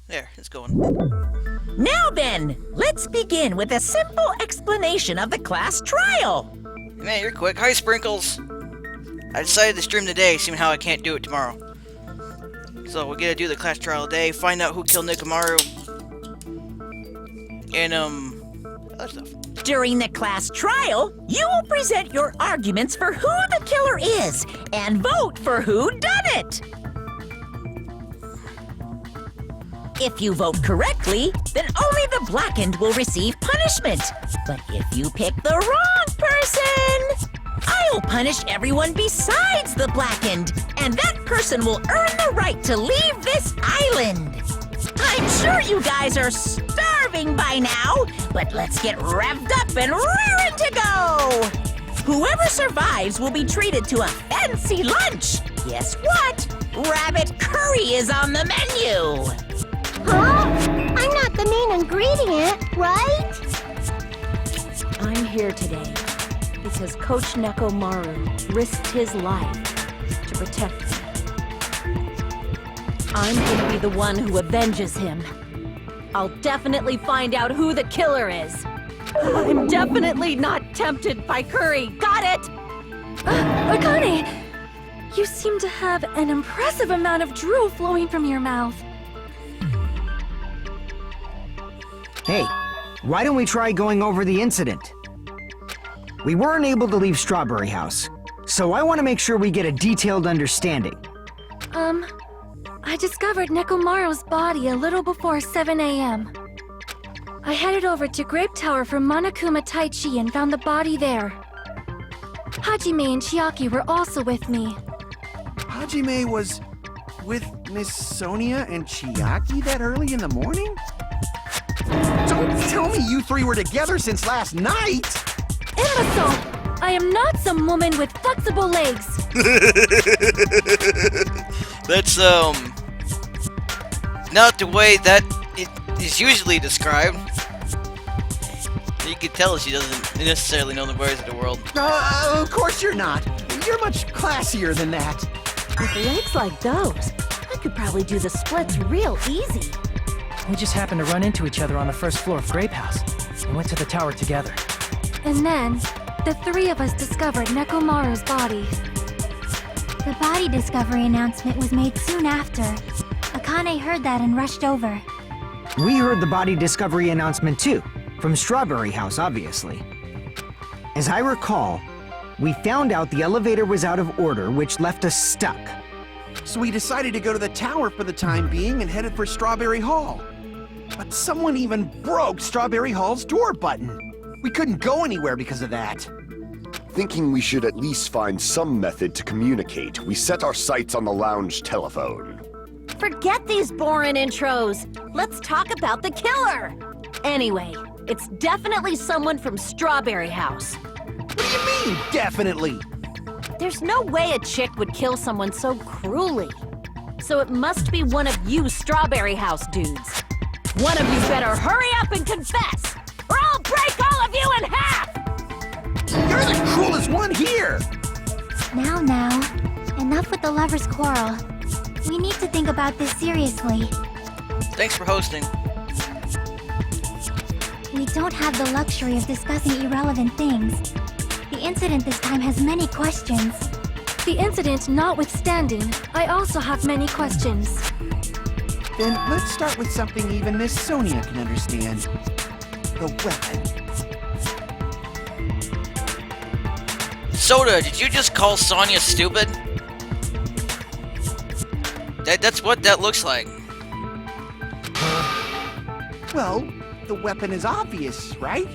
There, it's going. Now then, let's begin with a simple explanation of the class trial. Man, you're quick. Hi, Sprinkles. I decided to stream today, seeing how I can't do it tomorrow. So we're gonna do the class trial today, find out who killed Nikomaru, and other stuff. During the class trial, you will present your arguments for who the killer is and vote for who done it. If you vote correctly, then only the blackened will receive punishment. But if you pick the wrong person, I'll punish everyone besides the blackened, and that person will earn the right to leave this island. I'm sure you guys are starving by now, but let's get revved up and raring to go! Whoever survives will be treated to a fancy lunch. Guess what? Rabbit curry is on the menu! Huh? I'm not the main ingredient, right? I'm here today because Coach Nekomaru risked his life to protect me. I'm gonna be the one who avenges him. I'll definitely find out who the killer is. I'm definitely not tempted by curry. Got it? Akane! You seem to have an impressive amount of drool flowing from your mouth. Hey, why don't we try going over the incident? We weren't able to leave Strawberry House, so I want to make sure we get a detailed understanding. I discovered Nekomaru's body a little before 7 a.m. I headed over to Grape Tower for Monokuma Taichi and found the body there. Hajime and Chiaki were also with me. Hajime was with Miss Sonia and Chiaki that early in the morning? Don't tell me you three were together since last night! Imbecile! I am not some woman with flexible legs. That's, not the way that it is usually described. You can tell she doesn't necessarily know the words of the world. Of course you're not. You're much classier than that. With legs like those, I could probably do the splits real easy. We just happened to run into each other on the first floor of Grape House and went to the tower together. And then, the three of us discovered Nekomaru's body. The body discovery announcement was made soon after. Akane heard that and rushed over. We heard the body discovery announcement too, from Strawberry House, obviously. As I recall, we found out the elevator was out of order, which left us stuck. So we decided to go to the tower for the time being and headed for Strawberry Hall. But someone even broke Strawberry Hall's door button. We couldn't go anywhere because of that. Thinking we should at least find some method to communicate, we set our sights on the lounge telephone. Forget these boring intros. Let's talk about the killer. Anyway, it's definitely someone from Strawberry House. What do you mean, definitely? There's no way a chick would kill someone so cruelly. So it must be one of you Strawberry House dudes. One of you better hurry up and confess, or I'll break all of you in half! You're the cruelest one here! Now, enough with the lovers' quarrel. We need to think about this seriously. Thanks for hosting. We don't have the luxury of discussing irrelevant things. The incident this time has many questions. The incident notwithstanding, I also have many questions. Then let's start with something even Miss Sonia can understand. The weapon. Soda, did you just call Sonya stupid? That's what that looks like. Well, the weapon is obvious, right?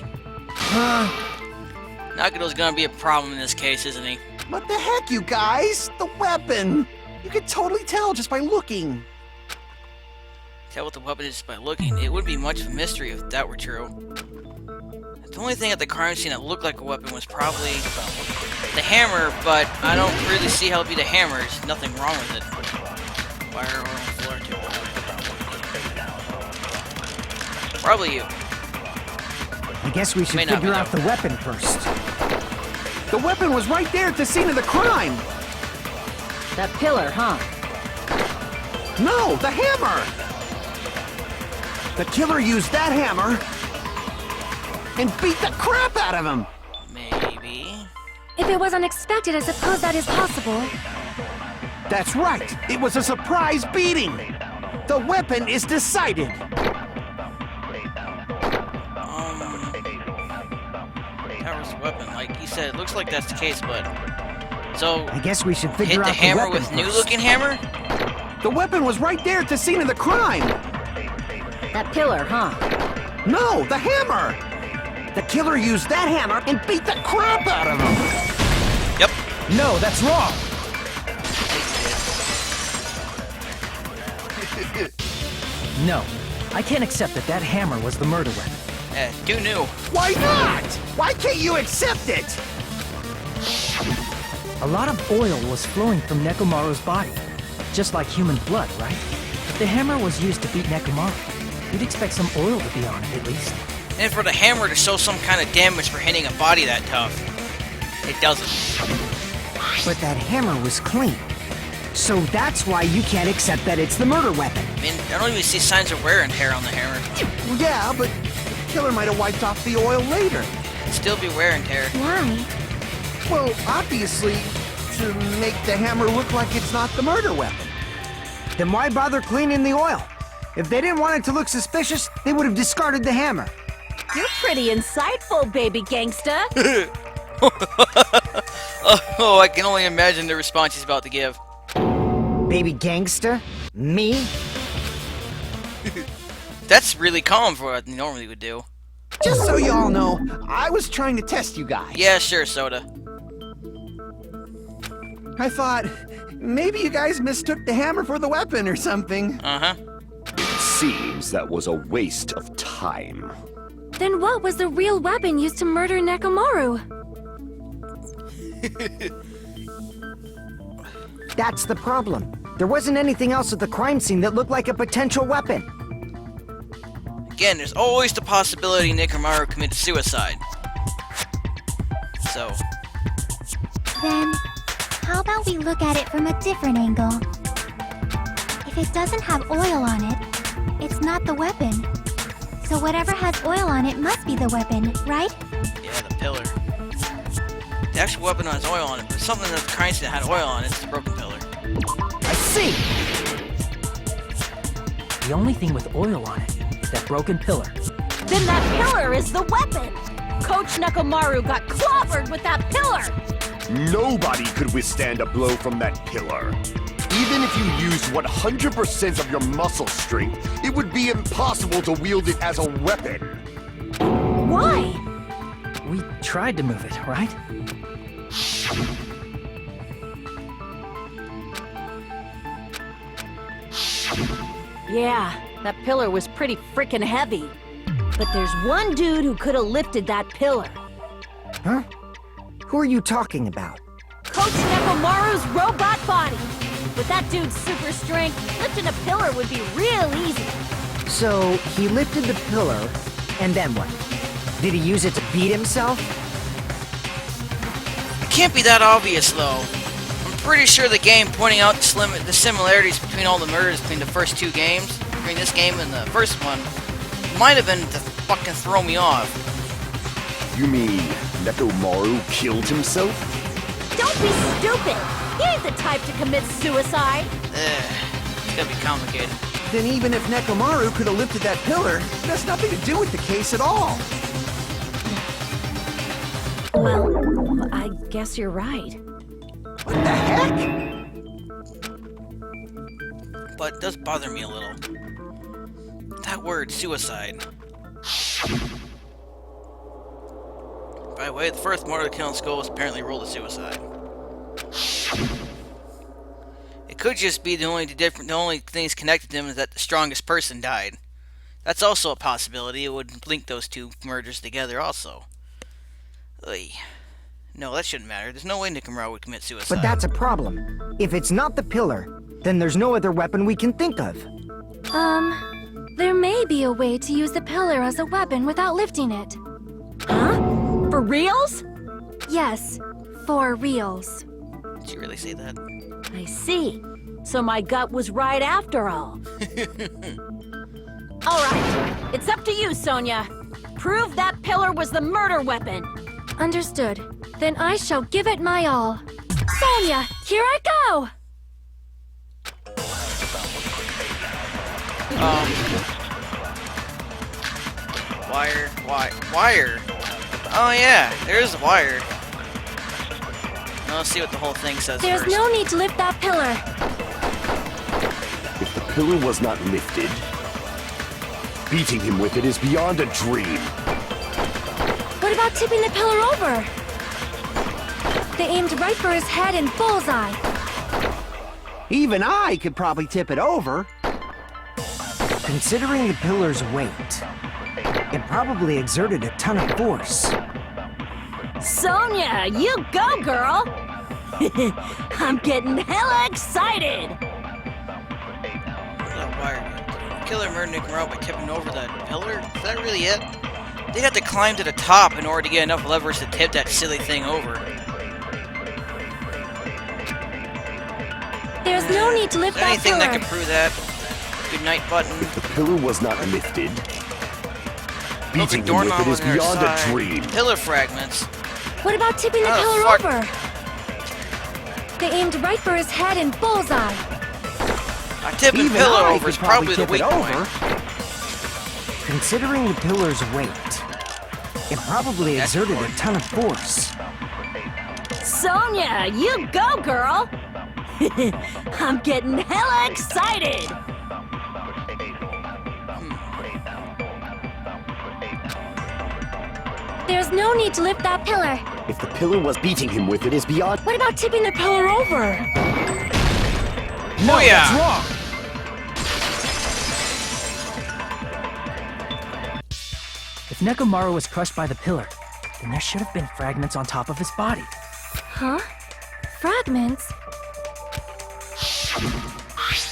Nagado's gonna be a problem in this case, isn't he? What the heck, you guys? The weapon! You could totally tell just by looking. Tell what the weapon is by looking. It would be much of a mystery if that were true. The only thing at the crime scene that looked like a weapon was probably the hammer, but I don't really see how it'd be the hammer. There's nothing wrong with it. Wire or on the floor too. Probably you. I guess we should May not be figure out though. the weapon first. The weapon was right there at the scene of the crime! That pillar, huh? No, the hammer! The killer used that hammer and beat the crap out of him. Maybe. If it was unexpected, I suppose that is possible. That's right. It was a surprise beating. The weapon is decided. That was the weapon. Like you said, it looks like that's the case, but... So, I guess we should figure hit out the hammer weapon with first. new-looking hammer? The weapon was right there at the scene of the crime. That pillar, huh? No, the hammer. The killer used that hammer and beat the crap out of him. Yep. No, that's wrong! No, I can't accept that that hammer was the murder weapon. Too new. Why not? Why can't you accept it? A lot of oil was flowing from Nekomaru's body, just like human blood, right? If the hammer was used to beat Nekomaru, you'd expect some oil to be on it at least. And for the hammer to show some kind of damage for hitting a body that tough, it doesn't. But that hammer was clean. So that's why you can't accept that it's the murder weapon. I mean, I don't even see signs of wear and tear on the hammer. Yeah, but the killer might have wiped off the oil later. It'd still be wear and tear. Why? Well, obviously, to make the hammer look like it's not the murder weapon. Then why bother cleaning the oil? If they didn't want it to look suspicious, they would have discarded the hammer. You're pretty insightful, baby gangsta. Oh, I can only imagine the response he's about to give. Baby gangster? Me? That's really calm for what he normally would do. Just so you all know, I was trying to test you guys. Yeah, sure, Soda. I thought, maybe you guys mistook the hammer for the weapon or something. Uh-huh. It seems that was a waste of time. Then what was the real weapon used to murder Nekomaru? That's the problem. There wasn't anything else at the crime scene that looked like a potential weapon. Again, there's always the possibility Nekomaru committed suicide. So, Then, how about we look at it from a different angle? If it doesn't have oil on it, it's not the weapon. So whatever has oil on it must be the weapon, right? yeah, the pillar. The actual weapon has oil on it, but something that the crime scene had oil on it's the broken pillar. I see! The only thing with oil on it is that broken pillar. Then that pillar is the weapon! Coach Nekomaru got clobbered with that pillar! Nobody could withstand a blow from that pillar. Even if you used 100% of your muscle strength, it would be impossible to wield it as a weapon. Why? We tried to move it, right? Yeah, that pillar was pretty frickin' heavy. But there's one dude who could have lifted that pillar. Huh? Who are you talking about? Coach Nekomaru's robot body! With that dude's super strength, lifting a pillar would be real easy. So, he lifted the pillar, and then what? Did he use it to beat himself? It can't be that obvious, though. I'm pretty sure the game pointing out the similarities between all the murders between the first two games, between this game and the first one, might have been to fucking throw me off. You mean Nekomaru killed himself? Don't be stupid! He ain't the type to commit suicide! It's gonna be complicated. Then even if Nekomaru could have lifted that pillar, it has nothing to do with the case at all. Well, I guess you're right. What the heck? But it does bother me a little. That word, suicide. By the way, the first murder kill in school was apparently ruled a suicide. It could just be the only things connected to them is that the strongest person died. That's also a possibility. It would link those two murders together also. Oy. No, that shouldn't matter. There's no way Nekomaru would commit suicide. But that's a problem. If it's not the pillar, then there's no other weapon we can think of. There may be a way to use the pillar as a weapon without lifting it. Huh? For reals? Yes, for reals. Did you really say that? I see. So my gut was right after all. All right, it's up to you, Sonia. Prove that pillar was the murder weapon. Understood. Then I shall give it my all. Sonia, here I go! Wire. Oh yeah, there's the wire. Now let's see what the whole thing says There's first. no need to lift that pillar. If the pillar was not lifted, beating him with it is beyond a dream. What about tipping the pillar over? They aimed right for his head and bullseye. Even I could probably tip it over. Considering the pillar's weight, it probably exerted a ton of force. Sonia, you go, girl! I'm getting hella excited! That wire. Killer murdered Danganronpa by tipping over that pillar? Is that really it? They'd have to climb to the top in order to get enough leverage to tip that silly thing over. There's no need to lift Is there that anything pillar. that can prove that? Good night button. If the pillar was not lifted, Broken beating him with doorknob it is on the other beyond a side. dream. Pillar fragments. What about tipping the Oh, pillar fuck. over? They aimed right for his head and bullseye. Tipping Even pillar I over could is probably the tip weak it over. point. Considering the pillar's weight, it probably exerted a ton of force. Sonia, you go, girl! I'm getting hella excited! There's no need to lift that pillar. If the pillar was beating him with it is beyond... What about tipping the pillar over? Oh yeah! That's wrong. If Nekomaru was crushed by the pillar, then there should have been fragments on top of his body. Huh? Fragments?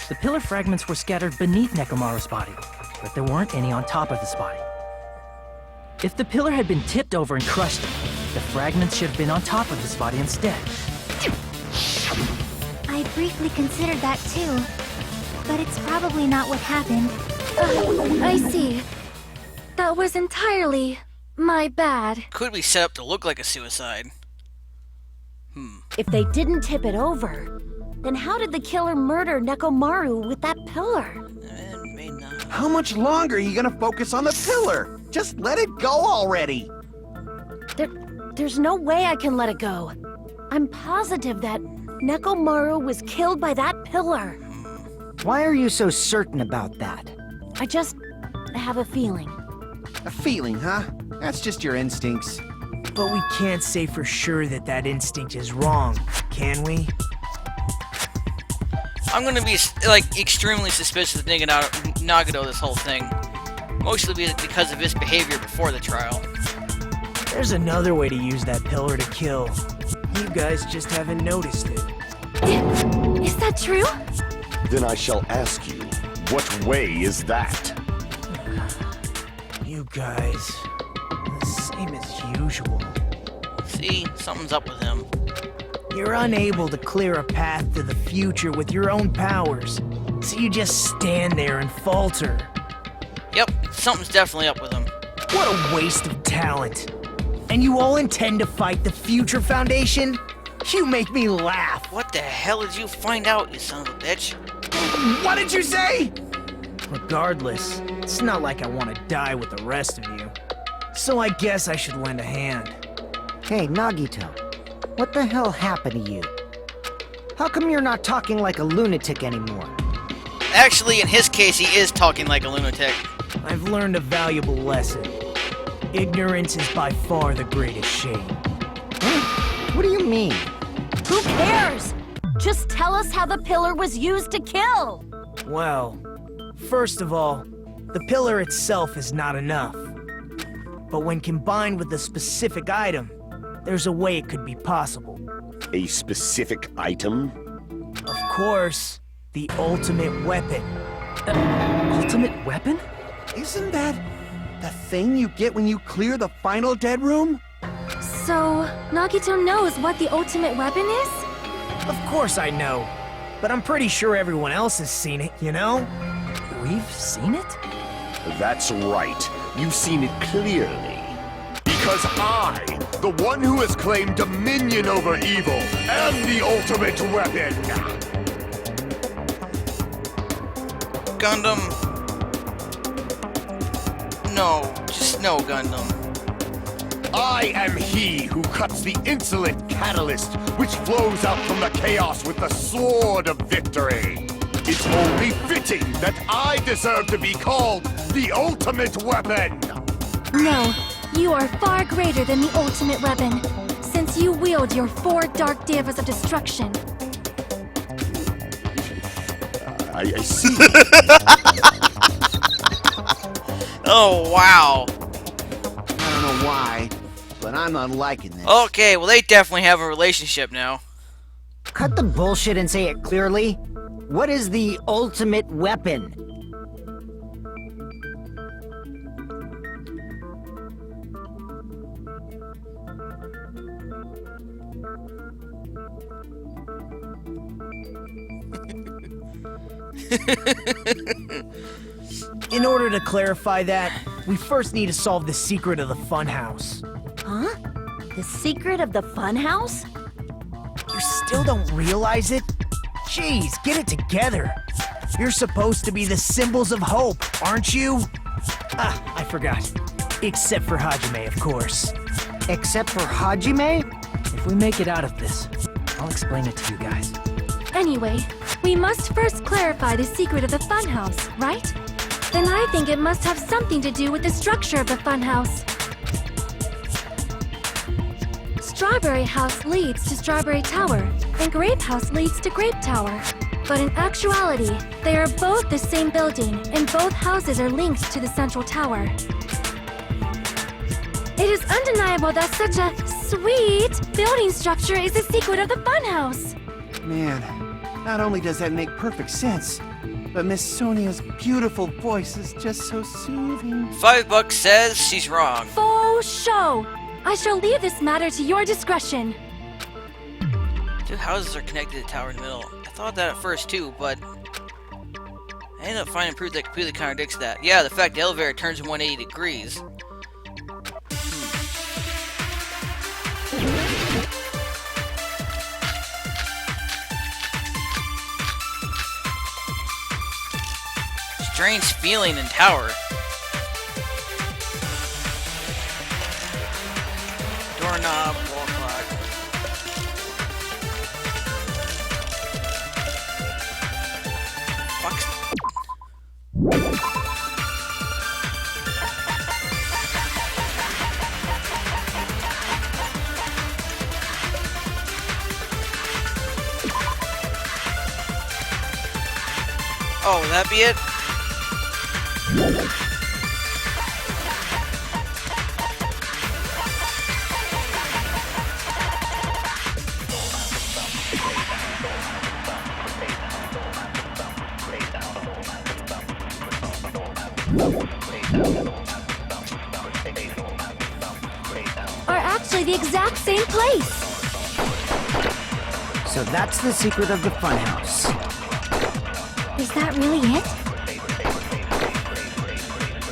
The pillar fragments were scattered beneath Nekomaru's body, but there weren't any on top of his body. If the pillar had been tipped over and crushed him, the fragments should have been on top of his body instead. I briefly considered that too. But it's probably not what happened. I see. That was entirely my bad. Could be set up to look like a suicide. If they didn't tip it over, then how did the killer murder Nekomaru with that pillar? And may not. How much longer are you gonna focus on the pillar? Just let it go already. There's no way I can let it go. I'm positive that Nekomaru was killed by that pillar. Why are you so certain about that? I just have a feeling. A feeling, huh? That's just your instincts. But we can't say for sure that that instinct is wrong, can we? I'm gonna be, like, extremely suspicious of Nagito this whole thing. Mostly because of his behavior before the trial. There's another way to use that pillar to kill. You guys just haven't noticed it. Is that true? Then I shall ask you, what way is that? You guys, the same as usual. See? Something's up with him. You're unable to clear a path to the future with your own powers, so you just stand there and falter. Yep, something's definitely up with him. What a waste of talent. And you all intend to fight the Future Foundation? You make me laugh. What the hell did you find out, you son of a bitch? What did you say? Regardless, it's not like I want to die with the rest of you. So I guess I should lend a hand. Hey, Nagito, what the hell happened to you? How come you're not talking like a lunatic anymore? Actually, in his case, he is talking like a lunatic. I've learned a valuable lesson. Ignorance is by far the greatest shame. What do you mean? Who cares? Just tell us how the pillar was used to kill. Well, first of all, the pillar itself is not enough. But when combined with a specific item, there's a way it could be possible. A specific item? Of course, the ultimate weapon. Ultimate weapon? Isn't that the thing you get when you clear the final dead room? So, Nagito knows what the ultimate weapon is? Of course I know, but I'm pretty sure everyone else has seen it, you know? We've seen it? That's right. You've seen it clearly. Because I, the one who has claimed dominion over evil, am the ultimate weapon! Gundam. No, just no Gundam. I am he who cuts the insolent catalyst which flows out from the chaos with the sword of victory. It's only fitting that I deserve to be called the ultimate weapon! No, you are far greater than the ultimate weapon, since you wield your 4 dark devas of destruction. I see. Oh, wow. I don't know why, but I'm not liking this. Okay, well, they definitely have a relationship now. Cut the bullshit and say it clearly. What is the ultimate weapon? In order to clarify that, we first need to solve the secret of the funhouse. Huh? The secret of the funhouse? You still don't realize it? Jeez, get it together. You're supposed to be the symbols of hope, aren't you? Ah, I forgot. Except for Hajime, of course. Except for Hajime? If we make it out of this, I'll explain it to you guys. Anyway, we must first clarify the secret of the funhouse, right? Then I think it must have something to do with the structure of the funhouse. Strawberry House leads to Strawberry Tower, and Grape House leads to Grape Tower. But in actuality, they are both the same building, and both houses are linked to the central tower. It is undeniable that such a sweet building structure is the secret of the funhouse. Man, not only does that make perfect sense, but Miss Sonia's beautiful voice is just so soothing. $5 says she's wrong. Faux show! I shall leave this matter to your discretion. 2 houses are connected to the tower in the middle. I thought that at first too, but I ended up finding proof that completely contradicts that. Yeah, the fact the elevator turns 180 degrees. Strange feeling in tower. Doorknob, wall clock. Fuck. Oh, would that be it? Are actually the exact same place. So that's the secret of the funhouse. Is that really it?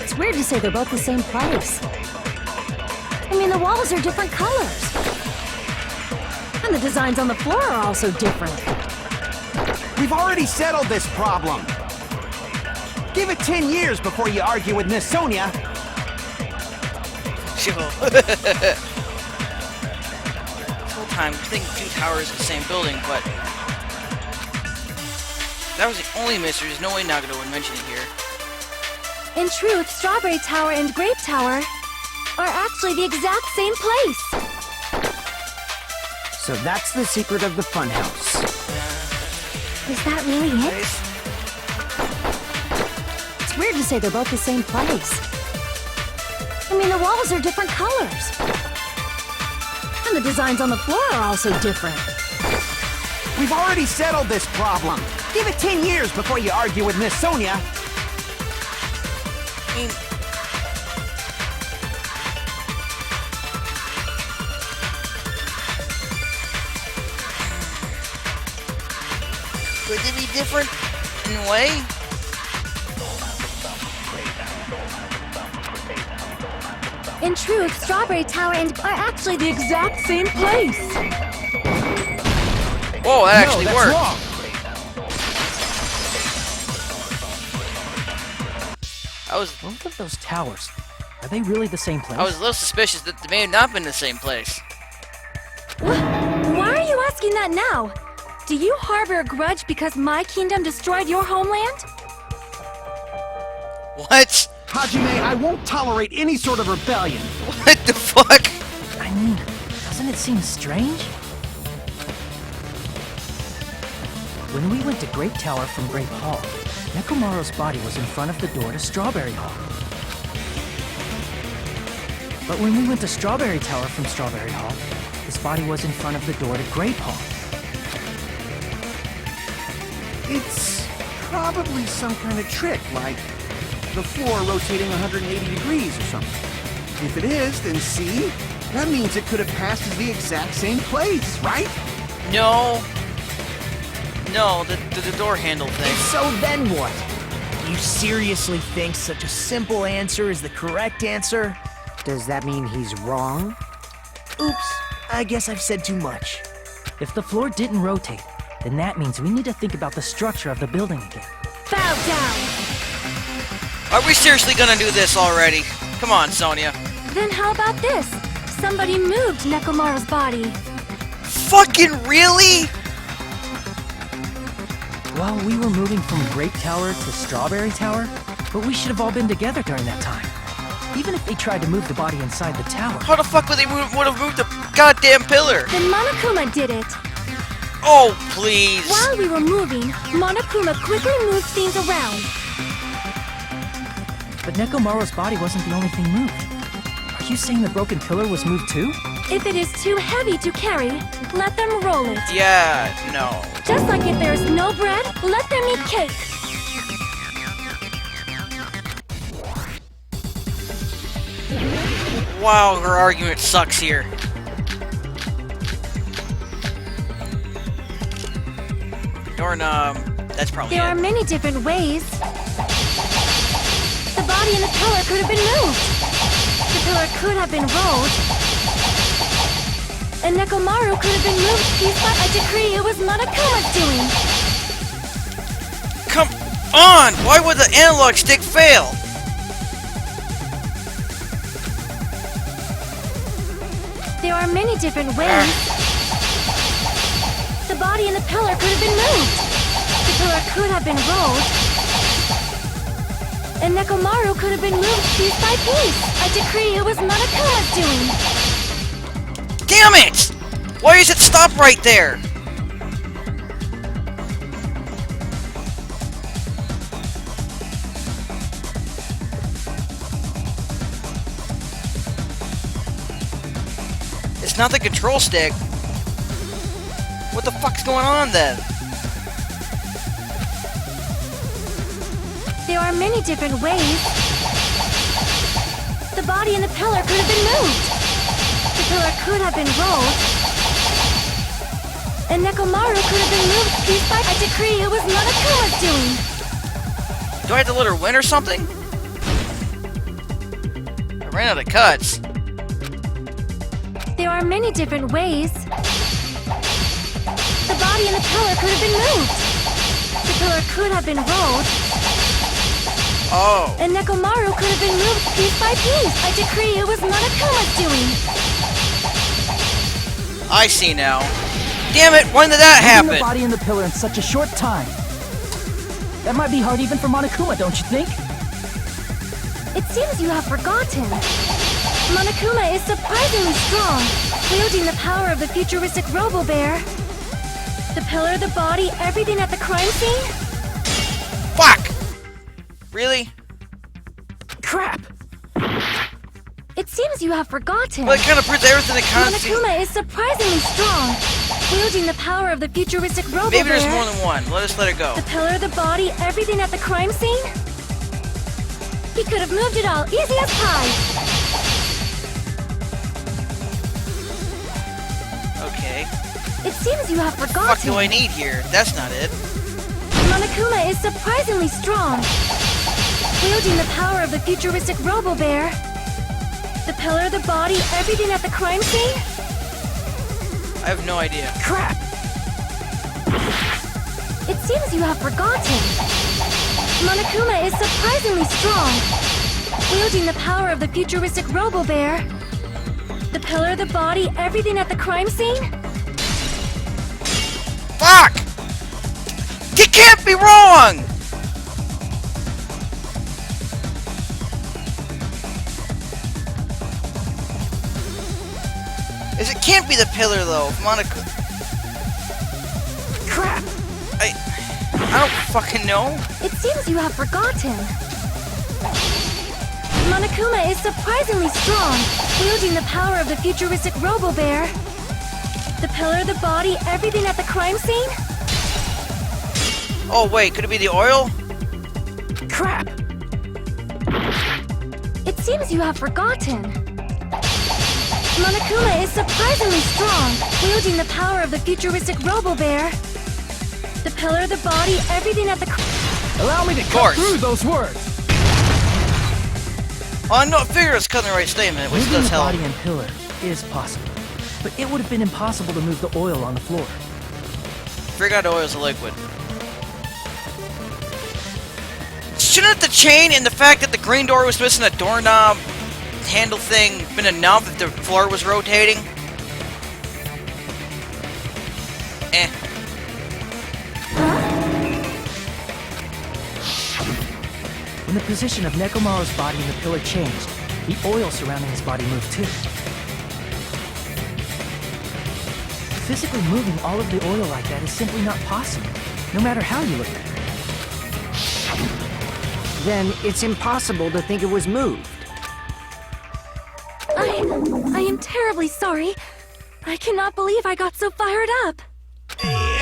It's weird to say they're both the same place. I mean, the walls are different colors. And the designs on the floor are also different. We've already settled this problem. Give it 10 years before you argue with Miss Sonia. Sure. Whole time, I think 2 towers in the same building, but that was the only mystery. There's no way Nagano would mention it here. In truth, Strawberry Tower and Grape Tower are actually the exact same place. So that's the secret of the funhouse. Is that really it? It's weird to say they're both the same place. I mean, the walls are different colors. And the designs on the floor are also different. We've already settled this problem. Give it 10 years before you argue with Miss Sonia. I mean, could they be different in a way? In truth, Strawberry Tower and are actually the exact same place. Whoa, that actually no, that's worked. wrong. Both of those towers, are they really the same place? I was a little suspicious that they may have not been the same place. Why are you asking that now? Do you harbor a grudge because my kingdom destroyed your homeland? What? Hajime, I won't tolerate any sort of rebellion. What the fuck? I mean, doesn't it seem strange? When we went to Grape Tower from Grape Hall, Nekomaru's body was in front of the door to Strawberry Hall. But when we went to Strawberry Tower from Strawberry Hall, his body was in front of the door to Grape Hall. It's probably some kind of trick, like the floor rotating 180 degrees or something. If it is, then see? That means it could have passed as the exact same place, right? No. No, the door handle thing. So then what? You seriously think such a simple answer is the correct answer? Does that mean he's wrong? Oops, I guess I've said too much. If the floor didn't rotate, then that means we need to think about the structure of the building again. Bow down! Are we seriously gonna do this already? Come on, Sonia. Then how about this? Somebody moved Nekomaru's body. Fucking really? Well, we were moving from Grape Tower to Strawberry Tower, but we should have all been together during that time. Even if they tried to move the body inside the tower. How the fuck would they would have moved the goddamn pillar? Then Monokuma did it. Oh, please. While we were moving, Monokuma quickly moved things around. But Nekomaru's body wasn't the only thing moved. Are you saying the broken pillar was moved too? If it is too heavy to carry, let them roll it. Yeah, no. Just like if there is no bread, let them eat cake. Wow, her argument sucks here. Doorknob. That's probably There are it. many different ways. The body in the pillar could have been moved. The pillar could have been rolled. And Nekomaru could have been moved piece by a decree it was Monokuma's doing. Come on! Why would the analog stick fail? There are many different ways. The body in the pillar could have been moved. The pillar could have been rolled. And Nekomaru could have been moved piece by piece. A decree it was Monokuma's doing. Damn it! Why does it stop right there? It's not the control stick. What the fuck's going on then? There are many different ways. The body in the pillar could have been moved. The pillar could have been rolled. And Nekomaru could have been moved piece by a decree it was Monokuma's doing. Do I have to let her win or something? I ran out of cuts. There are many different ways. The body in the pillar could have been moved. The pillar could have been rolled. Oh. And Nekomaru could have been moved piece by piece. A decree it was Monokuma's doing. I see now. Damn it, when did that Moving the happen? body and the pillar in such a short time. That might be hard even for Monokuma, don't you think? It seems you have forgotten. Monokuma is surprisingly strong, wielding the power of the futuristic Robo-Bear. The pillar, the body, everything at the crime scene? Fuck! Really? Crap! It seems you have forgotten. Well, it kind of proves everything that constitutes. Monokuma is surprisingly strong, wielding the power of the futuristic Robo-Bear. Maybe there's more than one. Let us let it go. The pillar, the body, everything at the crime scene? He could have moved it all, easy as pie. Okay. It seems you have What forgotten. do I need here? That's not it. Monokuma is surprisingly strong, wielding the power of the futuristic Robo-Bear. The pillar, the body, everything at the crime scene? I have no idea. Crap! It seems you have forgotten. Monokuma is surprisingly strong, wielding the power of the futuristic Robo-Bear. The pillar, the body, everything at the crime scene? Fuck! He can't be wrong! It can't be the pillar though. Monica. Crap! I don't fucking know. It seems you have forgotten. Monokuma is surprisingly strong, wielding the power of the futuristic Robo-Bear. The pillar, the body, everything at the crime scene? Oh wait, could it be the oil? Crap! It seems you have forgotten. Monokuma is surprisingly strong, wielding the power of the futuristic Robo-Bear. The pillar, the body, everything at the Allow me to cut course. through those words! Oh, no, I figure it's cutting the right statement, which Moving does the help. body and pillar is possible, but it would have been impossible to move the oil on the floor. Figure out oil's a liquid. Shouldn't the chain and the fact that the green door was missing a doorknob handle thing been enough if the floor was rotating? Eh. When the position of Nekomaru's body and the pillar changed, the oil surrounding his body moved too. Physically moving all of the oil like that is simply not possible, no matter how you look at it. Then it's impossible to think it was moved. I am terribly sorry. I cannot believe I got so fired up.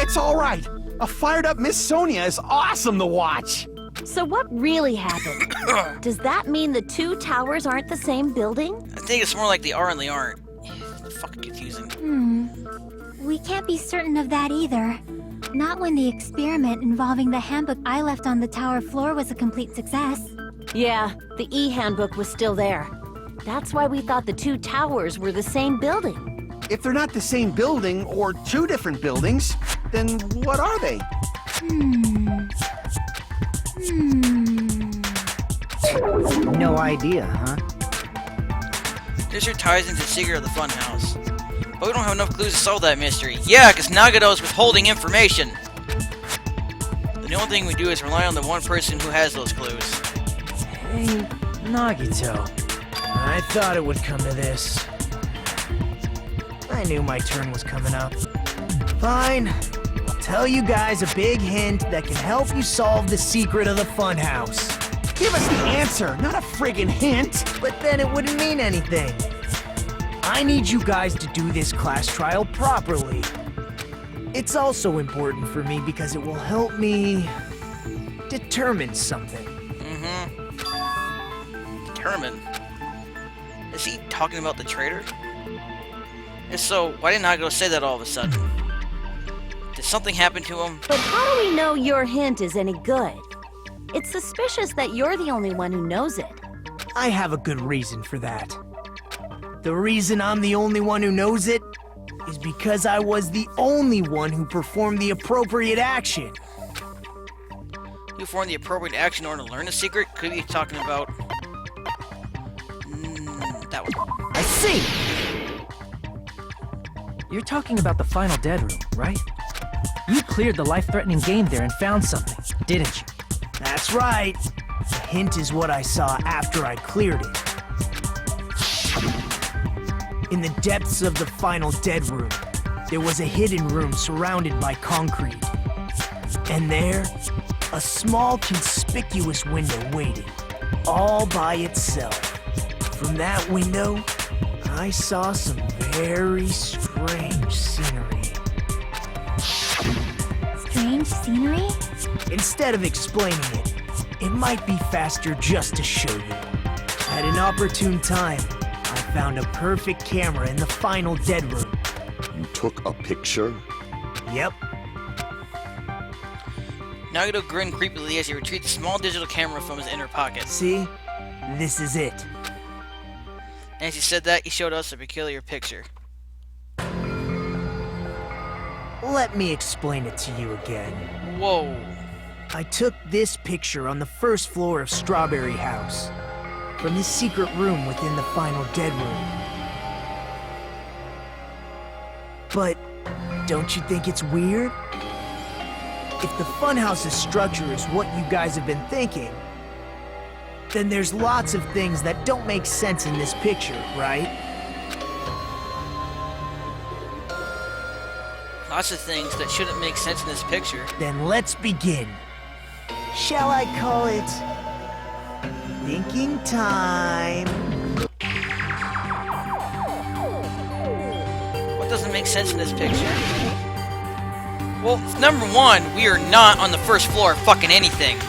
It's all right. A fired up Miss Sonia is awesome to watch. So what really happened? Does that mean the two towers aren't the same building? I think it's more like they are and they aren't. It's fucking confusing. We can't be certain of that either. Not when the experiment involving the handbook I left on the tower floor was a complete success. Yeah, the E-handbook was still there. That's why we thought the two towers were the same building. If they're not the same building or two different buildings, then what are they? No idea, huh? This sure ties into the secret of the funhouse. But we don't have enough clues to solve that mystery. Yeah, because Nagito is withholding information. The only thing we do is rely on the one person who has those clues. Hey, Nagito. I thought it would come to this. I knew my turn was coming up. Fine. I'll tell you guys a big hint that can help you solve the secret of the funhouse. Give us the answer, not a friggin' hint. But then it wouldn't mean anything. I need you guys to do this class trial properly. It's also important for me because it will help me determine something. Determined. Is he talking about the traitor? If so, why didn't Nagito say that all of a sudden? Did something happen to him? But how do we know your hint is any good? It's suspicious that you're the only one who knows it. I have a good reason for that. The reason I'm the only one who knows it is because I was the only one who performed the appropriate action. You performed the appropriate action in order to learn the secret? Could be talking about... that one. I see! You're talking about the final dead room, right? You cleared the life-threatening game there and found something, didn't you? That's right. The hint is what I saw after I cleared it. In the depths of the final dead room, there was a hidden room surrounded by concrete. And there, a small conspicuous window waited, all by itself. From that window, I saw some very strange scenery. Strange scenery? Instead of explaining it, it might be faster just to show you. At an opportune time, I found a perfect camera in the final dead room. You took a picture? Yep, Nagito grinned creepily as he retrieved the small digital camera from his inner pocket. see? This is it. And as he said that, he showed us a peculiar picture. Let me explain it to you again. Whoa. I took this picture on the first floor of Strawberry House, from the secret room within the final dead room. But don't you think it's weird? If the funhouse's structure is what you guys have been thinking, then there's lots of things that don't make sense in this picture, right? Lots of things that shouldn't make sense in this picture. Then let's begin. Shall I call it thinking time? What doesn't make sense in this picture? Well, number one, we are not on the first floor of fucking anything.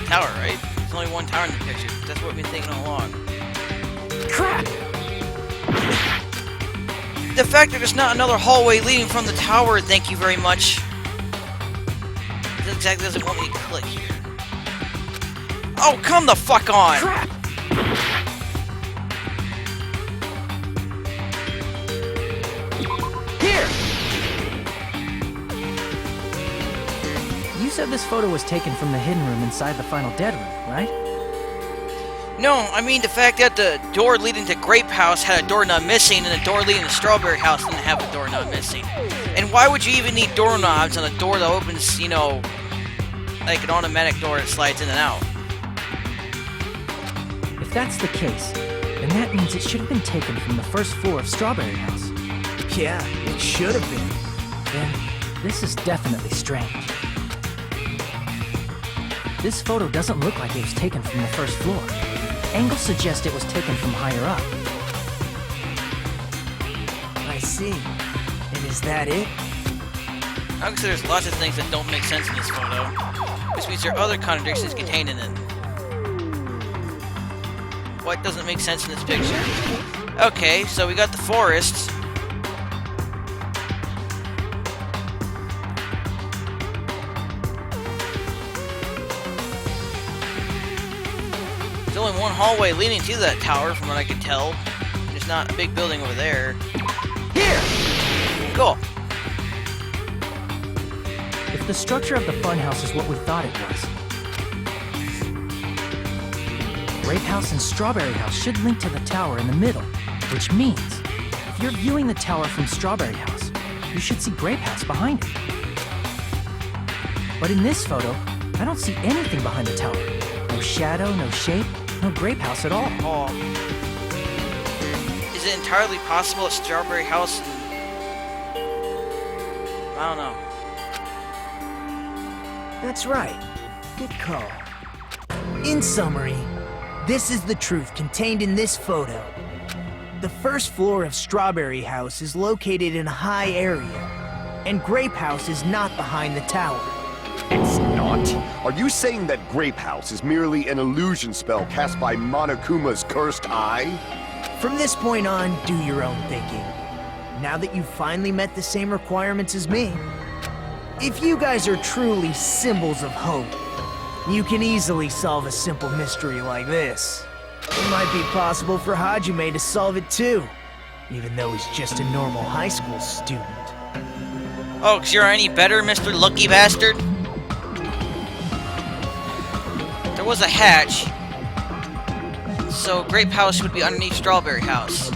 Tower, right? There's only one tower in the picture. That's what we've been thinking all along. Crap! The fact that there's not another hallway leading from the tower, thank you very much. That exactly doesn't want me to click here. Oh, come the fuck on! Crap! Here! You said this photo was taken from the hidden room inside the final dead room, right? No, I mean the fact that the door leading to Grape House had a doorknob missing, and the door leading to Strawberry House didn't have a doorknob missing. And why would you even need doorknobs on a door that opens, you know, like an automatic door that slides in and out? If that's the case, then that means it should have been taken from the first floor of Strawberry House. Yeah, it should have been. Then, this is definitely strange. This photo doesn't look like it was taken from the first floor. Angles suggest it was taken from higher up. I see. And is that it? Obviously, there's lots of things that don't make sense in this photo, which means there are other contradictions contained in it. What doesn't make sense in this picture? Okay, so we got the forest. There's only one hallway leading to that tower, from what I can tell. There's not a big building over there. Here! Cool. If the structure of the funhouse is what we thought it was, Grape House and Strawberry House should link to the tower in the middle, which means if you're viewing the tower from Strawberry House, you should see Grape House behind it. But in this photo, I don't see anything behind the tower. No shadow, no shape, no Grape House at all. Oh. Is it entirely possible that Strawberry House... I don't know. That's right. Good call. In summary, this is the truth contained in this photo. The first floor of Strawberry House is located in a high area, and Grape House is not behind the tower. It's not. Are you saying that Grape House is merely an illusion spell cast by Monokuma's cursed eye? From this point on, do your own thinking. Now that you've finally met the same requirements as me, if you guys are truly symbols of hope, you can easily solve a simple mystery like this. It might be possible for Hajime to solve it too, even though he's just a normal high school student. Oh, 'cause you're any better, Mr. Lucky Bastard? There was a hatch, so Grape House would be underneath Strawberry House.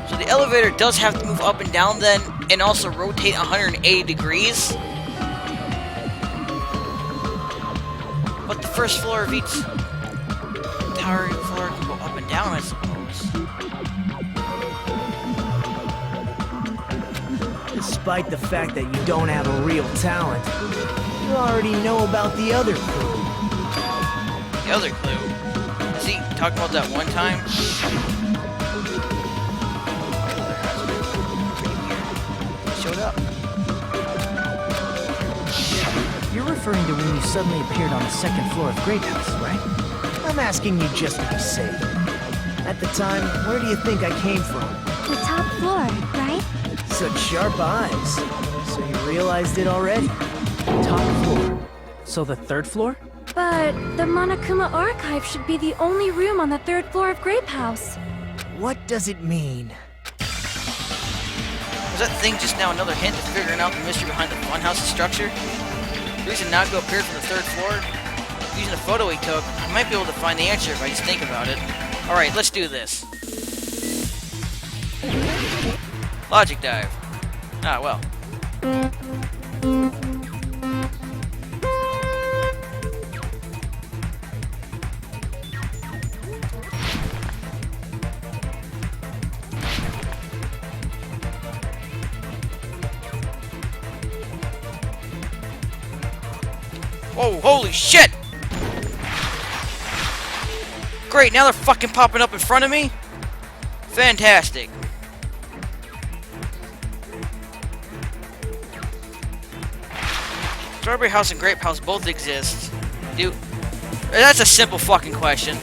So the elevator does have to move up and down then, and also rotate 180 degrees. But the first floor of each tower floor can go up and down, I suppose. Despite the fact that you don't have a real talent, you already know about the other clue. The other clue? Is he talking about that one time? Showed up. You're referring to when you suddenly appeared on the second floor of Grape House, right? I'm asking you just to be safe. At the time, where do you think I came from? The top floor, right? Such sharp eyes. So you realized it already. Top floor. So the third floor? But the Monokuma Archive should be the only room on the 3rd floor of Grape House. What does it mean? Was that thing just now another hint to figuring out the mystery behind the funhouse's structure? The reason Nago appeared from the 3rd floor? Using the photo he took, I might be able to find the answer if I just think about it. Alright, let's do this. Logic dive. Ah, well. Whoa, holy shit! Great, now they're fucking popping up in front of me? Fantastic. Strawberry House and Grape House both exist. That's a simple fucking question.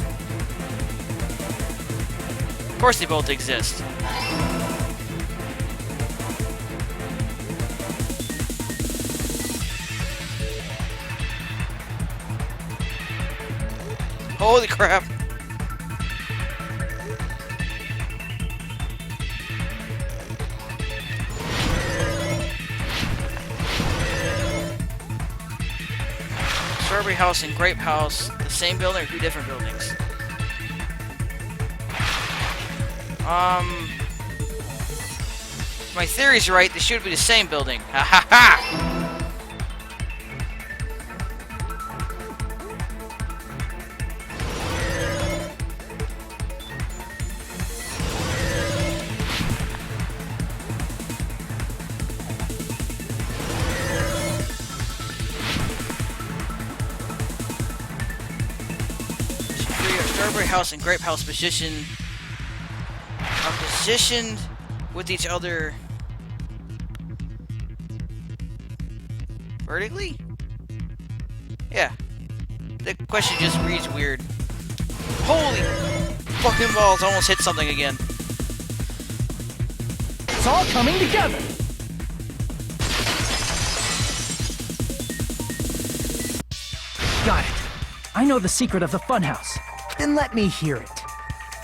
Of course they both exist. Holy crap. Strawberry House and Grape House, the same building or 2 different buildings? My theory's right, they should be the same building. Ha ha ha! Strawberry House and Grape House are positioned with each other vertically? Yeah. The question just reads weird. Holy fucking balls, I almost hit something again. It's all coming together! Got it. I know the secret of the funhouse. Then let me hear it.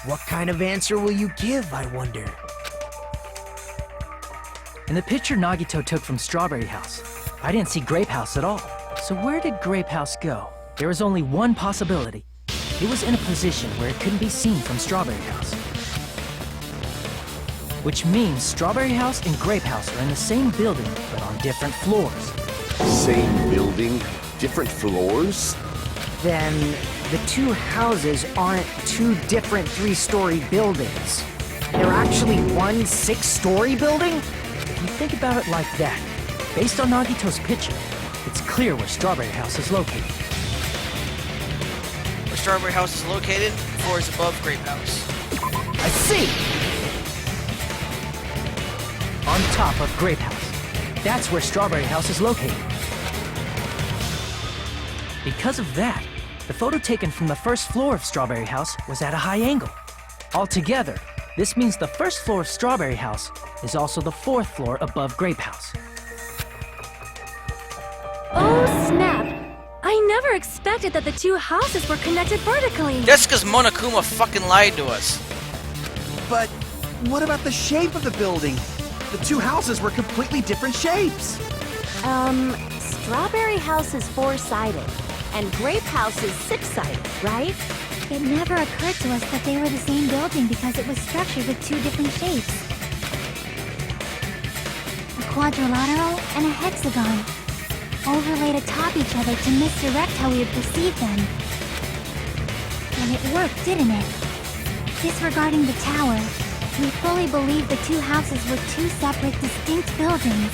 What kind of answer will you give, I wonder? In the picture Nagito took from Strawberry House, I didn't see Grape House at all. So where did Grape House go? There was only one possibility. It was in a position where it couldn't be seen from Strawberry House. Which means Strawberry House and Grape House are in the same building, but on different floors. Same building, different floors? Then the 2 houses aren't 2 different 3-story buildings. They're actually one 6-story building? If you think about it like that, based on Nagito's picture, it's clear where Strawberry House is located. Where Strawberry House is located, the floor is above Grape House. I see! On top of Grape House. That's where Strawberry House is located. Because of that, the photo taken from the 1st floor of Strawberry House was at a high angle. Altogether, this means the 1st floor of Strawberry House is also the 4th floor above Grape House. Oh, snap! I never expected that the 2 houses were connected vertically. That's because Monokuma fucking lied to us. But what about the shape of the building? The 2 houses were completely different shapes. Strawberry House is 4-sided, and Grape House is 6-sided, right? It never occurred to us that they were the same building because it was structured with 2 different shapes. A quadrilateral and a hexagon, overlaid atop each other to misdirect how we would perceive them. And it worked, didn't it? Disregarding the tower, we fully believed the 2 houses were 2 separate, distinct buildings.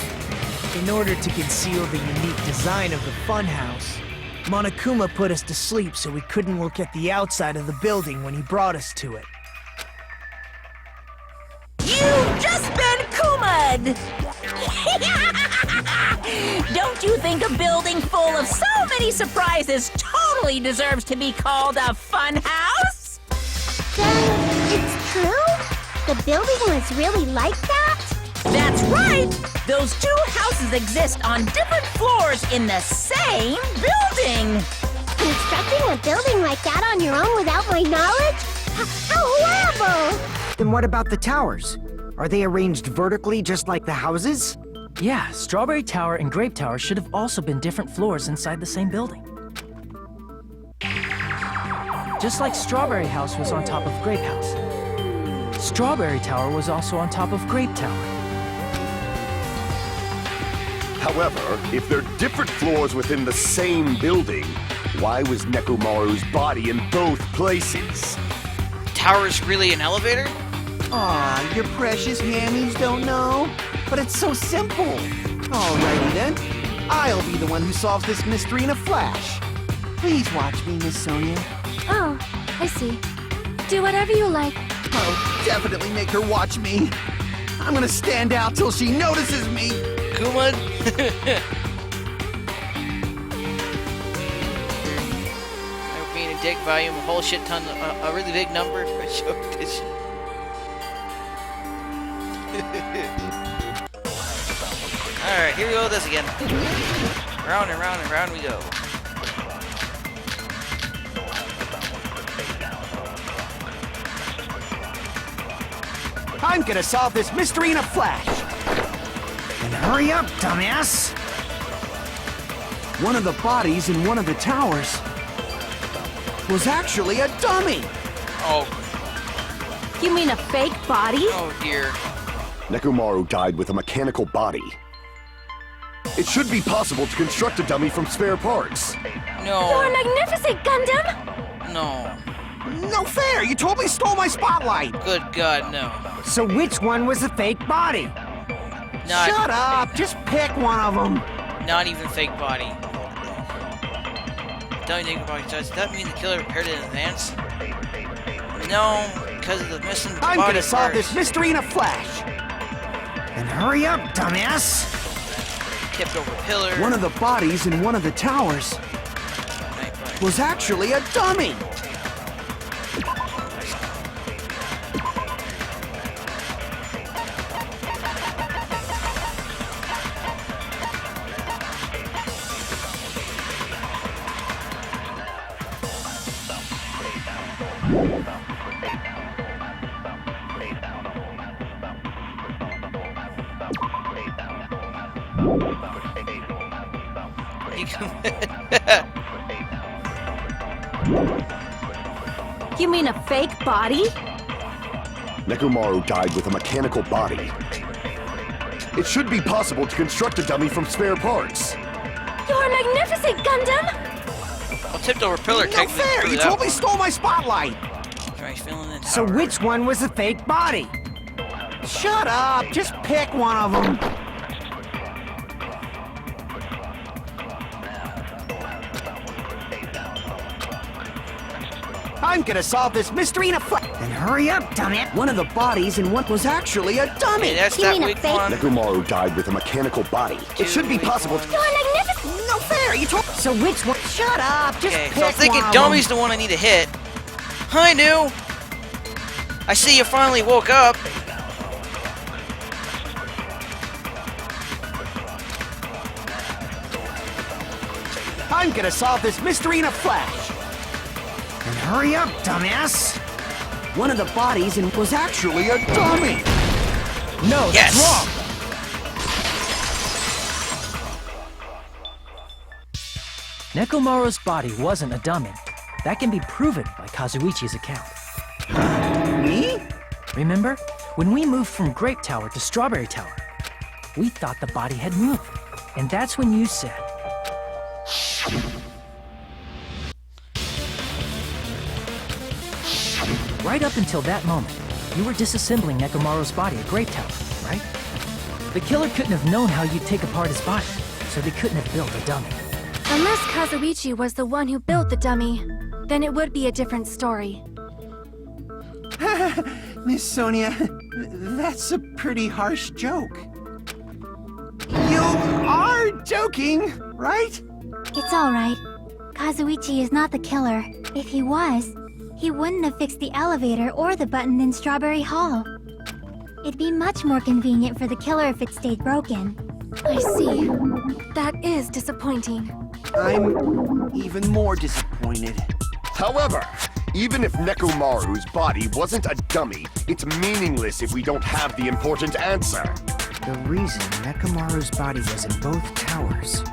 In order to conceal the unique design of the funhouse, Monokuma put us to sleep so we couldn't look at the outside of the building when he brought us to it. You've just been Kuma'd! Don't you think a building full of so many surprises totally deserves to be called a fun house? Then, it's true? The building was really like that? That's right! Those two houses exist on different floors in the same building! Constructing a building like that on your own without my knowledge? How horrible! Then what about the towers? Are they arranged vertically just like the houses? Yeah, Strawberry Tower and Grape Tower should have also been different floors inside the same building. Just like Strawberry House was on top of Grape House. Strawberry Tower was also on top of Grape Tower. However, if they're different floors within the same building, why was Nekomaru's body in both places? Tower's really an elevator? Aw, your precious hammies don't know? But it's so simple. Alrighty then. I'll be the one who solves this mystery in a flash. Please watch me, Miss Sonia. Oh, I see. Do whatever you like. I'll definitely make her watch me. I'm gonna stand out till she notices me. Kuma? Never being a dick volume, a whole shit ton, a really big number for a show edition. Alright, here we go with this again. Round and round and round we go. I'm gonna solve this mystery in a flash. Then hurry up, dumbass! One of the bodies in one of the towers was actually a dummy. Oh, You mean a fake body? oh dear. Nekomaru died with a mechanical body. It should be possible to construct a dummy from spare parts. No. You're magnificent, Gundam! No. No fair! You totally stole my spotlight! Good God, no. So which one was the fake body? Not, Shut up! Just pick one of them! not even fake body. Don't you think about it, does that mean the killer prepared it in advance? No, because of the missing I'm body gonna solve parts. this mystery in a flash! Then hurry up, dumbass! Tipped over pillar. One of the bodies in one of the towers was actually a dummy! You mean a fake body? Nekomaru died with a mechanical body. It should be possible to construct a dummy from spare parts. You're magnificent, Gundam! Well, tipped over pillar No technically. fair! threw You that totally one. stole my spotlight! Try filling in So tower. which one was the fake body? Shut up! Just pick one of them! I'm gonna solve this mystery in a flash! Then hurry up, dumbass! One of the bodies in what was actually a dummy! Hey, that's You that mean a weak fake- one. Nekomaru died with a mechanical body. It should be Two, possible one. to... You're magnificent! No fair! You told... So which one? Shut up! Just Okay, pick so I'm thinking one of dummy's them. the one I need to hit. I knew! I see you finally woke up. I'm gonna solve this mystery in a flash! Then hurry up, dumbass! One of the bodies in was actually a dummy! No, Yes! that's wrong! Nekomaru's body wasn't a dummy. That can be proven by Kazuichi's account. Me? Remember? When we moved from Grape Tower to Strawberry Tower, we thought the body had moved. And that's when you said, right up until that moment, you were disassembling Nekomaru's body at Grape Tower, right? The killer couldn't have known how you'd take apart his body, so they couldn't have built a dummy. Unless Kazuichi was the one who built the dummy, then it would be a different story. Miss Sonia, that's a pretty harsh joke. You are joking, right? It's alright. Kazuichi is not the killer. If he was, he wouldn't have fixed the elevator or the button in Strawberry Hall. It'd be much more convenient for the killer if it stayed broken. I see. That is disappointing. I'm even more disappointed. However, even if Nekomaru's body wasn't a dummy, it's meaningless if we don't have the important answer. The reason Nekomaru's body was in both towers,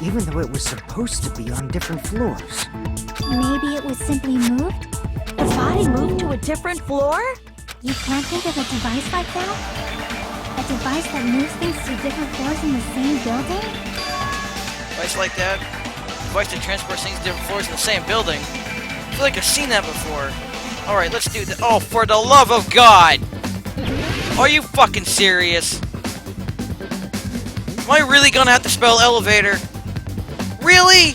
even though it was supposed to be on different floors. Maybe it was simply moved? The body moved to a different floor? You can't think of a device like that? A device that moves things to different floors in the same building? Device like that? Device that transports things to different floors in the same building? I feel like I've seen that before. Alright, let's do that. Oh, for the love of God! Are you fucking serious? Am I really gonna have to spell elevator? Really?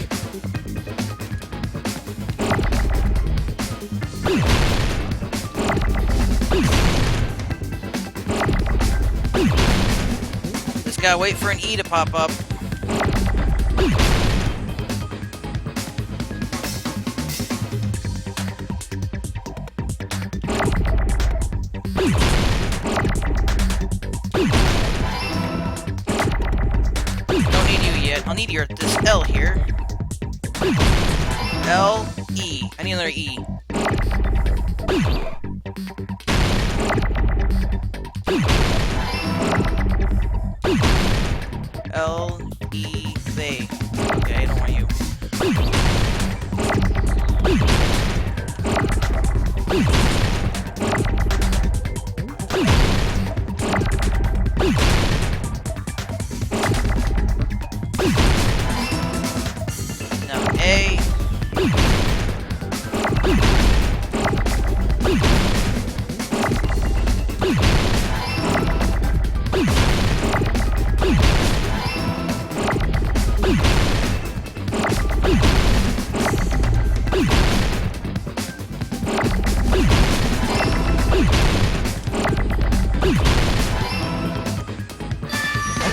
Just gotta wait for an E to pop up. Don't need you yet. I'll need this L here. L, E. I need another E. L, E, they. Okay, I don't want you. Now A.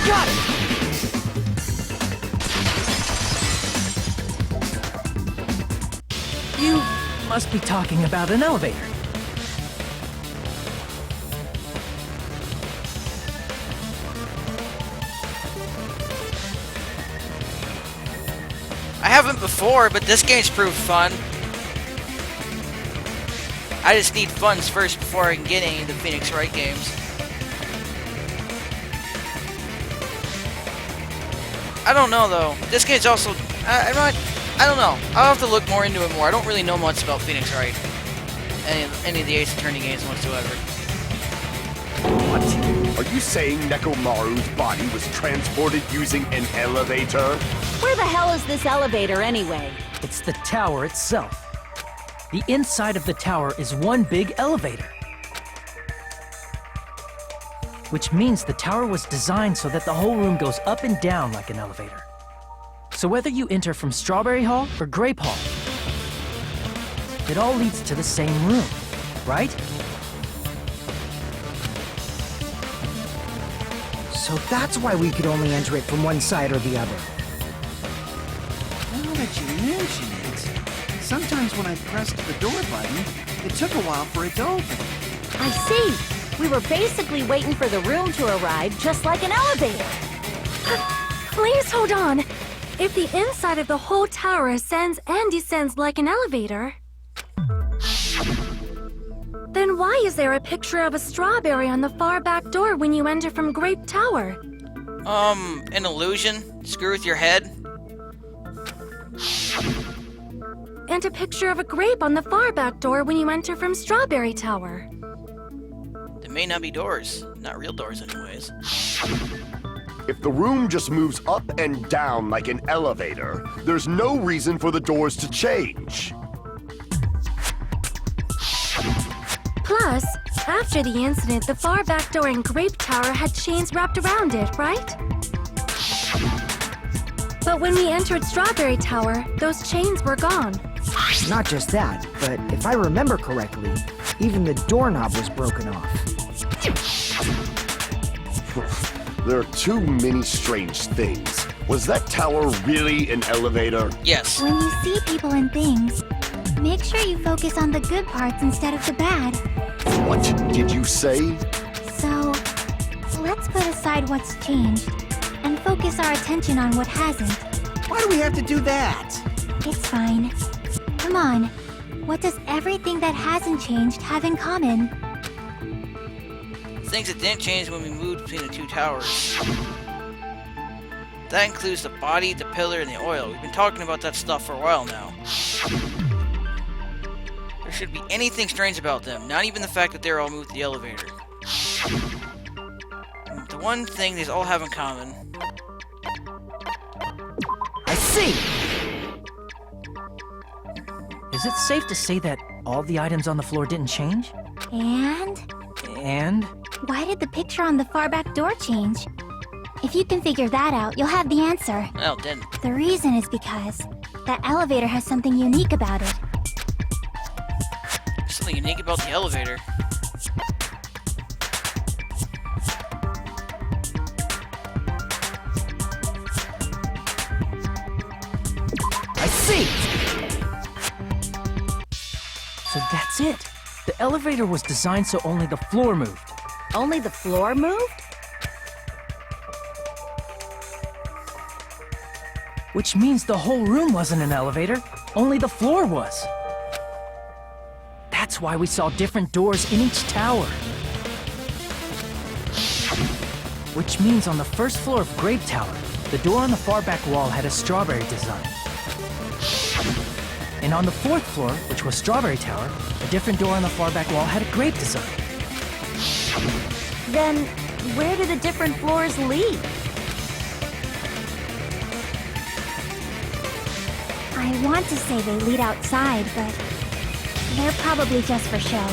Got it! You must be talking about an elevator. I haven't before, but this game's proved fun. I just need funds first before I can get any of the Phoenix Wright games. I don't know though. This game's also I don't know. I'll have to look more into it more. I don't really know much about Phoenix Wright. Any of the Ace Attorney games whatsoever. What? Are you saying Nekomaru's body was transported using an elevator? Where the hell is this elevator anyway? It's the tower itself. The inside of the tower is one big elevator. Which means the tower was designed so that the whole room goes up and down like an elevator. So whether you enter from Strawberry Hall or Grape Hall, it all leads to the same room, right? So that's why we could only enter it from one side or the other. Now that you mention it, sometimes when I pressed the door button, it took a while for it to open. I see. We were basically waiting for the room to arrive, just like an elevator. Please hold on. If the inside of the whole tower ascends and descends like an elevator, then why is there a picture of a strawberry on the far back door when you enter from Grape Tower? An illusion? Screw with your head? And a picture of a grape on the far back door when you enter from Strawberry Tower. There may not be doors. Not real doors anyways. If the room just moves up and down like an elevator, there's no reason for the doors to change. Plus, after the incident, the far back door in Grape Tower had chains wrapped around it, right? But when we entered Strawberry Tower, those chains were gone. Not just that, but if I remember correctly, even the doorknob was broken off. There are too many strange things. Was that tower really an elevator? Yes. When you see people and things, make sure you focus on the good parts instead of the bad. What did you say? So, Let's put aside what's changed and focus our attention on what hasn't. Why do we have to do that? It's fine. Come on. What does everything that hasn't changed have in common? Things that didn't change when we moved between the two towers. That includes the body, the pillar, and the oil. We've been talking about that stuff for a while now. There shouldn't be anything strange about them, not even the fact that they're all moved to the elevator. The one thing these all have in common... I see! Is it safe to say that all the items on the floor didn't change? And? And? Why did the picture on the far back door change? If you can figure that out, you'll have the answer. Well, then... The reason is because that elevator has something unique about it. There's something unique about the elevator. I see! So that's it. The elevator was designed so only the floor moved. Only the floor moved? Which means the whole room wasn't an elevator, only the floor was. That's why we saw different doors in each tower. Which means on the first floor of Grape Tower, the door on the far back wall had a strawberry design. And on the fourth floor, which was Strawberry Tower, a different door on the far back wall had a grape design. Then, where do the different floors lead? I want to say they lead outside, but they're probably just for show.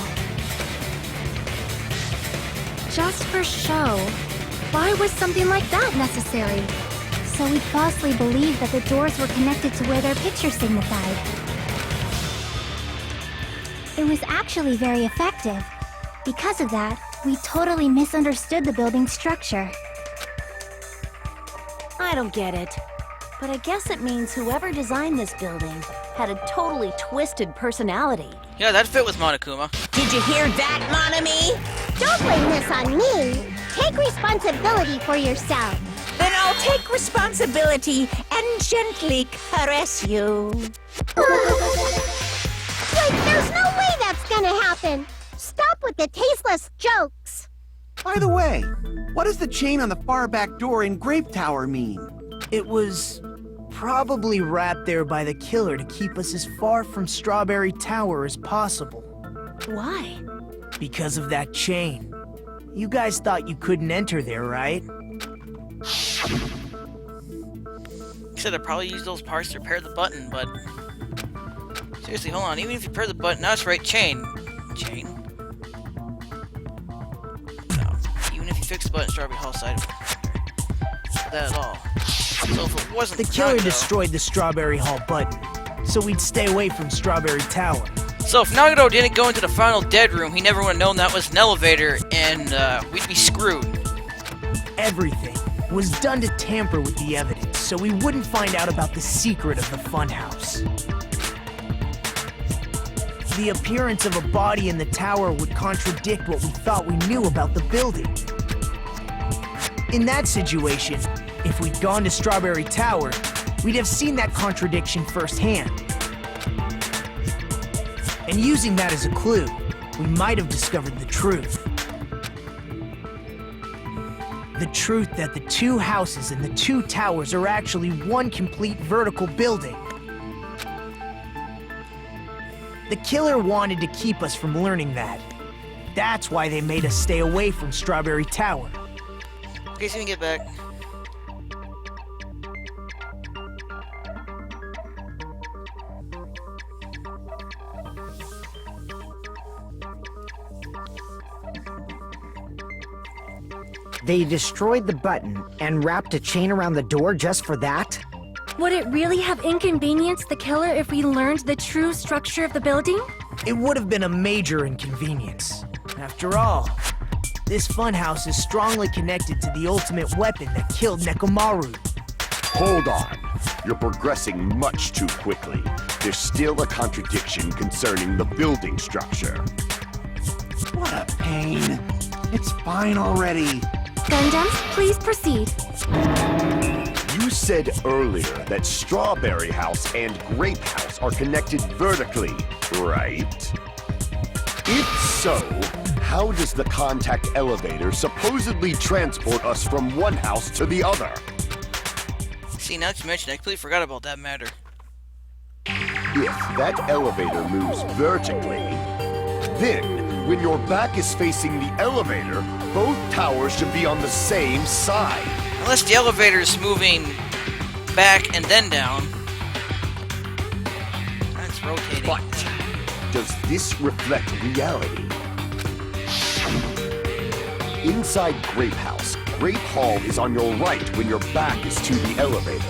Just for show? Why was something like that necessary? So we'd falsely believe that the doors were connected to where their picture signified. It was actually very effective. Because of that, we totally misunderstood the building's structure. I don't get it. But I guess it means whoever designed this building had a totally twisted personality. Yeah, that fit with Monokuma. Did you hear that, Monami? Don't blame this on me! Take responsibility for yourself! Then I'll take responsibility and gently caress you. Wait, there's no way that's gonna happen! Stop with the tasteless jokes! By the way, what does the chain on the far back door in Grape Tower mean? It was probably wrapped there by the killer to keep us as far from Strawberry Tower as possible. Why? Because of that chain. You guys thought you couldn't enter there, right? Should have probably used those parts to repair the button, but... Seriously, hold on. Even if you repair the button... No, that's right. Chain. Chain? No. Even if you fix the button, Strawberry Hall side... Not that at all. So if it wasn't The killer Nagito, destroyed the Strawberry Hall button, so we'd stay away from Strawberry Tower. So if Nagito didn't go into the final dead room, he never would have known that was an elevator, and we'd be screwed. Everything was done to tamper with the evidence, so we wouldn't find out about the secret of the funhouse. The appearance of a body in the tower would contradict what we thought we knew about the building. In that situation, if we'd gone to Strawberry Tower, we'd have seen that contradiction firsthand. And using that as a clue, we might have discovered the truth. The truth that the two houses and the two towers are actually one complete vertical building. The killer wanted to keep us from learning that. That's why they made us stay away from Strawberry Tower. Okay, so we can get back. They destroyed the button and wrapped a chain around the door just for that? Would it really have inconvenienced the killer if we learned the true structure of the building? It would have been a major inconvenience. After all, this funhouse is strongly connected to the ultimate weapon that killed Nekomaru. Hold on. You're progressing much too quickly. There's still a contradiction concerning the building structure. What a pain. It's fine already. Gundams, please proceed. You said earlier that Strawberry House and Grape House are connected vertically, right? If so, how does the contact elevator supposedly transport us from one house to the other? See, now that you mention it, I completely forgot about that matter. If that elevator moves vertically, then when your back is facing the elevator, both towers should be on the same side. Unless the elevator is moving back and then down. It's rotating. But does this reflect reality? Inside Grape House, Grape Hall is on your right when your back is to the elevator.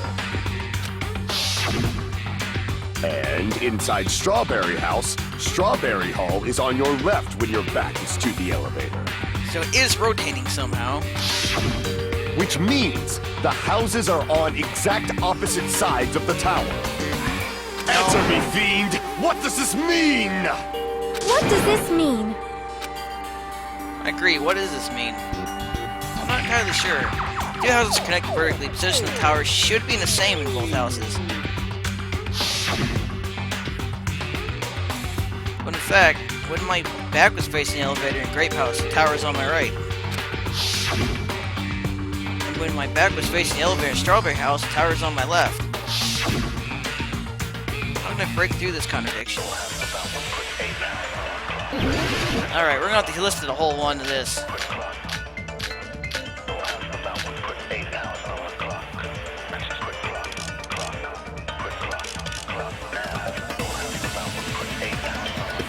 And inside Strawberry House, Strawberry Hall is on your left when your back is to the elevator. So it is rotating somehow. Which means the houses are on exact opposite sides of the tower. Answer me, fiend! What does this mean? What does this mean? I agree, what does this mean? I'm not entirely sure. Two houses are connected vertically. Position of the tower should be the same in both houses. But in fact, when my back was facing the elevator in Grape House, the tower is on my right. And when my back was facing the elevator in Strawberry House, the tower is on my left. How can I break through this contradiction? Alright, we're gonna have to listen to the whole one to this.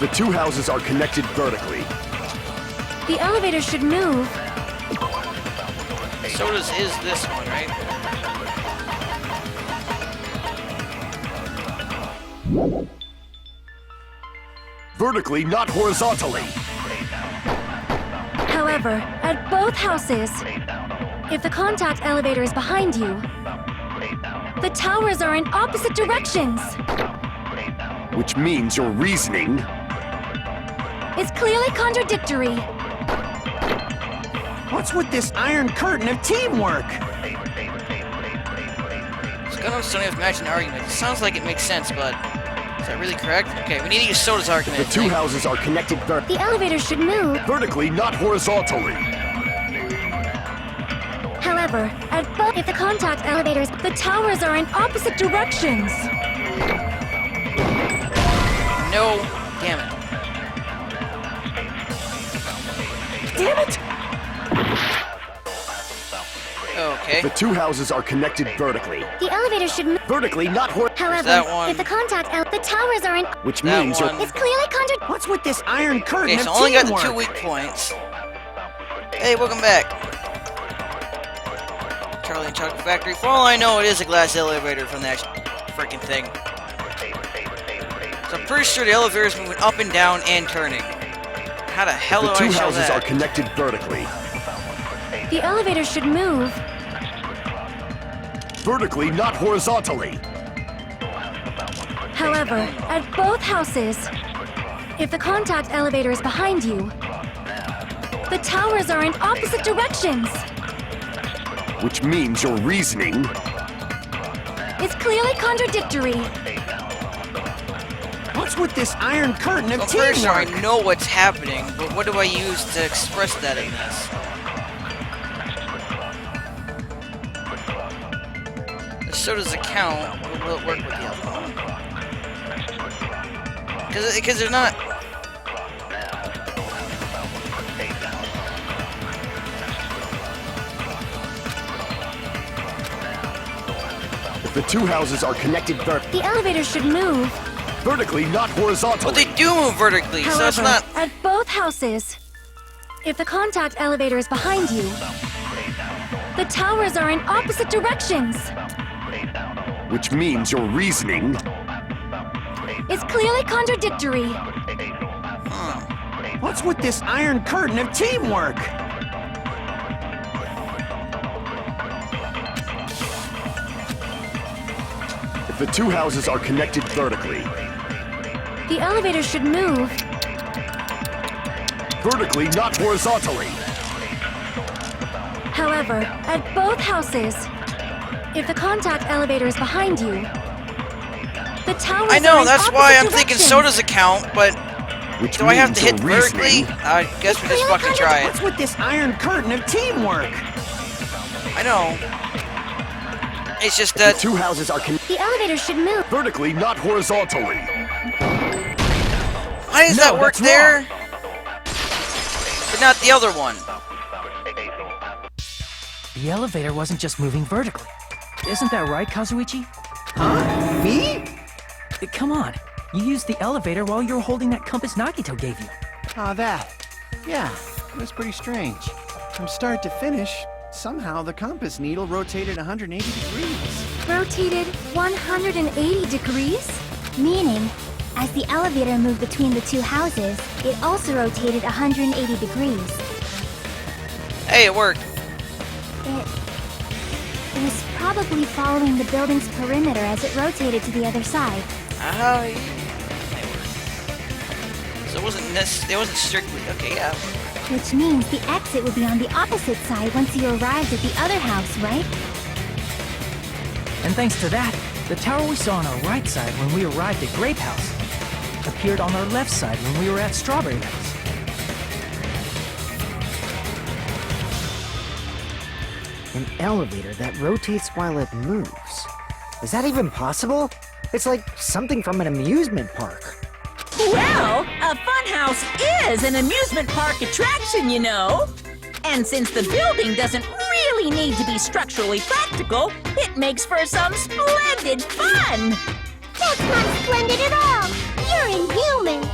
The two houses are connected vertically. The elevator should move. So does this one, right? Vertically, not horizontally. However, at both houses, if the contact elevator is behind you, the towers are in opposite directions. Which means your reasoning It's clearly contradictory. What's with this iron curtain of teamwork? Gundams don't have to match an argument. It sounds like it makes sense, but is that really correct? Okay, we need to use Soda's argument. The two houses are connected The elevator should move. vertically, not horizontally. However, at both, if the contact elevators, the towers are in opposite directions. No, damn it. Damn it! Okay. The two houses are connected vertically. The elevator should move. Vertically, not However, that one. if the the towers are in. Which That means one. you're It's clearly What's with this iron curtain Okay, of so I only got the teamwork? 2 weak points. Hey, welcome back. Charlie and Chocolate Factory. For all I know, it is a glass elevator from that freaking thing. So I'm pretty sure the elevator is moving up and down and turning. How the hell the do I two show houses that? are connected vertically. The elevator should move. Vertically, not horizontally. However, at both houses, if the contact elevator is behind you, the towers are in opposite directions. Which means your reasoning It's clearly contradictory. What's with this iron curtain of I'm pretty sure I teamwork? know what's happening, but what do I use to express that in this? So does the count. Will it work with the other one? Because they're not. If the two houses are connected The elevator should move. vertically, not horizontally. Well, they do move vertically, so it's However, not. at both houses, if the contact elevator is behind you, the towers are in opposite directions. Which means your reasoning It's clearly contradictory. What's with this iron curtain of teamwork? if the two houses are connected vertically. The elevator should move. Vertically, not horizontally. However, at both houses, if the contact elevator is behind you, the towers I are know, in that's why I'm opposite thinking directions. sodas account, but Which do I have means to hit your reasoning- vertically? I guess we just fucking try it. What's with this iron curtain of teamwork? I know. It's just The that two houses are The elevator should move. vertically, not horizontally. why does No, that work that's there? But not the other one. The elevator wasn't just moving vertically. Isn't that right, Kazuichi? Me? Come on. You used the elevator while you were holding that compass Nagito gave you. Ah, that. Yeah, it was pretty strange. From start to finish, somehow the compass needle rotated 180 degrees. Rotated 180 degrees? Meaning, as the elevator moved between the two houses, it also rotated 180 degrees. Hey, it worked. It was probably following the building's perimeter as it rotated to the other side. Oh, yeah. They worked. So it wasn't strictly okay. Yeah. Which means the exit would be on the opposite side once you arrived at the other house, right? And thanks to that, the tower we saw on our right side when we arrived at Grape House appeared on our left side when we were at Strawberry House. An elevator that rotates while it moves. Is that even possible? It's like something from an amusement park. Well, a funhouse is an amusement park attraction, you know. And since the building doesn't really need to be structurally practical, it makes for some splendid fun. That's not splendid at all! You're inhuman!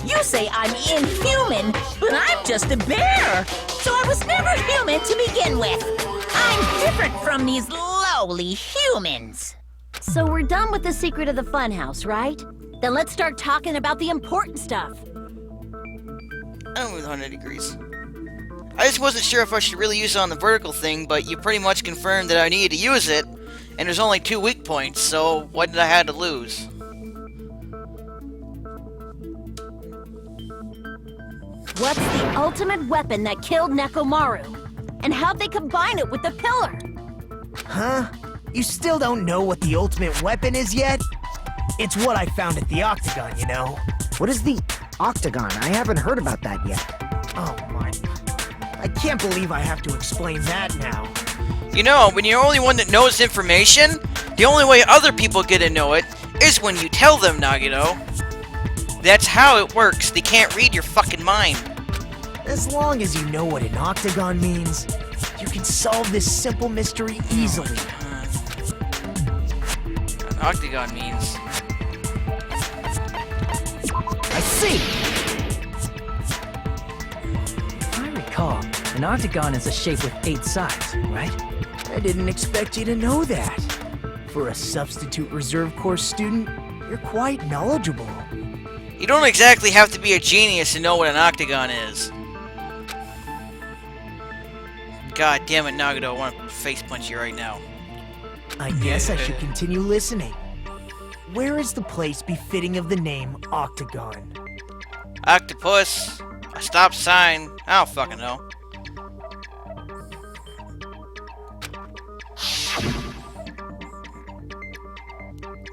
You say I'm inhuman, but I'm just a bear. So I was never human to begin with. I'm different from these lowly humans. So we're done with the secret of the funhouse, right? Then let's start talking about the important stuff. I moved 100 degrees. I just wasn't sure if I should really use it on the vertical thing, but you pretty much confirmed that I needed to use it, and there's only 2 weak points, so what did I have to lose? What's the ultimate weapon that killed Nekomaru? And how'd they combine it with the pillar? Huh? You still don't know what the ultimate weapon is yet? It's what I found at the Octagon, you know? What is the Octagon? I haven't heard about that yet. Oh my... I can't believe I have to explain that now. You know, when you're the only one that knows information, the only way other people get to know it is when you tell them, Nagito. That's how it works. They can't read your fucking mind. As long as you know what an Octagon means, you can solve this simple mystery easily. An octagon means... I see! If I recall, an octagon is a shape with 8 sides, right? I didn't expect you to know that. For a substitute reserve course student, you're quite knowledgeable. You don't exactly have to be a genius to know what an octagon is. God damn it, Nagito, I want to face punch you right now. I guess I should continue listening. Where is the place befitting of the name Octagon? Octopus, a stop sign, I don't fucking know.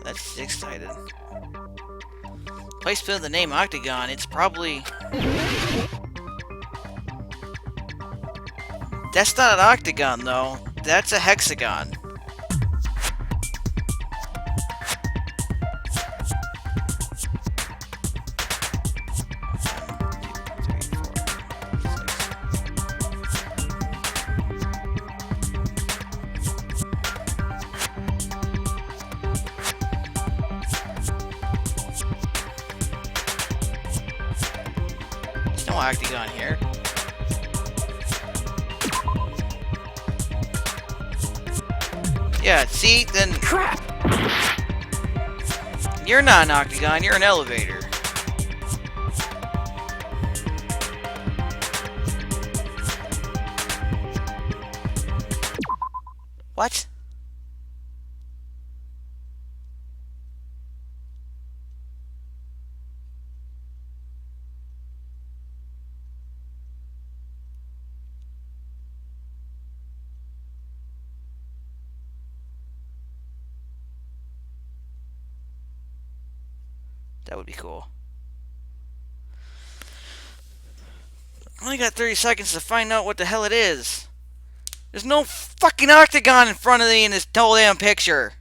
That's 6-sided. Place with the name Octagon, it's probably... That's not an octagon, though. That's a hexagon. There's no octagon here. Yeah, see, then... Crap! You're not an octagon, you're an elevator. What? That would be cool. I only got 30 seconds to find out what the hell it is. There's no fucking octagon in front of me in this whole damn picture.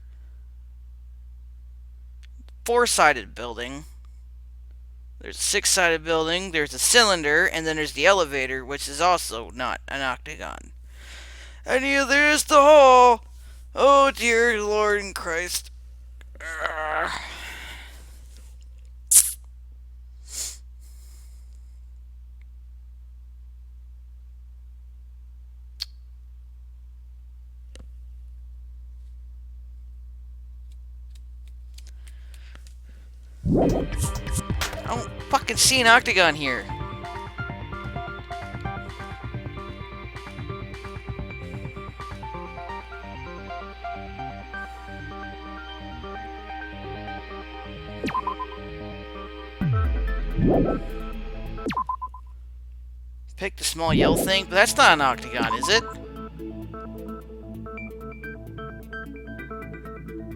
Four-sided building. There's a six-sided building. There's a cylinder, and then there's the elevator, which is also not an octagon. And here there's the hall. Oh dear Lord and Christ. Ugh. I don't fucking see an octagon here. Pick the small yellow thing, but that's not an octagon, is it?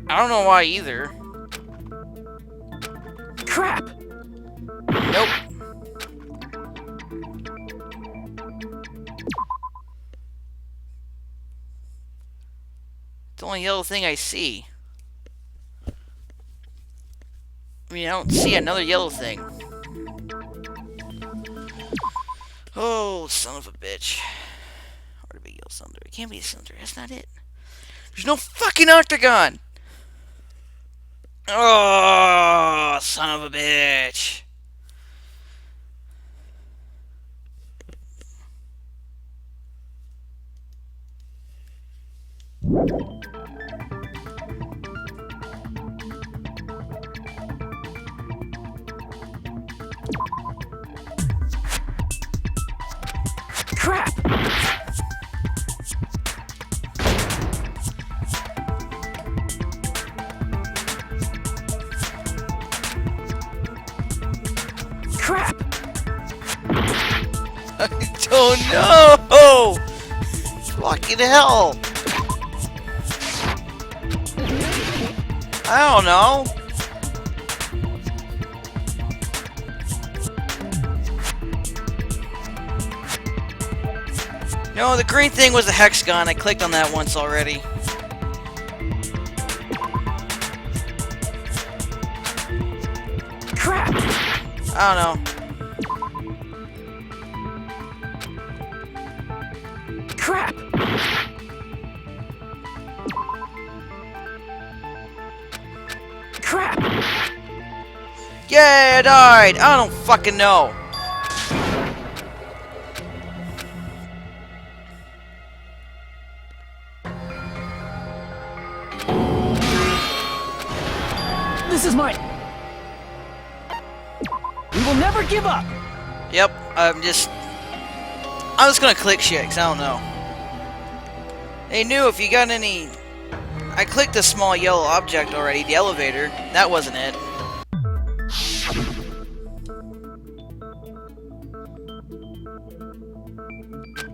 I don't know why either. Crap! Nope. It's the only yellow thing I see. I mean, I don't see another yellow thing. Oh, son of a bitch. Or the big yellow cylinder. It can't be a cylinder. That's not it. There's no fucking octagon! Oh, son of a bitch. Crap! Crap! I don't know! Fucking hell! I don't know. No, the green thing was a hexagon. I clicked on that once already. Crap! I don't know. Crap! Crap! Yeah, I died! I don't fucking know. This is mine! We will never give up! Yep, I'm just gonna click shit, 'cause I don't know. Hey, New, if you got any... I clicked the small yellow object already, the elevator. That wasn't it.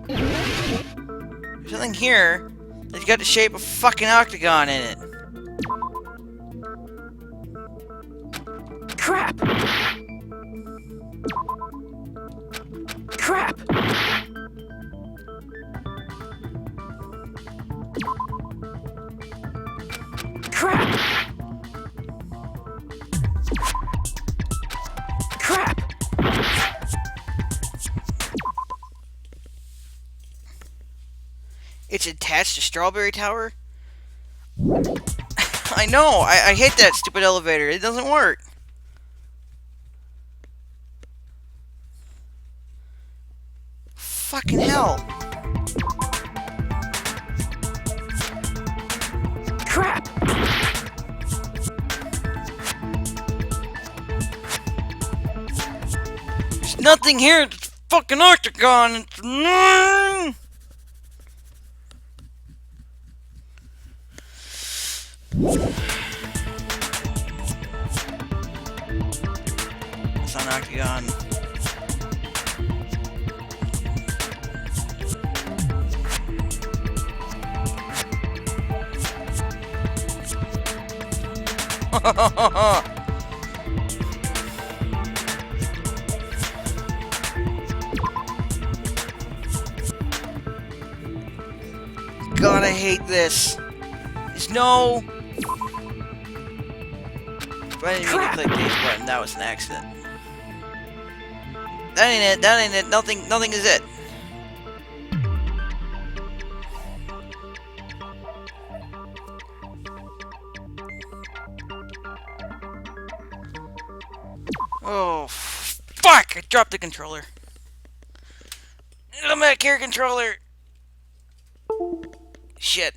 There's something here that's got the shape of a fucking octagon in it. Crap! Crap! Crap! Crap! It's attached to Strawberry Tower? I know! I hate that stupid elevator. It doesn't work. Fucking hell. Crap! There's nothing here. It's a fucking octagon. It's... It's not an octagon. god, I hate this. There's no... I didn't mean to click this button. That was an accident. That ain't it. That ain't it. Nothing is it. Oh, fuck! I dropped the controller. I'm at care controller. Shit.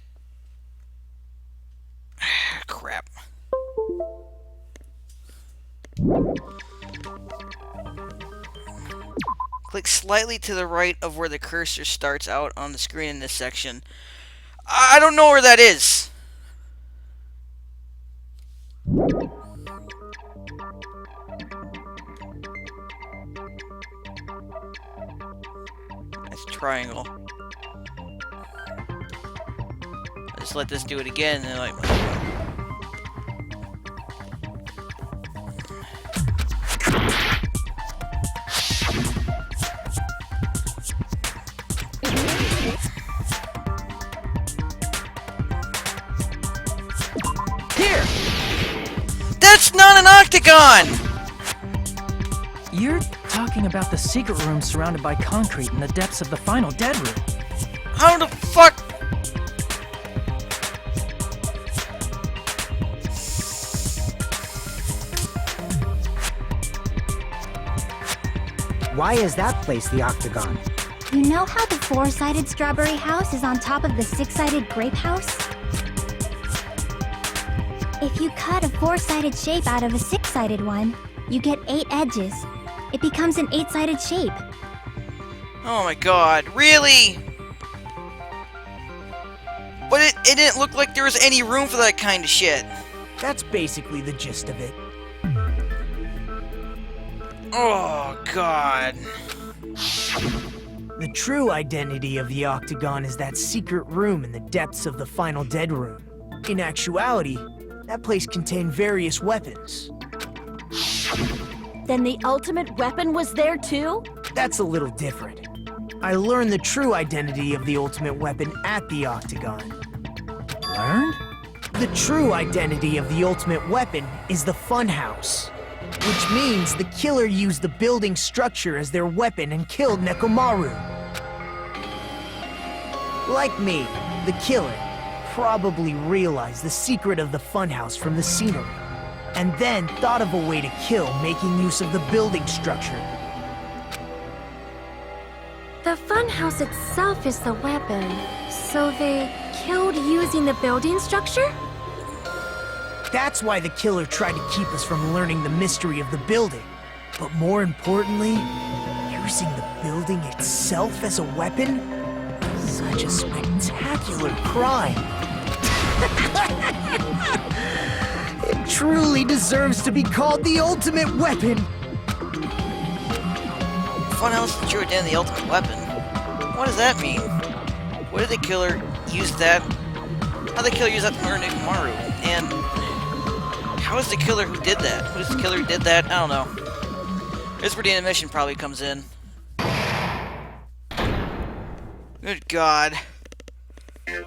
Crap. Click slightly to the right of where the cursor starts out on the screen in this section. I don't know where that is. That's triangle. I just let this do it again and like... Here! That's not an octagon! You're talking about the secret room surrounded by concrete in the depths of the final dead room. How the fuck? Why is that place the octagon? You know how the four-sided strawberry house is on top of the six-sided grape house? If you cut a four-sided shape out of a six-sided one, you get 8 edges. It becomes an 8-sided shape. Oh my god, really? But it didn't look like there was any room for that kind of shit. That's basically the gist of it. Oh god. The true identity of the octagon is that secret room in the depths of the final dead room. In actuality, that place contained various weapons. Then the ultimate weapon was there too? That's a little different. I learned the true identity of the ultimate weapon at the octagon. Learned? The true identity of the ultimate weapon is the funhouse, which means the killer used the building structure as their weapon and killed Nekomaru. Like me, the killer probably realized the secret of the funhouse from the scenery, and then thought of a way to kill making use of the building structure. The funhouse itself is the weapon, so they killed using the building structure? That's why the killer tried to keep us from learning the mystery of the building. But more importantly, using the building itself as a weapon? Such a spectacular crime. It truly deserves to be called the ultimate weapon. Funhouse is the true identity of the ultimate weapon. What does that mean? What did the killer use that? How did the killer use that to murder Nekomaru? And how is the killer who did that? Who's the killer who did that? I don't know. Here's where the animation probably comes in. Good God. Hiya!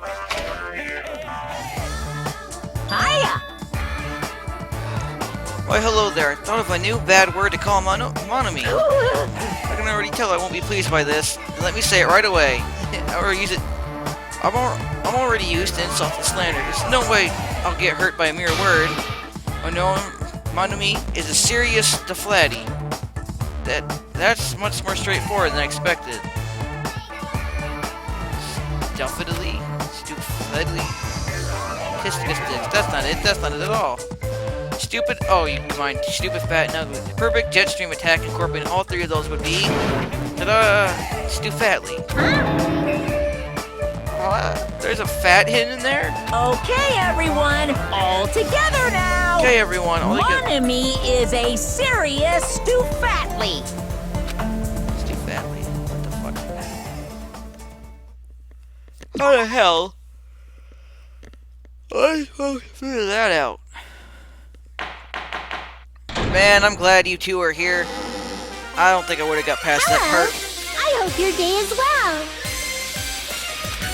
Why, hello there. I thought of a new bad word to call Monami. I can already tell I won't be pleased by this. Let me say it right away. Or use it. I'm already used to insult and slander. There's no way I'll get hurt by a mere word. Oh no, Monami is a serious deflatty. That's much more straightforward than I expected. Stupidly. That's not it. That's not it at all. Stupid. Oh, you mind. Stupid, fat, and ugly. The perfect jet stream attack incorporating all three of those would be. Ta-da! Stufatly. There's a fat hidden in there? Okay, everyone, all together now. Okay, everyone, all together. Monami is a serious Stufatly. Stufatly. What the fuck? How the hell? I supposed to figure that out. Man, I'm glad you two are here. I don't think I would have got past that part. I hope your day is well.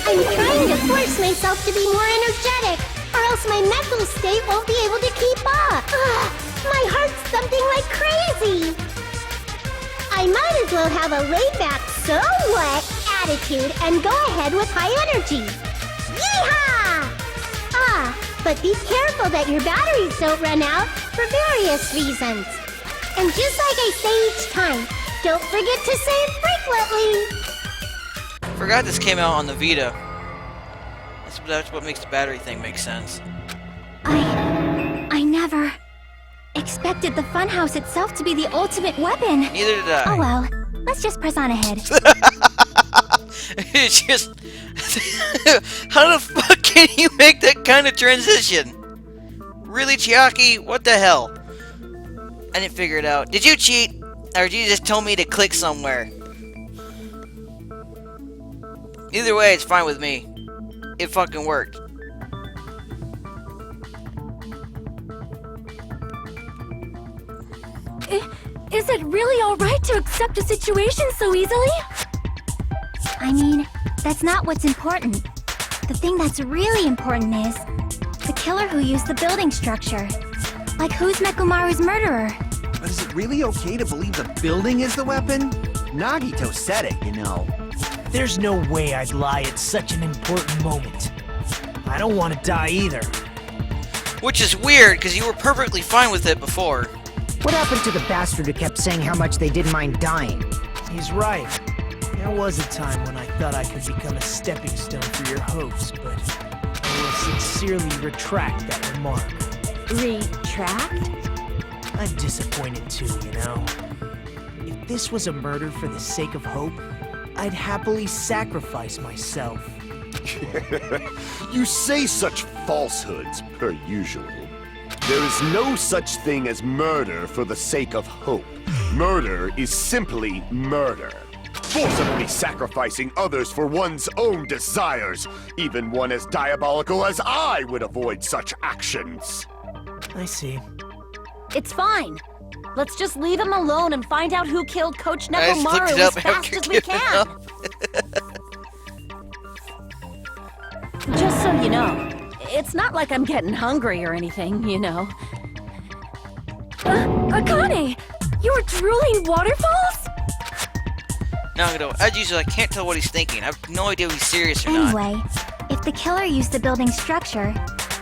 I'm trying to force myself to be more energetic, or else my mental state won't be able to keep up. Ugh, my heart's thumping like crazy. I might as well have a laid-back, so what attitude and go ahead with high energy. Yeehaw! Ah, but be careful that your batteries don't run out for various reasons. And just like I say each time, don't forget to save frequently. Forgot this came out on the Vita. That's what makes the battery thing make sense. I never expected the funhouse itself to be the ultimate weapon. Neither did I. Oh well, let's just press on ahead. It's just... How the fuck can you make that kind of transition? Really, Chiaki? What the hell? I didn't figure it out. Did you cheat? Or did you just tell me to click somewhere? Either way, it's fine with me. It fucking worked. Is it really alright to accept a situation so easily? I mean, that's not what's important. The thing that's really important is the killer who used the building structure. Like, who's Nekomaru's murderer? But is it really okay to believe the building is the weapon? Nagito said it, you know. There's no way I'd lie at such an important moment. I don't want to die either. Which is weird, because you were perfectly fine with it before. What happened to the bastard who kept saying how much they didn't mind dying? He's right. There was a time when I thought I could become a stepping stone for your hopes, but I will sincerely retract that remark. Retract? I'm disappointed too, you know. If this was a murder for the sake of hope, I'd happily sacrifice myself. You say such falsehoods, per usual. There is no such thing as murder for the sake of hope. Murder is simply murder. Forcibly sacrificing others for one's own desires. Even one as diabolical as I would avoid such actions. I see. It's fine. Let's just leave him alone and find out who killed Coach I just looked Nekomaru it as up fast after as we giving can. up. Just so you know, it's not like I'm getting hungry or anything, you know. Akane! You're drooling waterfalls? Nagito, as usual, I can't tell what he's thinking. I have no idea if he's serious or not. Anyway, if the killer used the building structure,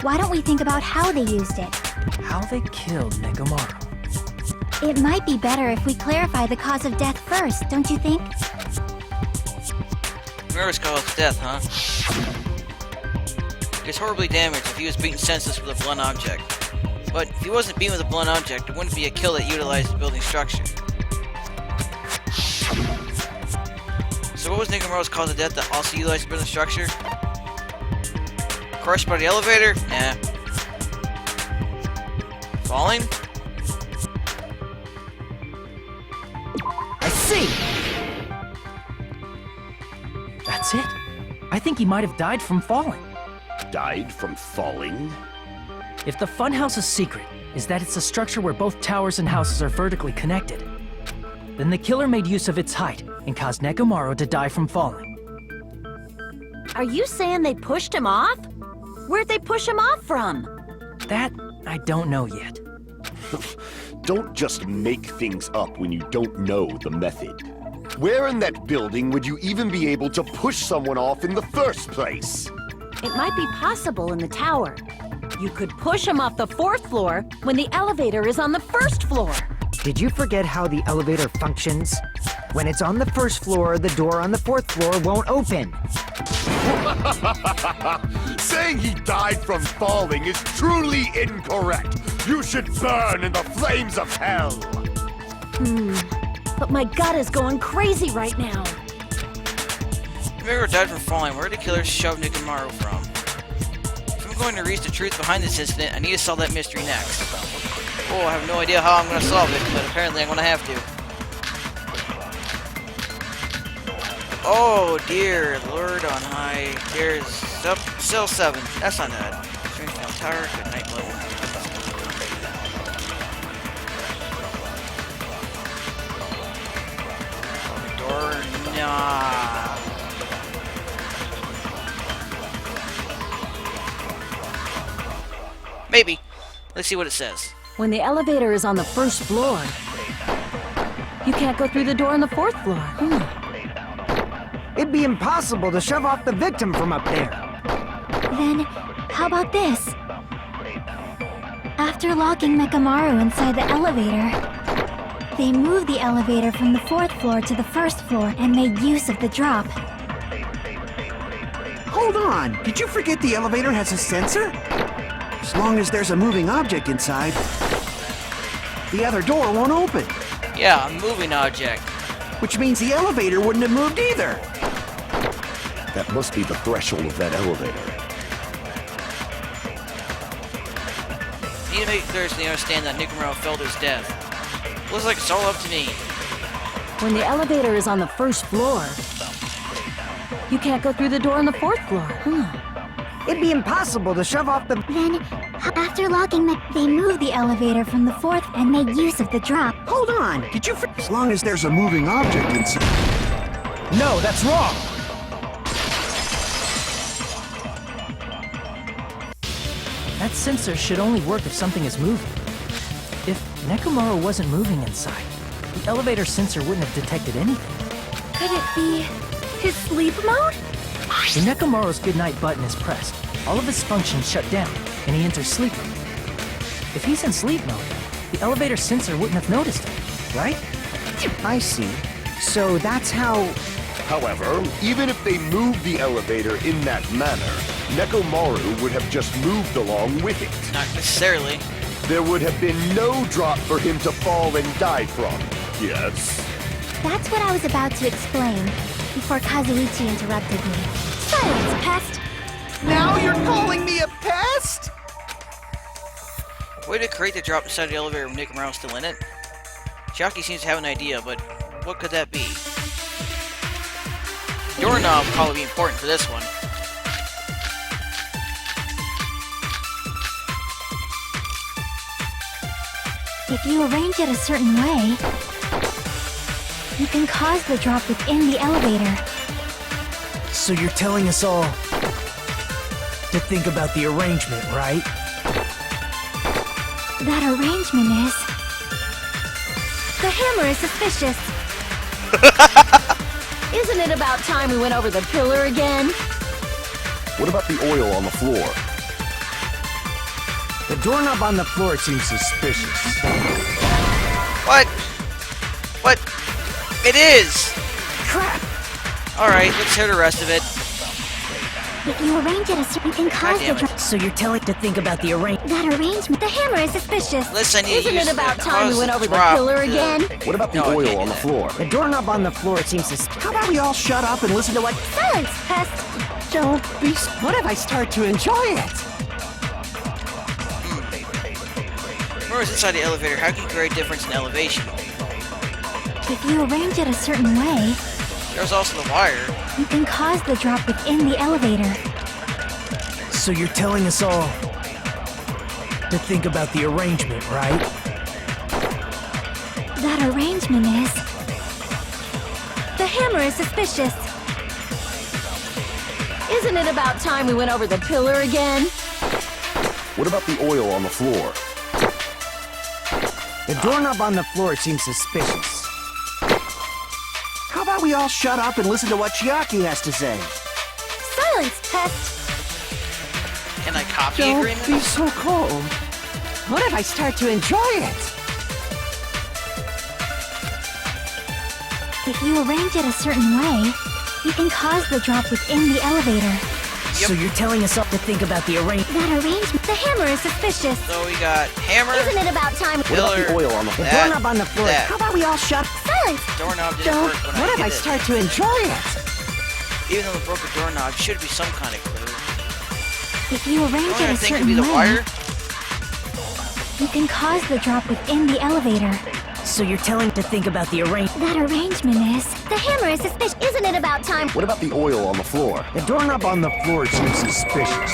why don't we think about how they used it? How they killed Nekomaru. It might be better if we clarify the cause of death first, don't you think? Murder's caused death, huh? He was horribly damaged if he was beaten senseless with a blunt object. But if he wasn't beaten with a blunt object, it wouldn't be a kill that utilized the building structure. So what was Nekomaru's cause of death that also utilized the building structure? Crushed by the elevator? Nah. Falling? I see! That's it. I think he might have died from falling. Died from falling? If the funhouse's secret is that it's a structure where both towers and houses are vertically connected, then the killer made use of its height and caused Nekomaru to die from falling. Are you saying they pushed him off? Where'd they push him off from? That, I don't know yet. Don't just make things up when you don't know the method. Where in that building would you even be able to push someone off in the first place? It might be possible in the tower. You could push him off the 4th floor when the elevator is on the 1st floor. Did you forget how the elevator functions? When it's on the 1st floor, the door on the 4th floor won't open. Saying he died from falling is truly incorrect. You should burn in the flames of hell. But my gut is going crazy right now. If Nekomaru died from falling, where did the killer shove Nekomaru from? If I'm going to reach the truth behind this incident, I need to solve that mystery next. Oh, I have no idea how I'm going to solve it, but apparently I'm going to have to. Oh dear, Lord on high. There's cell 7. That's not that. Strength down tower, good night level. Door, nah. Maybe. Let's see what it says. When the elevator is on the first floor, you can't go through the door on the fourth floor. It'd be impossible to shove off the victim from up there. Then, how about this? After locking Mekamaru inside the elevator, they moved the elevator from the fourth floor to the first floor and made use of the drop. Hold on, did you forget the elevator has a sensor? As long as there's a moving object inside, the other door won't open. Yeah, a moving object. Which means the elevator wouldn't have moved either. That must be the threshold of that elevator. Need to make Thursday understand that Nikomaro fell to his death. Looks like it's all up to me. When the elevator is on the first floor, you can't go through the door on the fourth floor. It'd be impossible to shove off the... Then, after locking they moved the elevator from the fourth and made use of the drop. Hold on, did you forget? As long as there's a moving object inside. No, that's wrong! That sensor should only work if something is moving. If Nekomaru wasn't moving inside, the elevator sensor wouldn't have detected anything. Could it be his sleep mode? When Nekomaru's goodnight button is pressed, all of his functions shut down, and he enters sleep mode. If he's in sleep mode, the elevator sensor wouldn't have noticed him, right? I see. So that's how... However, even if they moved the elevator in that manner, Nekomaru would have just moved along with it. Not necessarily. There would have been no drop for him to fall and die from. Yes? That's what I was about to explain before Kazuichi interrupted me. Silence, pest! Now you're calling me a pest? Way to create the drop inside the elevator with Nikomaro still in it. Chiaki seems to have an idea, but what could that be? Doorknob will probably be important for this one. If you arrange it a certain way, you can cause the drop within the elevator. So you're telling us all to think about the arrangement, right? That arrangement is... The hammer is suspicious. Isn't it about time we went over the pillar again? What about the oil on the floor? The doorknob on the floor seems suspicious. What? What? It is! Crap! Alright, let's hear the rest of it. If you arrange it a certain... You can cause the damn it. drop... So you're telling to think about the arrangement. That arrangement... The hammer is suspicious. Listen, you Isn't use it about the time we cause went over the drop pillar to- again? What about the No, I can't oil do on the that. floor? The doorknob on the floor seems suspicious. How about we all shut up and listen to what... Silence, pest. Don't be... What if I start to enjoy it? Whereas inside the elevator, how can you create a difference in elevation? If you arrange it a certain way, There's also the wire. you can cause the drop within the elevator. So you're telling us all to think about the arrangement, right? That arrangement is... The hammer is suspicious. Isn't it about time we went over the pillar again? What about the oil on the floor? The doorknob on the floor seems suspicious. How about we all shut up and listen to what Chiaki has to say? Silence, pest. Can I copy Don't agreement? be so cold. What if I start to enjoy it? If you arrange it a certain way, you can cause the drop within the elevator. So you're telling us all to think about the arrangement. That arrangement... The hammer is suspicious. So we got hammer, Isn't it about time? What about the pillar, oil on the The floor? doorknob on the floor... that. How about we all shut... Silence. Doorknob didn't Don't... work when What I if did I it. start to enjoy it? Even though the broken doorknob should be some kind of clue. If you arrange Don't it I a think it'd certain be the way, wire? you can cause the drop within the elevator. So you're telling to think about the arrangement. That arrangement is... The hammer is suspicious. Isn't it about time? What about the oil on the floor? The doorknob on the floor seems suspicious.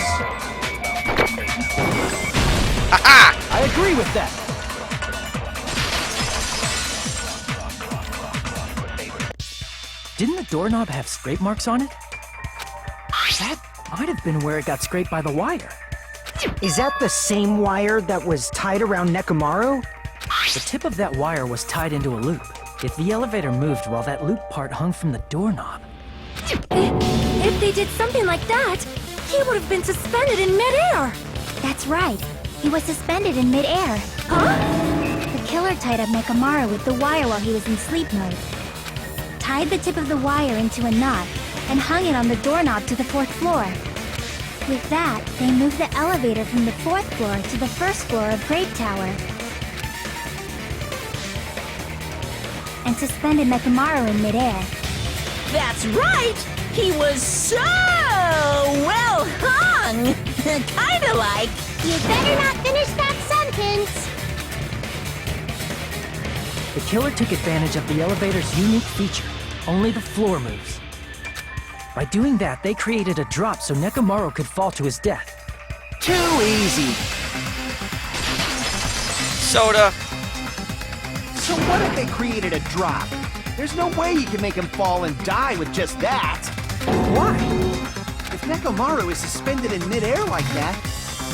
I agree with that. Didn't the doorknob have scrape marks on it? That might have been where it got scraped by the wire. Is that the same wire that was tied around Nekomaru? The tip of that wire was tied into a loop. If the elevator moved while that loop part hung from the doorknob, If they did something like that, he would have been suspended in midair. That's right. He was suspended in midair. Huh? The killer tied up Nekomaru with the wire while he was in sleep mode. Tied the tip of the wire into a knot and hung it on the doorknob to the 4th floor. With that, they moved the elevator from the 4th floor to the 1st floor of Grape Tower. And suspended Nekomaru in midair. That's right! He was so well hung! Kinda like... You better not finish that sentence! the killer took advantage of the elevator's unique feature. Only the floor moves. By doing that, they created a drop so Nekomaru could fall to his death. Too easy. Soda. So what if they created a drop? There's no way you can make him fall and die with just that. Why? If Nekomaru is suspended in midair like that,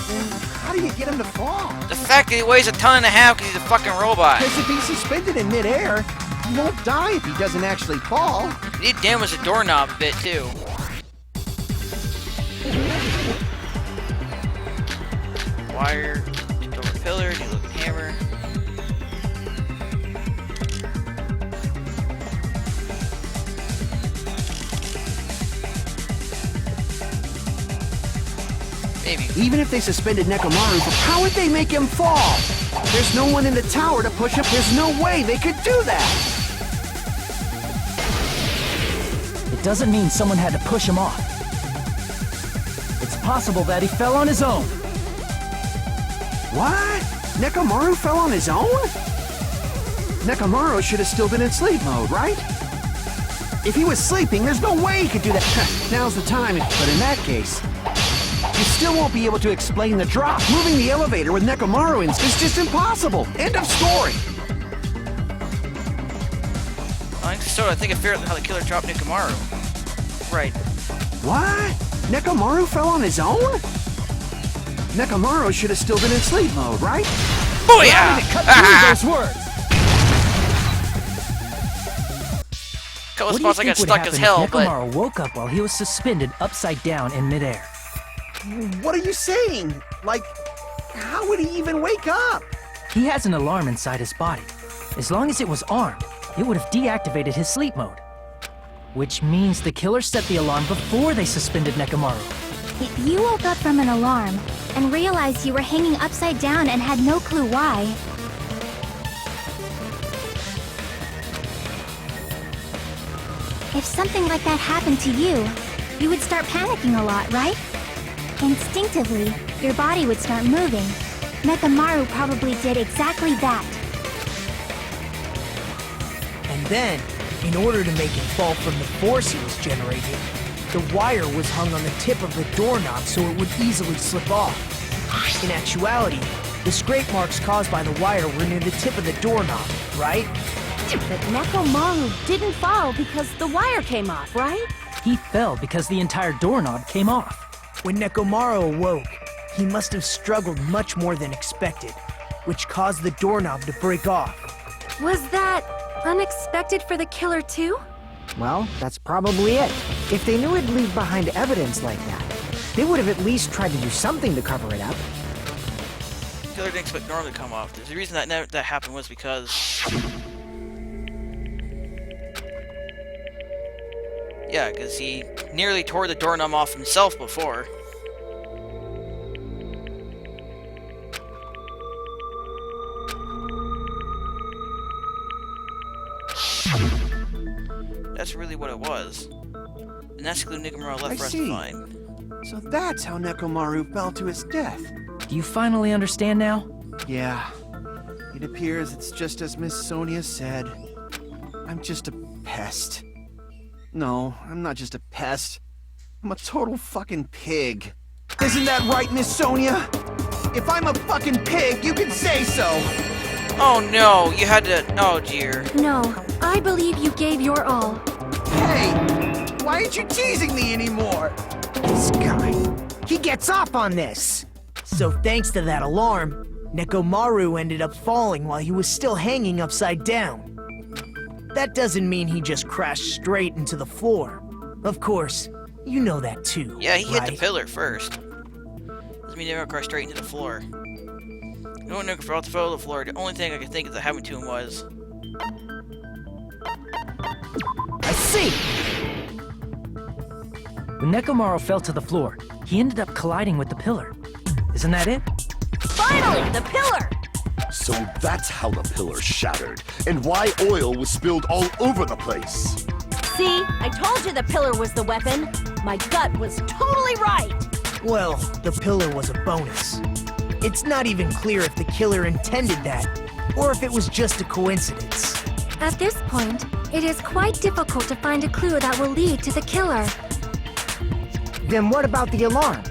then how do you get him to fall? The fact that he weighs a ton and a half because he's a fucking robot. Because if he's suspended in midair, he won't die if he doesn't actually fall. He did damage the doorknob a bit too. Wire, door pillar, new looking hammer. Maybe. Even if they suspended Nekomaru, how would they make him fall? There's no one in the tower to push him. There's no way they could do that. It doesn't mean someone had to push him off. It's possible that he fell on his own. What? Nekomaru fell on his own? Nekomaru should have still been in sleep mode, right? If he was sleeping, there's no way he could do that. Now's the time, but in that case, you still won't be able to explain the drop. Moving the elevator with Nekomaru in is just impossible. End of story. I think I figured out how the killer dropped Nekomaru. Right. What? Nekomaru fell on his own? Nekomaru should have still been in sleep mode, right? Booyah! Cut through those words. Couple What do you spots I think got would stuck happen as hell, if but Nekomaru woke up while he was suspended upside down in midair? What are you saying? Like, how would he even wake up? He has an alarm inside his body. As long as it was armed, it would have deactivated his sleep mode. Which means the killer set the alarm before they suspended Nekomaru. If you woke up from an alarm and realized you were hanging upside down and had no clue why, if something like that happened to you, you would start panicking a lot, right? Instinctively, your body would start moving. Nekomaru probably did exactly that. And then, in order to make him fall from the force he was generating, the wire was hung on the tip of the doorknob so it would easily slip off. In actuality, the scrape marks caused by the wire were near the tip of the doorknob, right? But Nekomaru didn't fall because the wire came off, right? He fell because the entire doorknob came off. When Nekomaru awoke, he must have struggled much more than expected, which caused the doorknob to break off. Was that unexpected for the killer too? Well, that's probably it. If they knew it'd leave behind evidence like that, they would have at least tried to do something to cover it up. the killer didn't expect Norm to come off. The reason that happened was because... yeah, because he nearly tore the doorknob off himself before. That's really what it was. And that's the clue Nekomaru left for us to find. So that's how Nekomaru fell to his death. Do you finally understand now? Yeah. It appears it's just as Miss Sonia said. I'm just a pest. No, I'm not just a pest. I'm a total fucking pig. Isn't that right, Miss Sonia? If I'm a fucking pig, you can say so! Oh no, you had to... oh dear. No, I believe you gave your all. Hey! Why aren't you teasing me anymore? This guy, he gets off on this. So thanks to that alarm, Nekomaru ended up falling while he was still hanging upside down. That doesn't mean he just crashed straight into the floor. Of course, you know that too, Yeah, he hit the right? pillar first. Doesn't mean he never crashed straight into the floor. No one knew for all the fall to the floor. The only thing I could think of that happened to him was... I see! When Nekomaru fell to the floor, he ended up colliding with the pillar. Isn't that it? Finally, the pillar! So that's how the pillar shattered, and why oil was spilled all over the place. See, I told you the pillar was the weapon. My gut was totally right. Well, the pillar was a bonus. It's not even clear if the killer intended that, or if it was just a coincidence. At this point, it is quite difficult to find a clue that will lead to the killer. Then what about the alarm?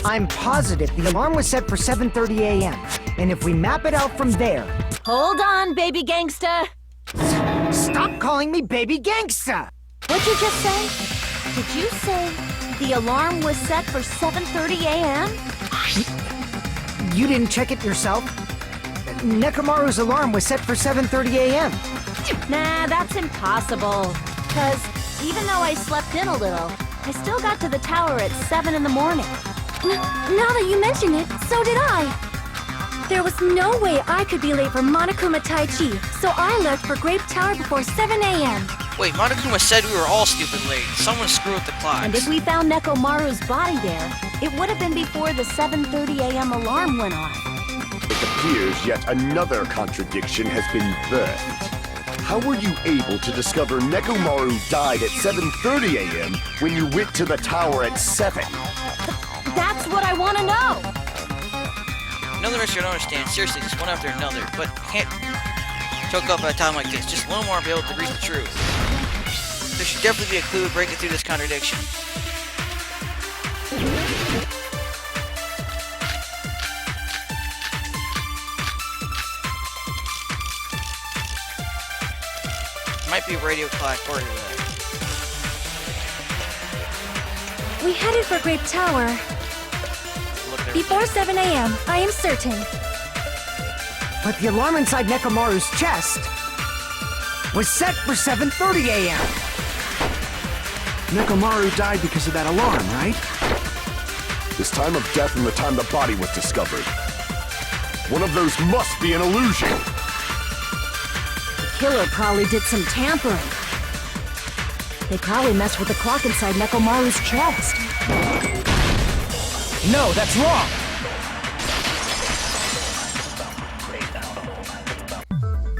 I'm positive the alarm was set for 7:30 a.m. And if we map it out from there... Hold on, baby gangsta. Stop calling me baby gangsta! What'd you just say? Did you say the alarm was set for 7:30 a.m.? You didn't check it yourself? Nekomaru's alarm was set for 7:30 a.m. Nah, that's impossible. 'Cause even though I slept in a little, I still got to the tower at 7 in the morning. Now that you mention it, so did I. There was no way I could be late for Monokuma Tai Chi, so I left for Grape Tower before 7 a.m. Wait, Monokuma said we were all stupid late. Someone screwed with the clocks. And if we found Nekomaru's body there, it would have been before the 7:30 a.m. alarm went off. It appears yet another contradiction has been birthed. How were you able to discover Nekomaru died at 7:30 a.m. when you went to the tower at 7? That's what I want to know. Another mystery I don't understand. Seriously, just one after another. But can't choke up at a time like this. Just one more to be able to reach the truth. There should definitely be a clue breaking through this contradiction. Might be a radio clock or that. We headed for Grape Tower Look there. before 7 a.m., I am certain. But the alarm inside Nekomaru's chest was set for 7:30 a.m. Nekomaru died because of that alarm, right? This time of death and the time the body was discovered. One of those must be an illusion. The killer probably did some tampering. They probably messed with the clock inside Nekomaru's chest. No, that's wrong!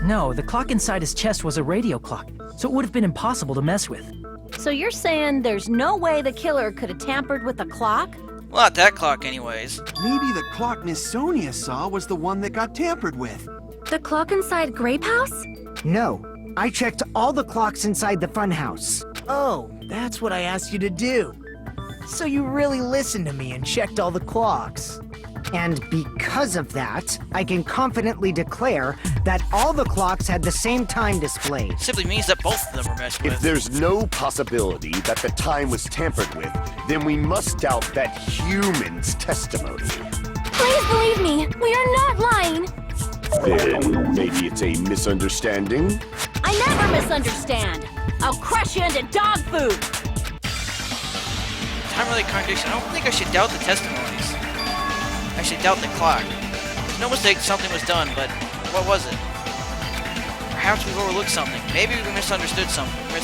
No, the clock inside his chest was a radio clock, so it would have been impossible to mess with. So you're saying there's no way the killer could have tampered with the clock? Well, not that clock anyways. Maybe the clock Miss Sonia saw was the one that got tampered with. The clock inside Grape House? No, I checked all the clocks inside the funhouse. Oh, that's what I asked you to do. So you really listened to me and checked all the clocks. And because of that, I can confidently declare that all the clocks had the same time displayed. Simply means that both of them were messed If with. there's no possibility that the time was tampered with, then we must doubt that human's testimony. Please believe me, we are not lying. Then maybe it's a misunderstanding? I never misunderstand. I'll crush you into dog food. Time-related contradiction. I don't think I should doubt the testimonies. I should doubt the clock. There's no mistake something was done, but what was it? Perhaps we've overlooked something. Maybe we misunderstood something.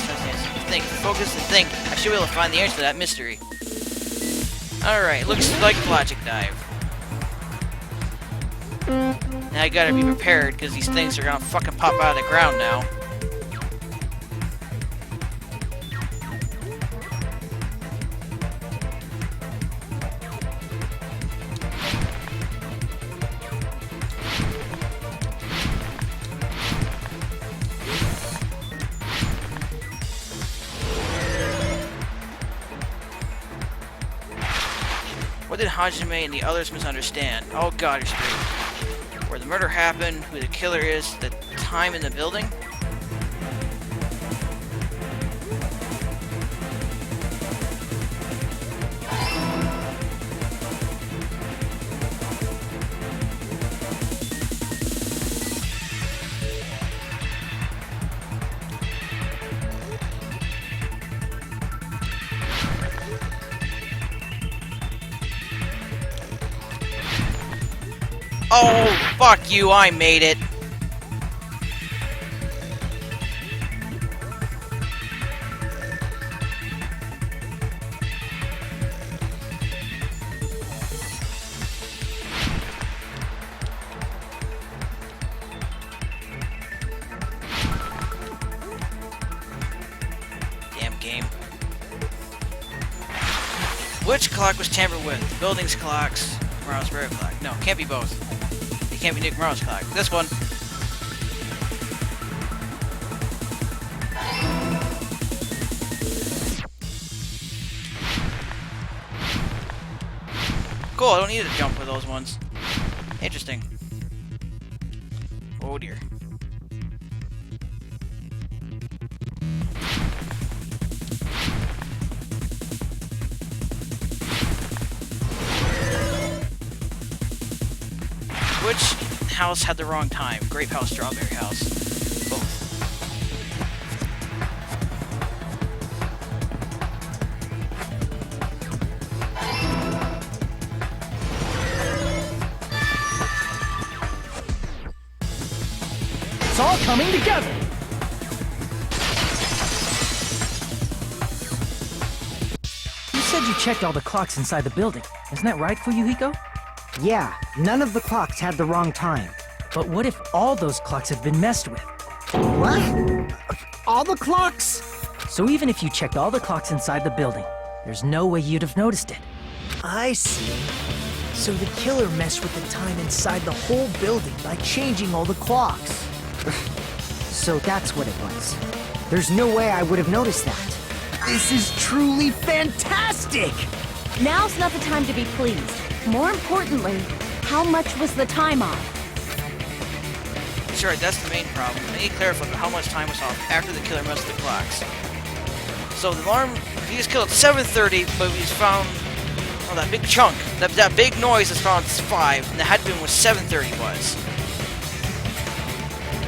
Think, focus, and think. I should be able to find the answer to that mystery. Alright, looks like a logic dive. Now I gotta be prepared, because these things are gonna fucking pop out of the ground now. What did Hajime and the others misunderstand? Oh god, you're straight. Where the murder happened, who the killer is, the time in the building? Oh, fuck you, I made it. Damn game. Which clock was tampered with? The building's clocks, Morales' radio clock. No, can't be both. It can't be Nick Morales' clock. This one. Cool, I don't need to jump with those ones. Interesting. Oh dear. Which house had the wrong time? Grape House, Strawberry House. Both. It's all coming together! You said you checked all the clocks inside the building. Isn't that right, Fuyuhiko? Yeah, none of the clocks had the wrong time. But what if all those clocks have been messed with? What? All the clocks? So even if you checked all the clocks inside the building, there's no way you'd have noticed it. I see. So the killer messed with the time inside the whole building by changing all the clocks. So that's what it was. There's no way I would have noticed that. This is truly fantastic! Now's not the time to be pleased. More importantly, how much was the time off? Sure, that's the main problem. I need to clarify how much time was off after the killer messed with the clocks. So the alarm, he was killed at 7:30, but he's found, oh, that big chunk, that big noise is found at 5, and the had been was 7:30 was.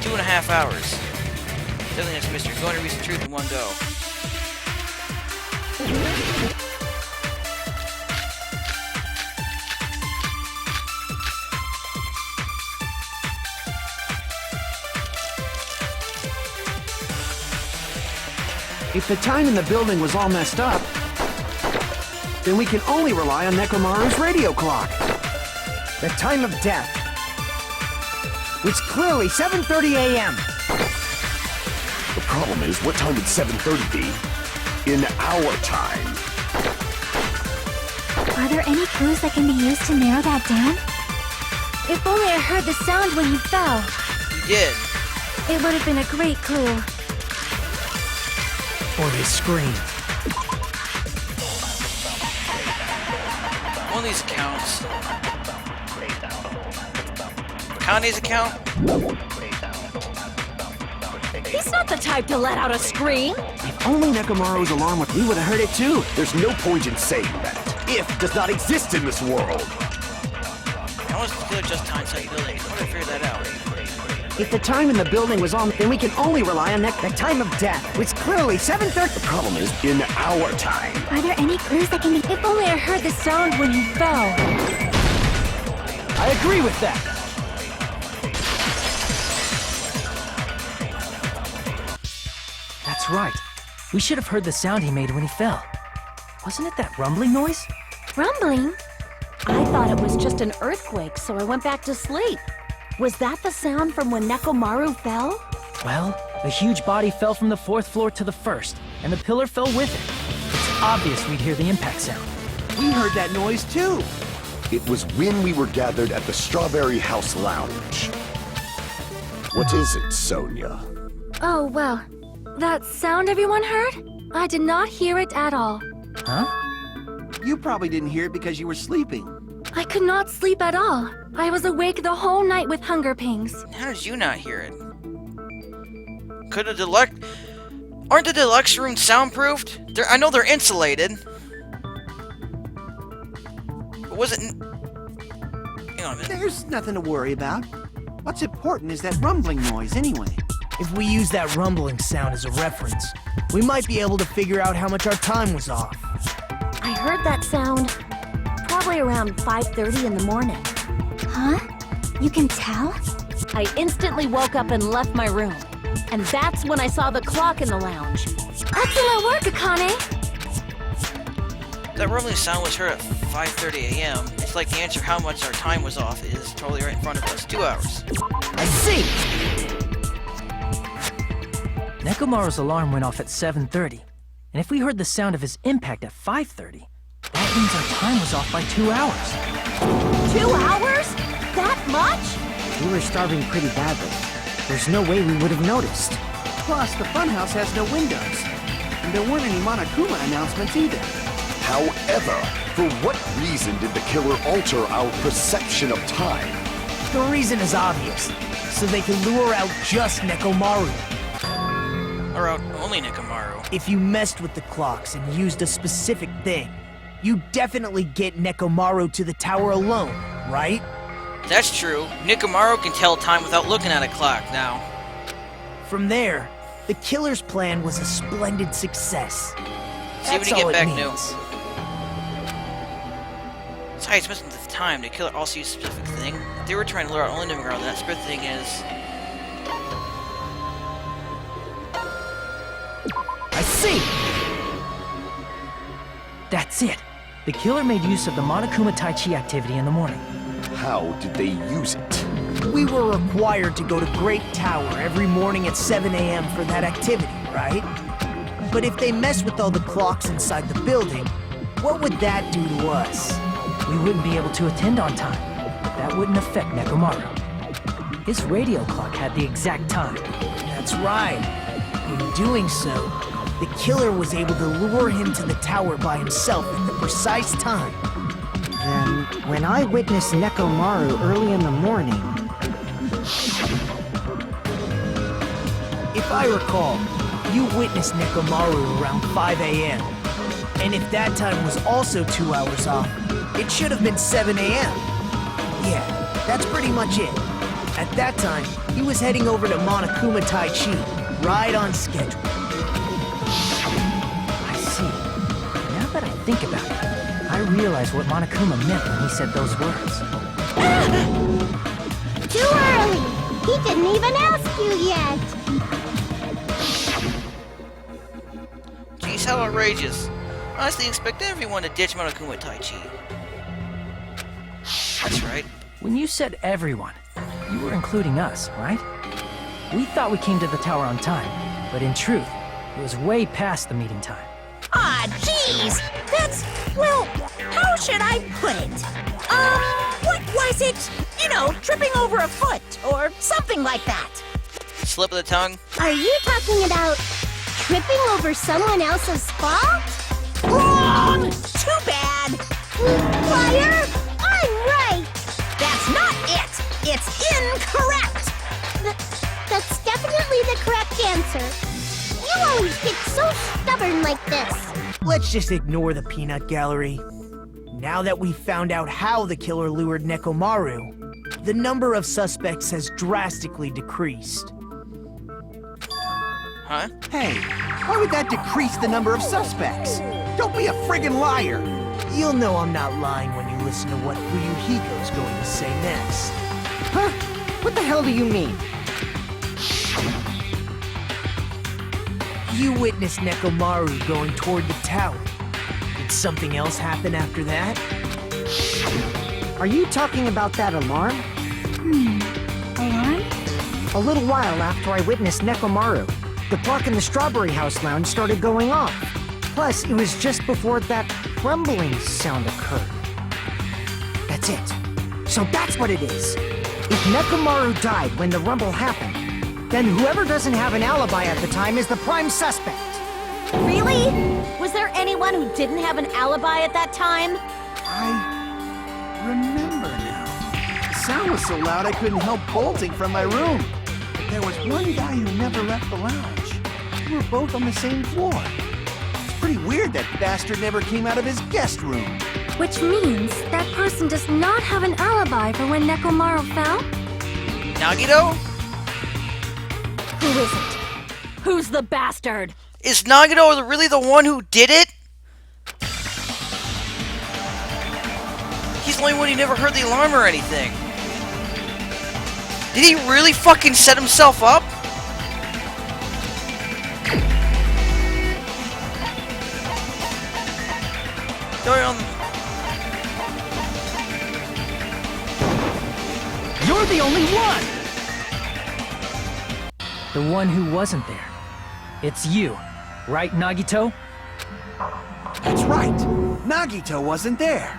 2.5 hours. Definitely next mystery. Going to reach the truth in one go. If the time in the building was all messed up, then we can only rely on Nekomaru's radio clock. The time of death. It's clearly 7:30 a.m. The problem is, what time would 7:30 be? In our time. Are there any clues that can be used to narrow that down? If only I heard the sound when you fell. You did. It would have been a great clue. Or his scream. One of these accounts. Kanye's account? He's not the type to let out a scream. If only Nekomaru's alarm was, we would have heard it too. There's no point in saying that. If does not exist in this world. How was the killer just time inside the building? How did I figure that out? If the time in the building was on, then we can only rely on the time of death. It's clearly 7:30. The problem is, in our time. Are there any clues that can be... If only I heard the sound when you fell. I agree with that! That's right. We should have heard the sound he made when he fell. Wasn't it that rumbling noise? Rumbling? I thought it was just an earthquake, so I went back to sleep. Was that the sound from when Nekomaru fell? Well, a huge body fell from the 4th floor to the 1st, and the pillar fell with it. It's obvious we'd hear the impact sound. We heard that noise too. It was when we were gathered at the Strawberry House Lounge. What is it, Sonia? Oh, well. That sound everyone heard? I did not hear it at all. Huh? You probably didn't hear it because you were sleeping. I could not sleep at all. I was awake the whole night with hunger pangs. How did you not hear it? Could a deluxe... Aren't the deluxe rooms soundproofed? I know they're insulated. But was it... Hang on a minute. There's nothing to worry about. What's important is that rumbling noise anyway. If we use that rumbling sound as a reference, we might be able to figure out how much our time was off. I heard that sound probably around 5:30 in the morning. Huh? You can tell? I instantly woke up and left my room. And that's when I saw the clock in the lounge. Excellent work, Akane! That rumbling sound was heard at 5:30 a.m. It's like the answer how much our time was off is totally right in front of us. 2 hours. I see! Nekomaru's alarm went off at 7:30. And if we heard the sound of his impact at 5:30, that means our time was off by 2 hours. 2 hours? That much? We were starving pretty badly. There's no way we would have noticed. Plus, the funhouse has no windows. And there weren't any Monokuma announcements either. However, for what reason did the killer alter our perception of time? The reason is obvious. So they can lure out just Nekomaru. Or out only Nekomaru. If you messed with the clocks and used a specific thing, you definitely get Nekomaru to the tower alone, right? That's true. Nekomaru can tell time without looking at a clock now. From there, the killer's plan was a splendid success. See when That's you get all it back means. new. Besides, missing the time, the killer also used a specific thing. If they were trying to lure out only Nekomaru, that specific thing is... I see! That's it. The killer made use of the Monokuma Tai Chi activity in the morning. How did they use it? We were required to go to Great Tower every morning at 7 a.m. for that activity, right? But if they mess with all the clocks inside the building, what would that do to us? We wouldn't be able to attend on time, but that wouldn't affect Nekomaru. His radio clock had the exact time. That's right. In doing so, the killer was able to lure him to the tower by himself at the precise time. Then, when I witnessed Nekomaru early in the morning... If I recall, you witnessed Nekomaru around 5 a.m. And if that time was also 2 hours off, it should have been 7 a.m. Yeah, that's pretty much it. At that time, he was heading over to Monokuma Tai Chi, right on schedule. I see. Now that I think about it, I realize what Monokuma meant when he said those words. Too early! He didn't even ask you yet! Geez, how outrageous. Honestly, expect everyone to ditch Monokuma Tai Chi. That's right. When you said everyone, you were including us, right? We thought we came to the tower on time, but in truth, it was way past the meeting time. Ah, jeez! That's, well, how should I put it? What was it? You know, tripping over a foot, or something like that. Slip of the tongue? Are you talking about tripping over someone else's fault? Wrong! Too bad! Liar! I'm right! That's not it! It's incorrect! That's definitely the correct answer. You always get so stubborn like this. Let's just ignore the peanut gallery. Now that we've found out how the killer lured Nekomaru, the number of suspects has drastically decreased. Huh? Hey, why would that decrease the number of suspects? Don't be a friggin' liar! You'll know I'm not lying when you listen to what Ryuhiko's going to say next. Huh? What the hell do you mean? You witnessed Nekomaru going toward the tower. Did something else happen after that? Are you talking about that alarm? Alarm? A little while after I witnessed Nekomaru, the clock in the Strawberry House lounge started going off. Plus, it was just before that rumbling sound occurred. That's it. So that's what it is. If Nekomaru died when the rumble happened, then whoever doesn't have an alibi at the time is the prime suspect. Really? Was there anyone who didn't have an alibi at that time? I remember now. The sound was so loud I couldn't help bolting from my room. But there was one guy who never left the lounge. We were both on the same floor. It's pretty weird that bastard never came out of his guest room. Which means that person does not have an alibi for when Nekomaru fell? Nagito? Who is it? Who's the bastard? Is Nagito really the one who did it? He's the only one who never heard the alarm or anything. Did he really fucking set himself up? You're the only one! The one who wasn't there. It's you, right, Nagito? That's right. Nagito wasn't there.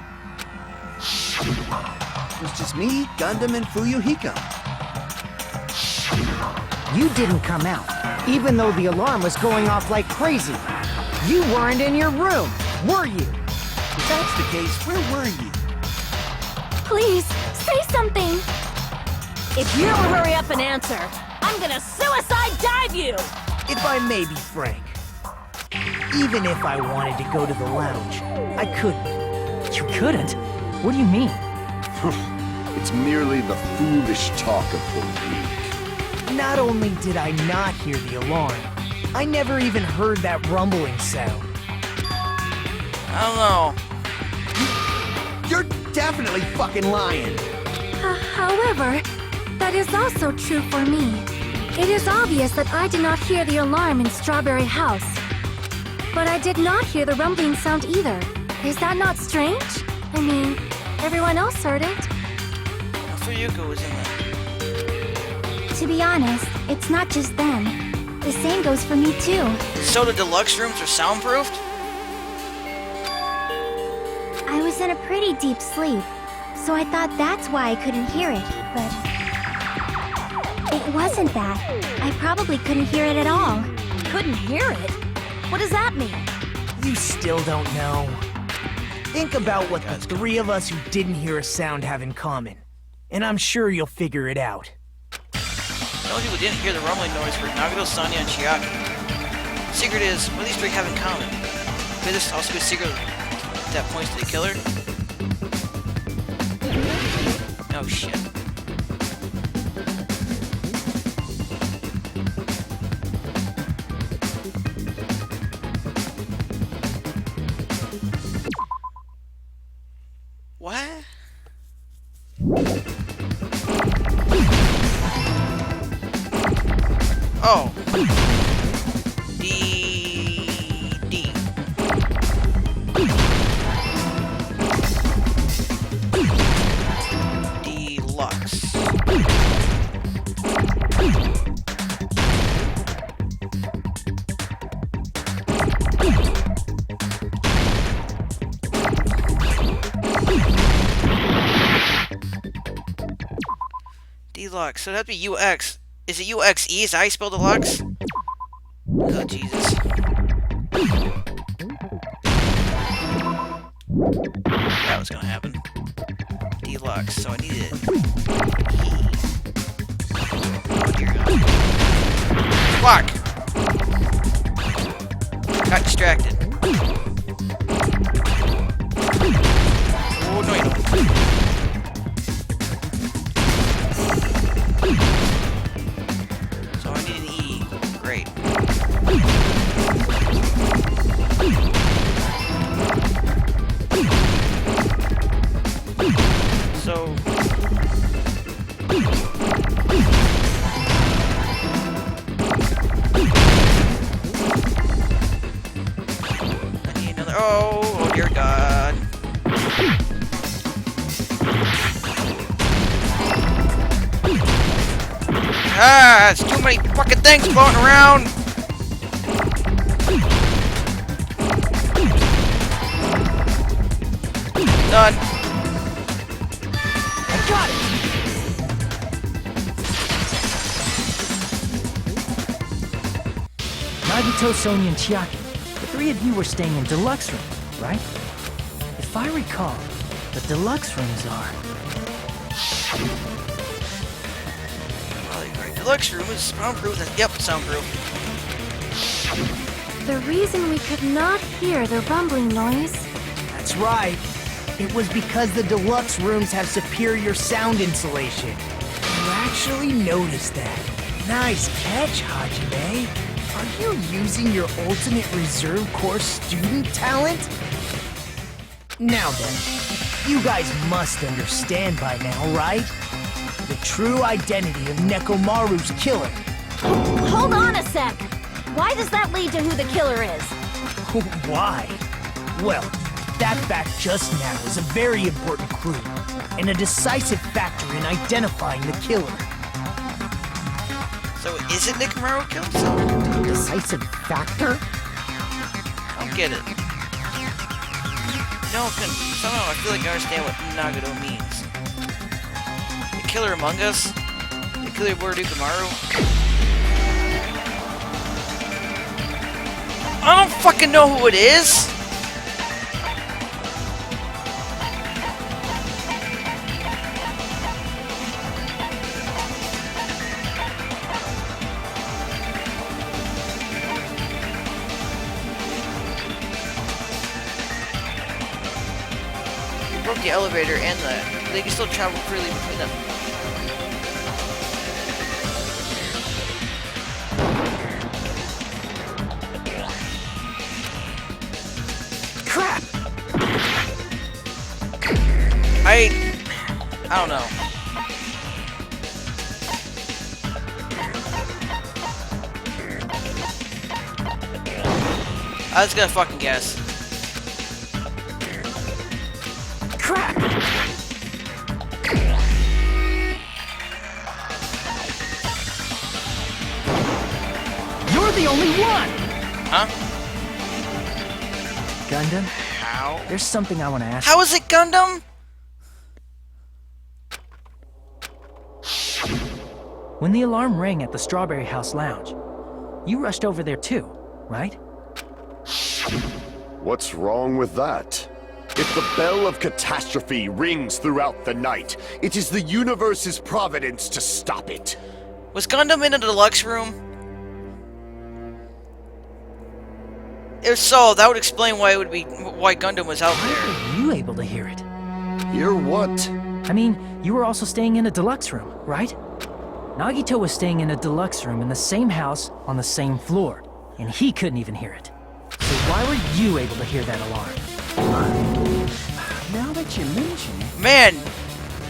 It was just me, Gundam, and Fuyuhiko. You didn't come out, even though the alarm was going off like crazy. You weren't in your room, were you? If that's the case, where were you? Please, say something! If you don't hurry up and answer, I'm gonna suicide dive you! If I may be frank, even if I wanted to go to the lounge, I couldn't. You couldn't? What do you mean? It's merely the foolish talk of the weak. Not only did I not hear the alarm, I never even heard that rumbling sound. I don't know. You're definitely fucking lying. However, that is also true for me. It is obvious that I did not hear the alarm in Strawberry House. But I did not hear the rumbling sound either. Is that not strange? I mean, everyone else heard it. Fuyuhiko was in there. To be honest, it's not just them. The same goes for me too. So the deluxe rooms are soundproofed? I was in a pretty deep sleep, so I thought that's why I couldn't hear it, but... It wasn't that. I probably couldn't hear it at all. Couldn't hear it? What does that mean? You still don't know. Think about what the three of us who didn't hear a sound have in common, and I'm sure you'll figure it out. The only people who didn't hear the rumbling noise were Nagito, Sonya, and Chiaki. The secret is, what do these three have in common? Could this also be a secret that points to the killer? Oh shit. What? Oh. Deluxe. Deluxe. So that'd be UX. Is it UXE? Is that how you spell deluxe? Oh, Jesus. That was gonna happen. Deluxe. So I needed E. Oh, dear God. Block! Got distracted. Oh, no, you don't. So I need an E. Great. So... I need another... Oh dear God. Ah, it's too many fucking things floating around! Done. I got it! Nagito, Sonya, and Chiaki. The three of you were staying in deluxe room, right? If I recall, the deluxe rooms are... Deluxe room is soundproof. Yep, soundproof. The reason we could not hear the rumbling noise... That's right. It was because the deluxe rooms have superior sound insulation. You actually noticed that. Nice catch, Hajime. Are you using your ultimate reserve course student talent? Now then, you guys must understand by now, right? The true identity of Nekomaru's killer. Hold on a sec! Why does that lead to who the killer is? Why? Well, that fact just now is a very important clue, and a decisive factor in identifying the killer. So is it Nekomaru killed himself? Decisive factor? I don't get it. No, somehow I feel like I understand what Nagato means. The killer among us? The killer of Nekomaru? I don't fucking know who it is! They broke the elevator and they can still travel freely between them. Crap! I don't know. I was gonna fucking guess. Crap! You're the only one! Huh? Gundam, How? there's something I want to ask. How is it Gundam? When the alarm rang at the Strawberry House Lounge, you rushed over there too, right? What's wrong with that? If the bell of catastrophe rings throughout the night, it is the universe's providence to stop it. Was Gundam in a deluxe room? If so, that would explain why why Gundam was out there. Were you able to hear it? Hear what? I mean, you were also staying in a deluxe room, right? Nagito was staying in a deluxe room in the same house on the same floor, and he couldn't even hear it. So why were you able to hear that alarm? Now that you mention it, Man,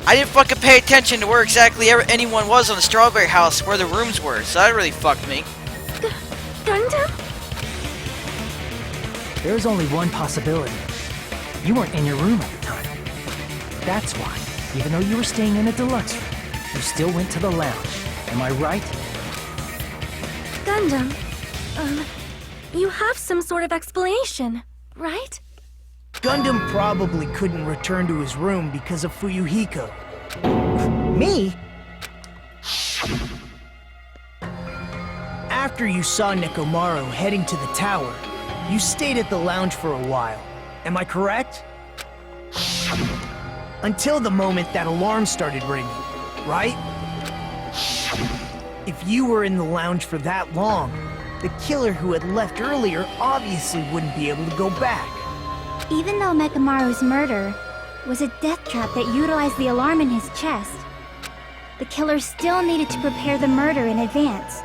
I didn't fucking pay attention to where exactly anyone was on the Strawberry House, where the rooms were, so that really fucked me. Gundam? There's only one possibility. You weren't in your room at the time. That's why, even though you were staying in a deluxe room, you still went to the lounge. Am I right? Gundam, you have some sort of explanation, right? Gundam probably couldn't return to his room because of Fuyuhiko. Me? After you saw Nekomaru heading to the tower, you stayed at the lounge for a while. Am I correct? Until the moment that alarm started ringing, right? If you were in the lounge for that long, the killer who had left earlier obviously wouldn't be able to go back. Even though Nekomaru's murder was a death trap that utilized the alarm in his chest, the killer still needed to prepare the murder in advance.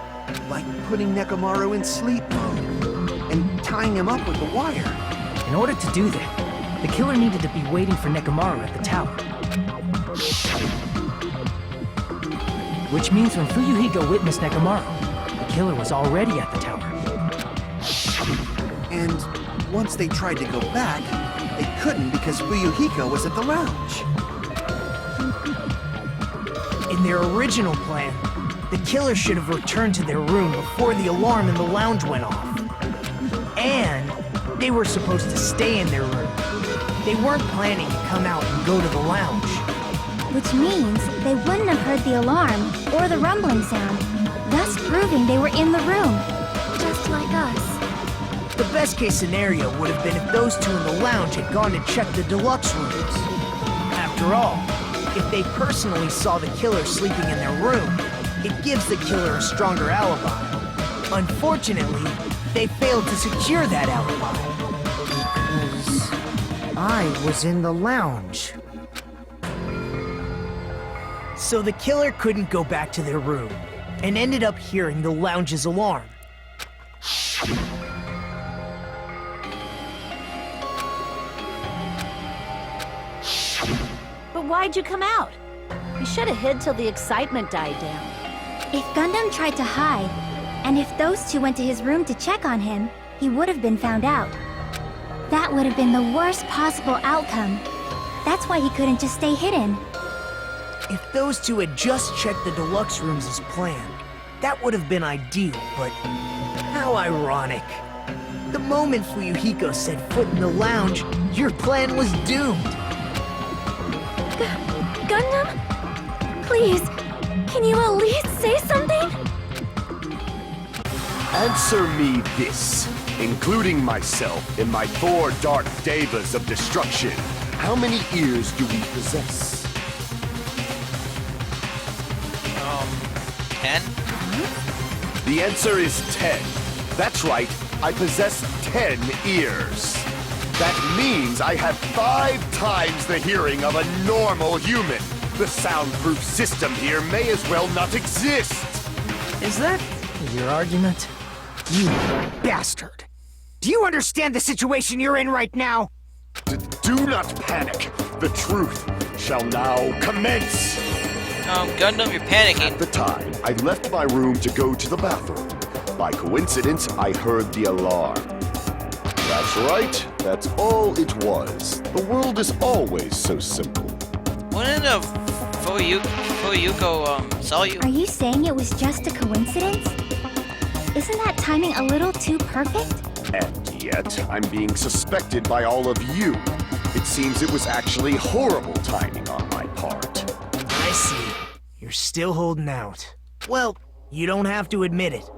like putting Nekomaru in sleep mode and tying him up with the wire. In order to do that, the killer needed to be waiting for Nekomaru at the tower. Which means when Fuyuhiko witnessed Nekomaru, the killer was already at the tower. And once they tried to go back, they couldn't because Fuyuhiko was at the lounge. In their original plan, the killer should have returned to their room before the alarm in the lounge went off. And they were supposed to stay in their room. They weren't planning to come out and go to the lounge. Which means they wouldn't have heard the alarm or the rumbling sound, thus proving they were in the room. Just like us. The best case scenario would have been if those two in the lounge had gone to check the deluxe rooms. After all, if they personally saw the killer sleeping in their room, it gives the killer a stronger alibi. Unfortunately, they failed to secure that alibi. Because I was in the lounge. So the killer couldn't go back to their room, and ended up hearing the lounge's alarm. But why'd you come out? We should have hid till the excitement died down. If Gundam tried to hide, and if those two went to his room to check on him, he would have been found out. That would have been the worst possible outcome. That's why he couldn't just stay hidden. If those two had just checked the deluxe rooms as planned, that would have been ideal, but how ironic. The moment Fuyuhiko set foot in the lounge, your plan was doomed. Gundam? Please, can you at least say something? Answer me this, including myself in my 4 dark devas of destruction. How many ears do we possess? 10? The answer is 10. That's right, I possess 10 ears. That means I have 5 times the hearing of a normal human. The soundproof system here may as well not exist. Is that your argument? You bastard! Do you understand the situation you're in right now? Do not panic. The truth shall now commence. Gundam, you're panicking. At the time, I left my room to go to the bathroom. By coincidence, I heard the alarm. That's right. That's all it was. The world is always so simple. Wouldn't Fuyuko saw you? Are you saying it was just a coincidence? Isn't that timing a little too perfect? And yet, I'm being suspected by all of you. It seems it was actually horrible timing on my part. I see. You're still holding out. Well, you don't have to admit it.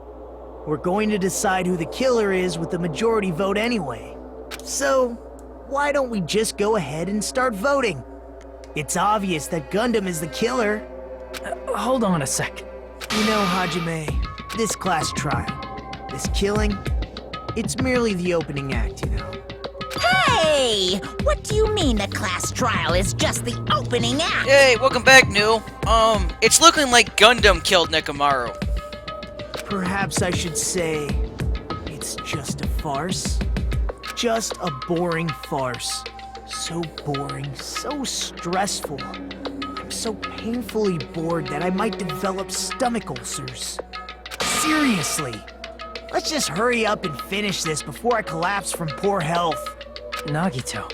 We're going to decide who the killer is with the majority vote anyway. So, why don't we just go ahead and start voting? It's obvious that Gundam is the killer. Hold on a sec. You know, Hajime, this class trial, this killing, it's merely the opening act, you know. Hey! What do you mean the class trial is just the opening act? Hey, welcome back, New. It's looking like Gundam killed Nekomaru. Perhaps I should say, it's just a farce. Just a boring farce. So boring, so stressful. I'm so painfully bored that I might develop stomach ulcers. Seriously, let's just hurry up and finish this before I collapse from poor health. Nagito,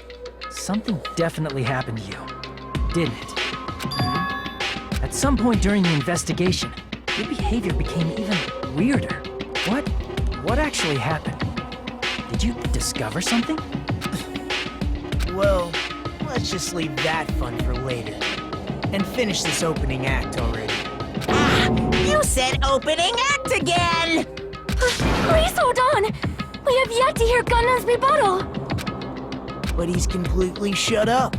something definitely happened to you, didn't it? At some point during the investigation, your behavior became even weirder. What actually happened? Did you discover something? Well, let's just leave that fun for later. And finish this opening act already. You said opening act again! Please hold on! We have yet to hear Gundam's rebuttal! But he's completely shut up.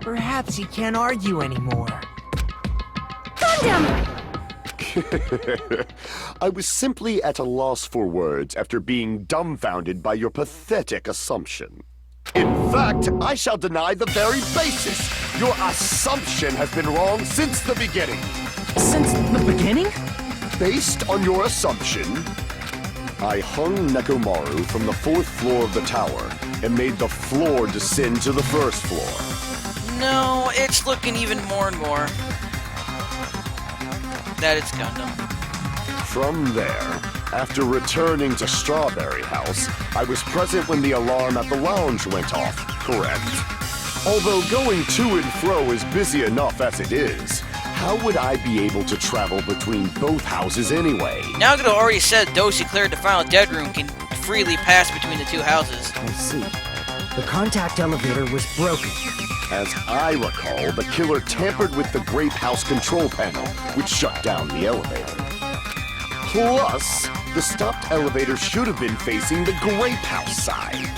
Perhaps he can't argue anymore. Gundam! I was simply at a loss for words after being dumbfounded by your pathetic assumption. In fact, I shall deny the very basis. Your assumption has been wrong since the beginning. Since the beginning? Based on your assumption, I hung Nekomaru from the 4th floor of the tower and made the floor descend to the 1st floor. No, it's looking even more and more that it's Gundam. From there, after returning to Strawberry House, I was present when the alarm at the lounge went off, correct? Although going to and fro is busy enough as it is, how would I be able to travel between both houses anyway? Nagito already said those who cleared the final dead room can freely pass between the 2 houses. I see. The contact elevator was broken. As I recall, the killer tampered with the Grape House control panel, which shut down the elevator. Plus, the stopped elevator should have been facing the Grape House side.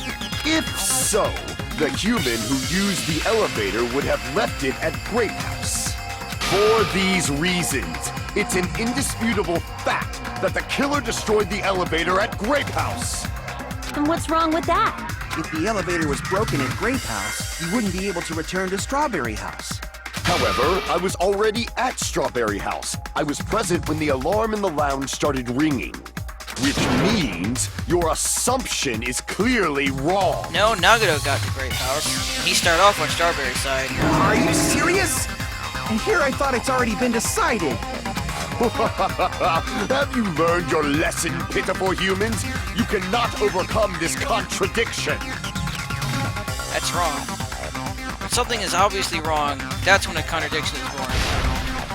If so, the human who used the elevator would have left it at Grape House. For these reasons, it's an indisputable fact that the killer destroyed the elevator at Grape House. And what's wrong with that? If the elevator was broken at Grape House, you wouldn't be able to return to Strawberry House. However, I was already at Strawberry House. I was present when the alarm in the lounge started ringing. Which means your assumption is clearly wrong. No, Nagito got the Grape House. He started off on Strawberry's side. Are you serious? And here I thought it's already been decided. Have you learned your lesson, pitiful humans? You cannot overcome this contradiction. That's wrong. When something is obviously wrong, that's when a contradiction is born.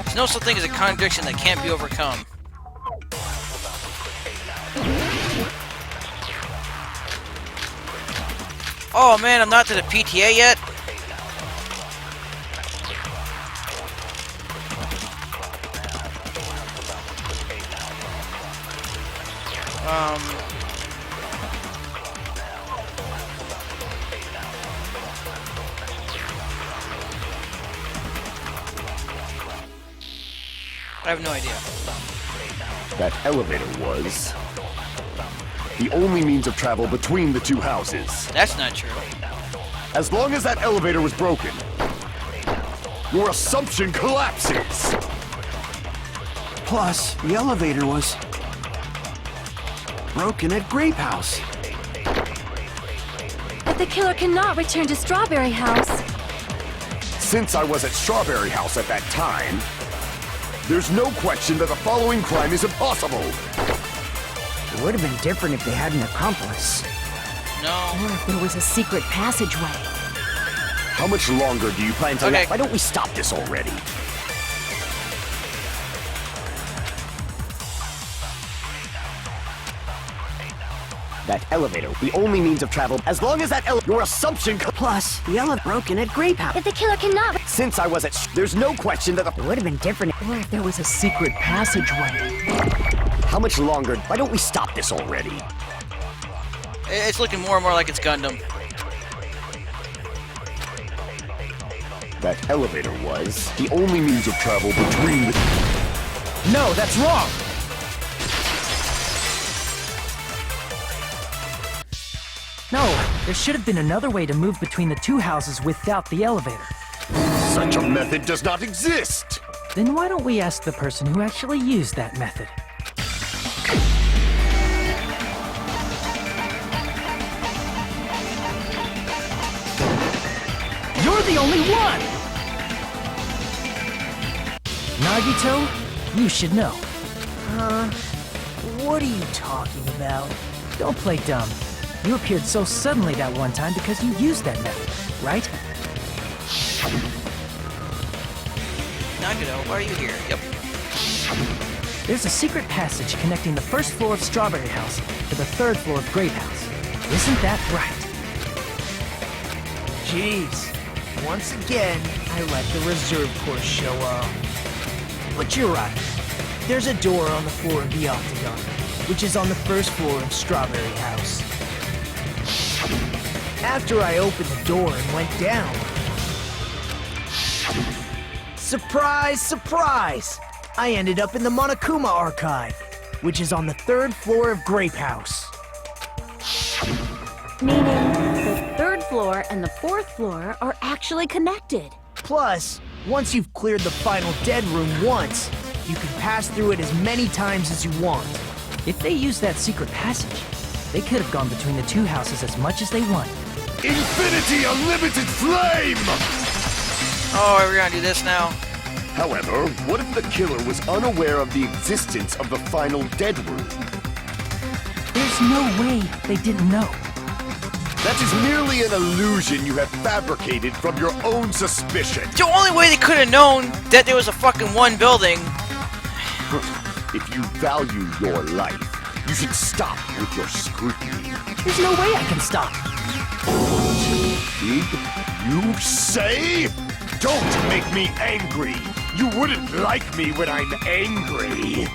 There's no such thing as a contradiction that can't be overcome. Oh man, I'm not to the PTA yet? I have no idea. That elevator was the only means of travel between the two houses. That's not true. As long as that elevator was broken, your assumption collapses. Plus, the elevator was broken at Grape House. But the killer cannot return to Strawberry House. Since I was at Strawberry House at that time, there's no question that the following crime is impossible. It would have been different if they had an accomplice. No. Or if there was a secret passageway. How much longer do you plan to Okay. Why don't we stop this already? That elevator, the only means of travel, as long as that your assumption Plus, the elevator broken at Grape House. If the killer cannot... Since I was at there's no question that It would have been different. Or if there was a secret passageway. How much longer? Why don't we stop this already? It's looking more and more like it's Gundam. That elevator was the only means of travel between the... No, that's wrong! No, there should have been another way to move between the two houses without the elevator. Such a method does not exist! Then why don't we ask the person who actually used that method? You're the only one! Nagito, you should know. What are you talking about? Don't play dumb. You appeared so suddenly that one time because you used that method, right? Nagito, why are you here? Yep. There's a secret passage connecting the first floor of Strawberry House to the third floor of Grape House. Isn't that right? Jeez. Once again, I let the reserve course show up. But you're right. There's a door on the floor of the Octagon, which is on the first floor of Strawberry House. After I opened the door and went down... Surprise, surprise! I ended up in the Monokuma Archive, which is on the third floor of Grape House. Meaning the third floor and the fourth floor are actually connected. Plus, once you've cleared the final dead room once, you can pass through it as many times as you want. If they used that secret passage, they could have gone between the two houses as much as they want. Infinity Unlimited Flame! Oh, are we gonna do this now? However, what if the killer was unaware of the existence of the final dead room? There's no way they didn't know. That is merely an illusion you have fabricated from your own suspicion. The only way they could have known that there was a fucking one building. If you value your life, you should stop with your scrutiny. There's no way I can stop. Did you say? Don't make me angry! You wouldn't like me when I'm angry!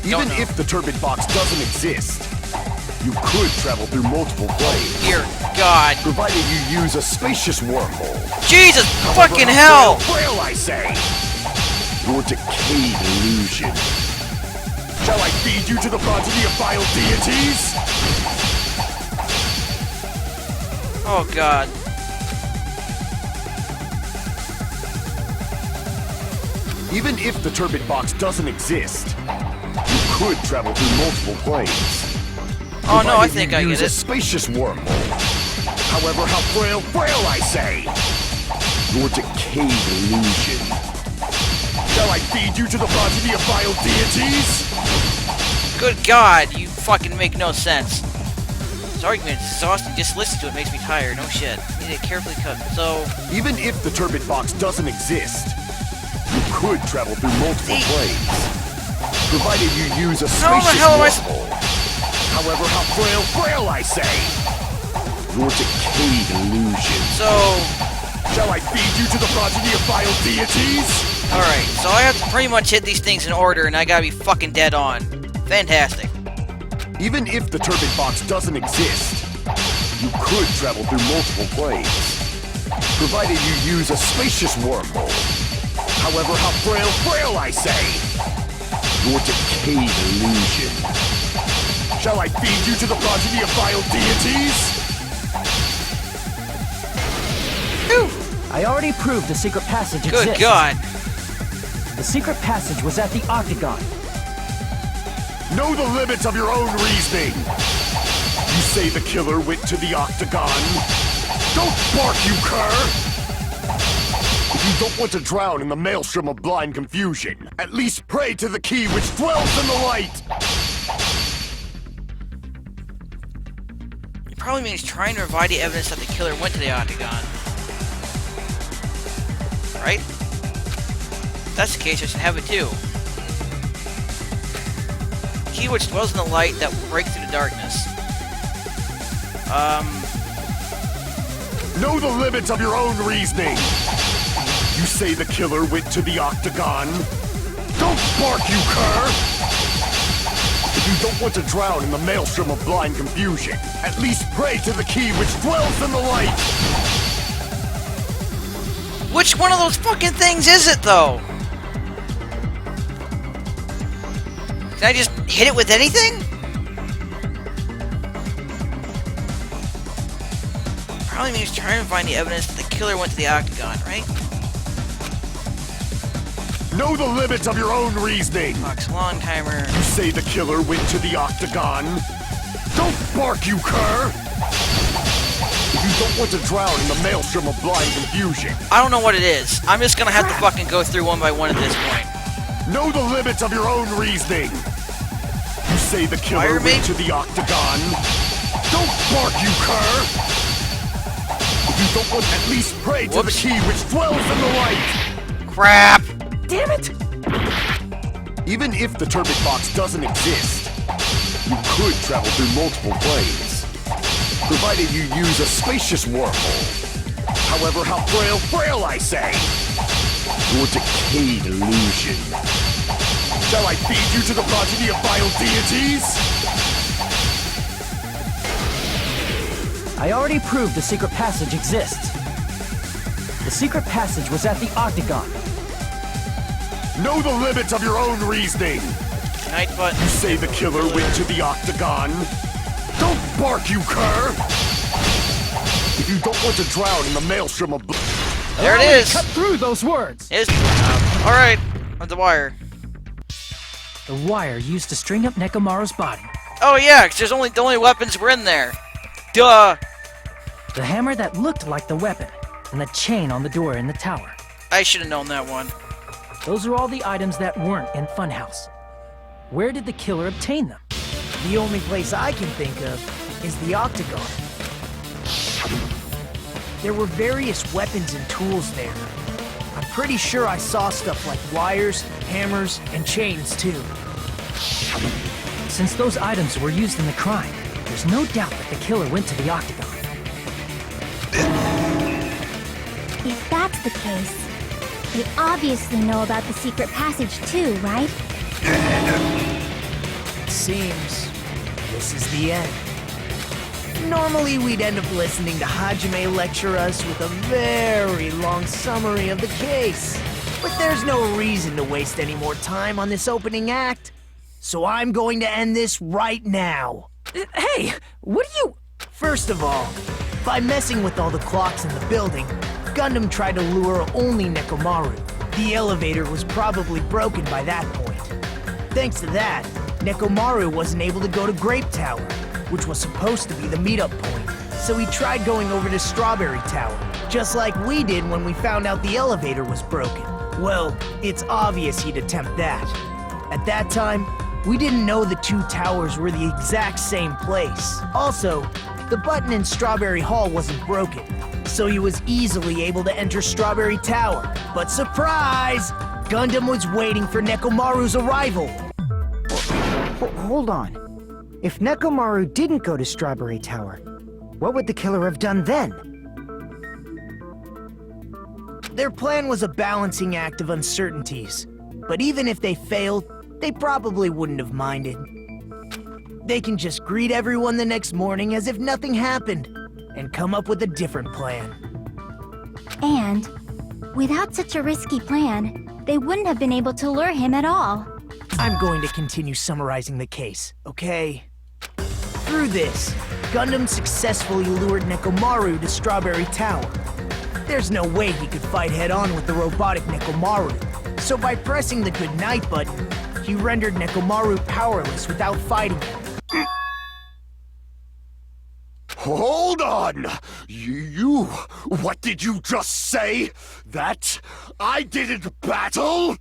Even if the turbid box doesn't exist, you could travel through multiple planes. Dear God. Provided you use a spacious wormhole. Jesus However, fucking how hell! frail, I say! Your decayed illusion. Shall I feed you to the progeny of vile deities? Oh God. Even if the turbid box doesn't exist, you could travel through multiple planes. Oh no, I Provided think you I use get a it. spacious wormhole. However, how frail I say! Your decayed illusion. Shall I feed you to the progeny of vile deities? Good God, you fucking make no sense. This argument is exhausting. Just listen to it makes me tired. No shit. Need to carefully cut. So, Even if the turbid box doesn't exist, you could travel through multiple planes. Provided you use a How the spacious hell am I wormhole. However, how frail I say! Your decayed illusion. so, Shall I feed you to the progeny of vile deities? alright. So I have to pretty much hit these things in order, and I gotta be fucking dead on. Fantastic. Even if the turbid box doesn't exist, you could travel through multiple planes. Provided you use a spacious wormhole. However, how frail I say! Your decayed illusion. Shall I feed you to the progeny of vile deities? I already proved the secret passage Good exists. God. The secret passage was at the Octagon. Know the limits of your own reasoning. You say the killer went to the Octagon. Don't bark, you cur! If you don't want to drown in the maelstrom of blind confusion, at least pray to the key which dwells in the light! It probably means trying to provide the evidence that the killer went to the Octagon. Right? If that's the case, I should have it too. Key which dwells in the light that will break through the darkness. Know the limits of your own reasoning. You say the killer went to the Octagon. Don't bark, you cur! If you don't want to drown in the maelstrom of blind confusion, at least pray to the key which dwells in the light! Which one of those fucking things is it, though? Can I just hit it with anything? Probably means trying to find the evidence that the killer went to the Octagon, right? Know the limits of your own reasoning. Fox Long Timer. You say the killer went to the Octagon. Don't bark, you cur! If you don't want to drown in the maelstrom of blind confusion, I don't know what it is. I'm just gonna have to fucking go through one by one at this point. know the limits of your own reasoning. You say the killer Fire me? went to the Octagon. Don't bark, you cur! If you don't want, at least pray to the Whoops. key which dwells in the light. Crap! Damn it! Even if the turbid box doesn't exist, you could travel through multiple planes, provided you use a spacious wormhole. However, how frail I say! Your decayed illusion. Shall I feed you to the progeny of vile deities? I already proved the secret passage exists. The secret passage was at the Octagon. Know the limits of your own reasoning. Night button. You say the killer went to the Octagon. Don't bark, you cur! If you don't want to drown in the maelstrom of There it Allow me to is! Cut through those words. It's alright. On the wire. The wire used to string up Nekomaru's body. Oh yeah, 'cause the only weapons were in there. Duh! The hammer that looked like the weapon, and the chain on the door in the tower. I should have known that one. Those are all the items that weren't in Funhouse. Where did the killer obtain them? The only place I can think of is the Octagon. There were various weapons and tools there. I'm pretty sure I saw stuff like wires, hammers, and chains too. Since those items were used in the crime, there's no doubt that the killer went to the Octagon. If that's the case, they obviously know about the secret passage too, right? It seems this is the end. Normally we'd end up listening to Hajime lecture us with a very long summary of the case. But there's no reason to waste any more time on this opening act. So I'm going to end this right now. Hey, what are you... First of all, by messing with all the clocks in the building, Gundam tried to lure only Nekomaru. The elevator was probably broken by that point. Thanks to that, Nekomaru wasn't able to go to Grape Tower, which was supposed to be the meetup point. So he tried going over to Strawberry Tower, just like we did when we found out the elevator was broken. Well, it's obvious he'd attempt that. At that time, we didn't know the two towers were the exact same place. Also, the button in Strawberry Hall wasn't broken, so he was easily able to enter Strawberry Tower. But surprise! Gundam was waiting for Nekomaru's arrival. Hold on. If Nekomaru didn't go to Strawberry Tower, what would the killer have done then? Their plan was a balancing act of uncertainties, but even if they failed, they probably wouldn't have minded. They can just greet everyone the next morning as if nothing happened, and come up with a different plan. And without such a risky plan, they wouldn't have been able to lure him at all. I'm going to continue summarizing the case, okay? Through this, Gundam successfully lured Nekomaru to Strawberry Tower. There's no way he could fight head-on with the robotic Nekomaru, so by pressing the goodnight button, he rendered Nekomaru powerless without fighting him. Hold on! You... What did you just say? That I didn't battle?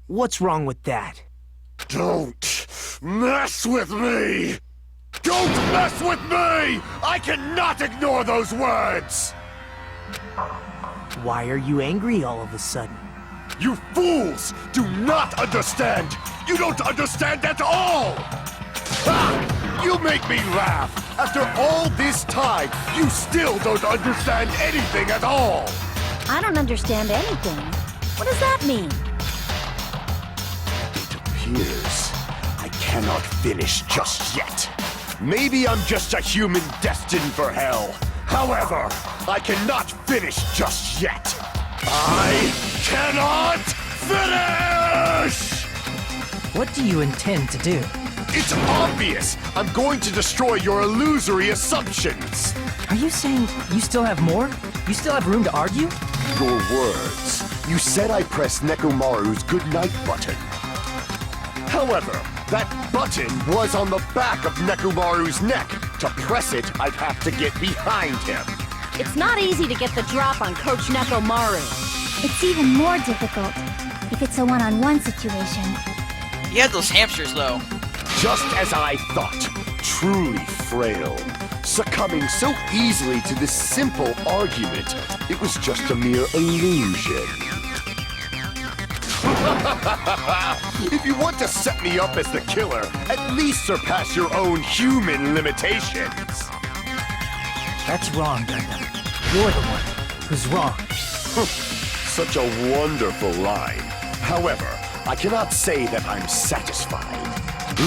What's wrong with that? Don't mess with me! Don't mess with me! I cannot ignore those words! Why are you angry all of a sudden? You fools do not understand! You don't understand at all! Ha! You make me laugh! After all this time, you still don't understand anything at all! I don't understand anything. What does that mean? It appears I cannot finish just yet. Maybe I'm just a human destined for hell. However, I cannot finish just yet. I cannot finish! What do you intend to do? It's obvious! I'm going to destroy your illusory assumptions! Are you saying you still have more? You still have room to argue? Your words. You said I pressed Nekomaru's goodnight button. However, that button was on the back of Nekomaru's neck. To press it, I'd have to get behind him. It's not easy to get the drop on Coach Nekomaru. It's even more difficult if it's a one-on-one situation. You had those hamsters, though. Just as I thought, truly frail. Succumbing so easily to this simple argument, it was just a mere illusion. If you want to set me up as the killer, at least surpass your own human limitations. That's wrong, Dangan. You're the one who's wrong. Such a wonderful line. However, I cannot say that I'm satisfied.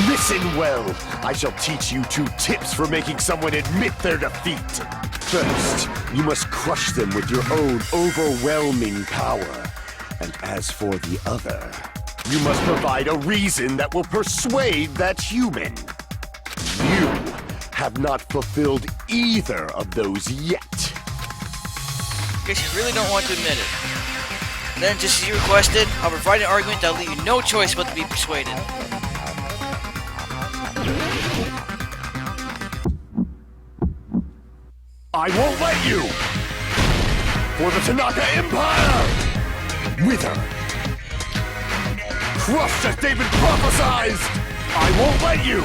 Listen well. I shall teach you 2 tips for making someone admit their defeat. First, you must crush them with your own overwhelming power. And as for the other, you must provide a reason that will persuade that human. You have not fulfilled either of those yet. Guess you really don't want to admit it. Then, just as you requested, I'll provide an argument that'll leave you no choice but to be persuaded. I won't let you! For the Tanaka Empire! Wither! Crushed as David prophesied! I won't let you!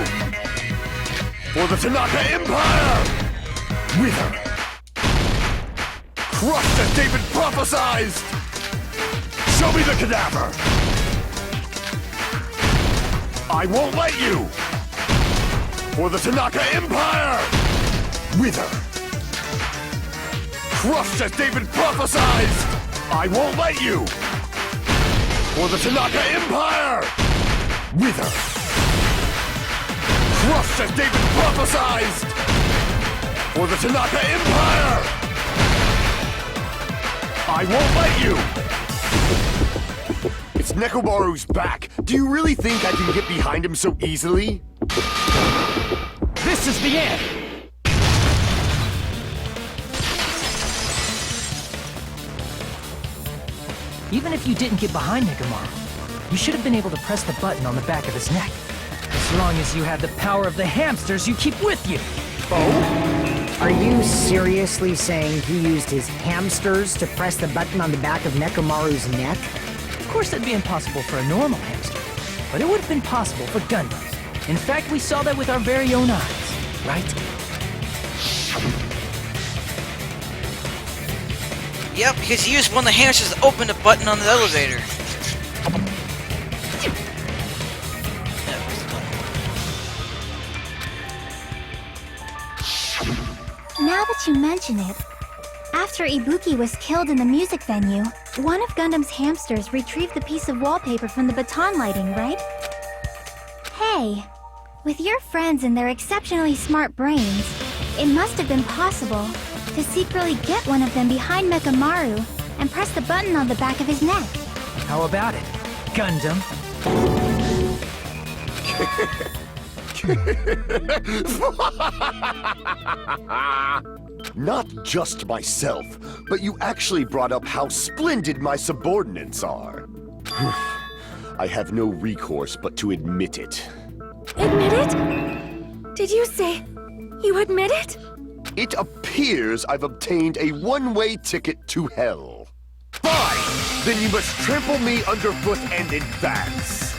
For the Tanaka Empire! Wither! Crushed as David prophesied! Show me the cadaver! I won't let you! For the Tanaka Empire! Wither! Crushed as David prophesied! I won't let you! For the Tanaka Empire! Wither! Crushed as David prophesied! For the Tanaka Empire! I won't let you! It's Nekomaru's back. Do you really think I can get behind him so easily? This is the end! Even if you didn't get behind Nekomaru, you should have been able to press the button on the back of his neck. As long as you had the power of the hamsters you keep with you. Oh? Are you seriously saying he used his hamsters to press the button on the back of Nekomaru's neck? Of course that'd be impossible for a normal hamster, but it would have been possible for Gundams. In fact, we saw that with our very own eyes, right? Yep, because he used one of the hamsters to open the button on the elevator. Now that you mention it, after Ibuki was killed in the music venue, one of Gundam's hamsters retrieved the piece of wallpaper from the baton lighting, right? Hey, with your friends and their exceptionally smart brains, it must have been possible to secretly get one of them behind Nekomaru and press the button on the back of his neck. How about it, Gundam? Not just myself, but you actually brought up how splendid my subordinates are. I have no recourse but to admit it. Admit it? Did you say you admit it? It appears I've obtained a one-way ticket to hell. Fine! Then you must trample me underfoot and advance.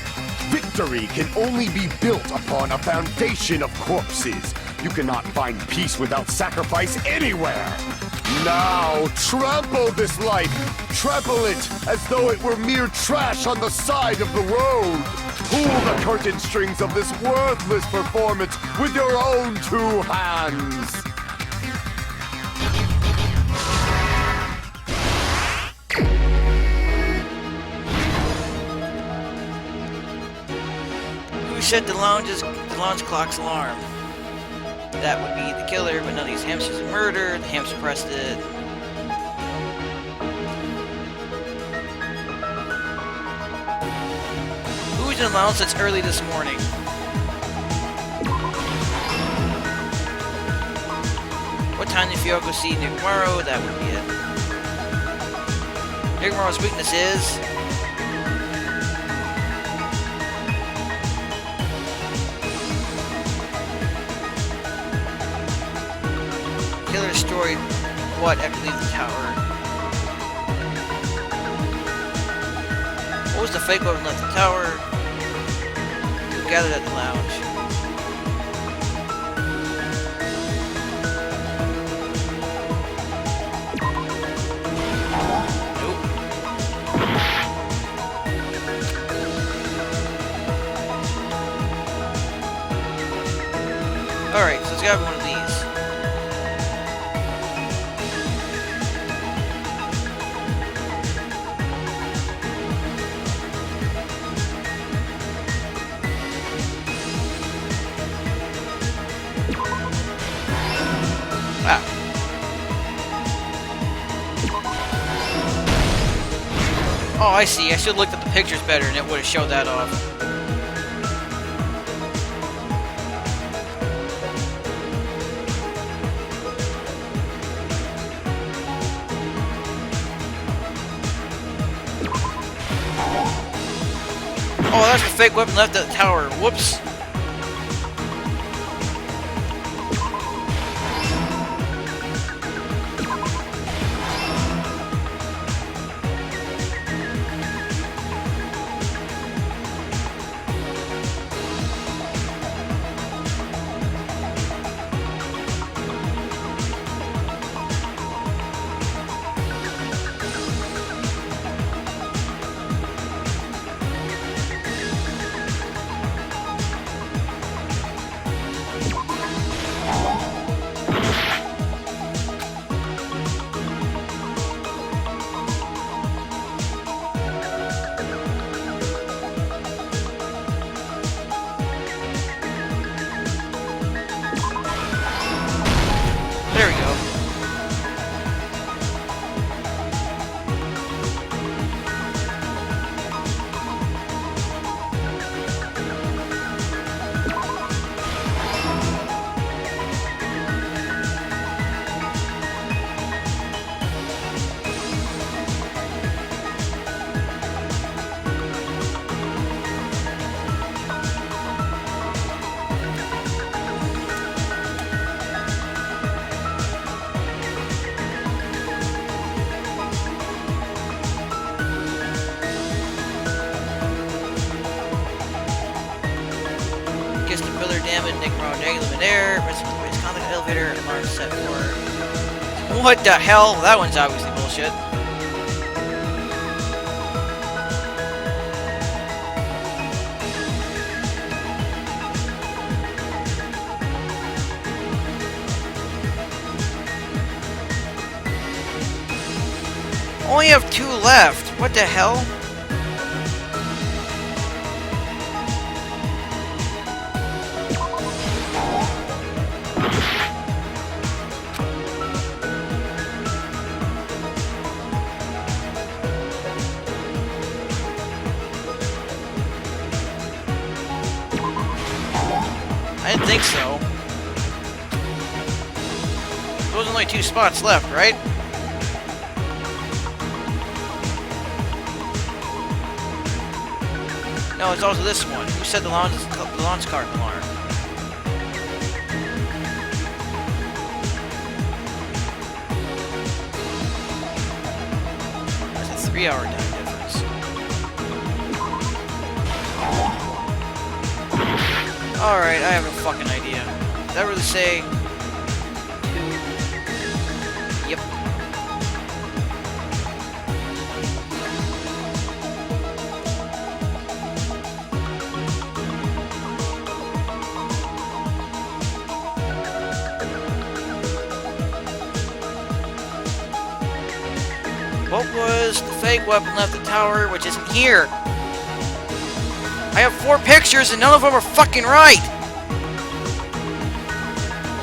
Victory can only be built upon a foundation of corpses. You cannot find peace without sacrifice anywhere. Now, trample this life. Trample it as though it were mere trash on the side of the road. Pull the curtain strings of this worthless performance with your own two hands. Who set the lounge clock's alarm? That would be the killer, but none of these hamsters are murdered. The hamster pressed it. Who's in the lounge that's early this morning? What time did Fuyoko see Nekomaru? That would be it. Nekomaru's weakness is... Killer destroyed what after leaving the tower? What was the fake weapon left the tower? Who gathered at the lounge? Nope. Alright, so it's gotta be one of these. Wow. Oh, I see. I should have looked at the pictures better and it would have showed that off. Oh, that's the fake weapon left at the tower. Whoops. Dragging them in air. It's contact elevator. Alarm set for. What the hell? That one's obviously bullshit. Only have 2 left. What the hell? I didn't think so. There's only 2 spots left, right? No, it's also this one. Who said the launch card alarm? That's a 3-hour time difference. Alright, I have no fucking idea. Did that really say 2? Yep. What was the fake weapon left at the tower, which isn't here? I have 4 pictures and none of them are fucking right!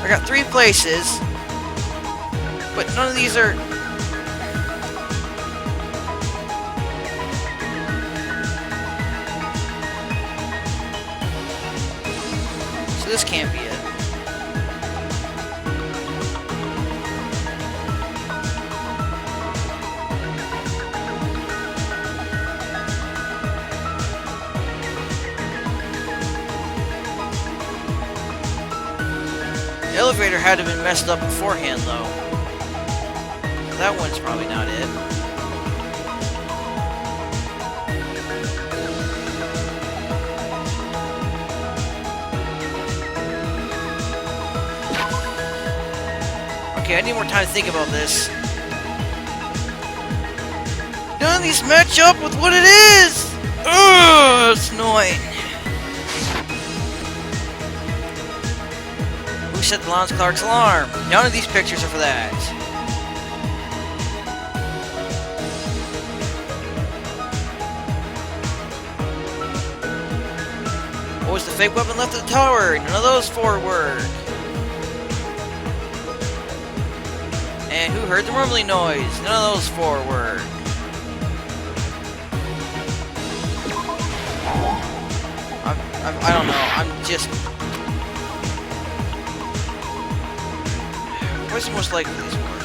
I got 3 places, but none of these are... So this can't be it. The elevator had to have been messed up beforehand, though. That one's probably not it. Okay, I need more time to think about this. None of these match up with what it is! Ugh, it's annoying. Who set the Lance Clark's alarm? None of these pictures are for that. What was the fake weapon left at the tower? None of those 4 work. And who heard the rumbling noise? None of those 4 work. I don't know. I'm just... What's the most likely these work?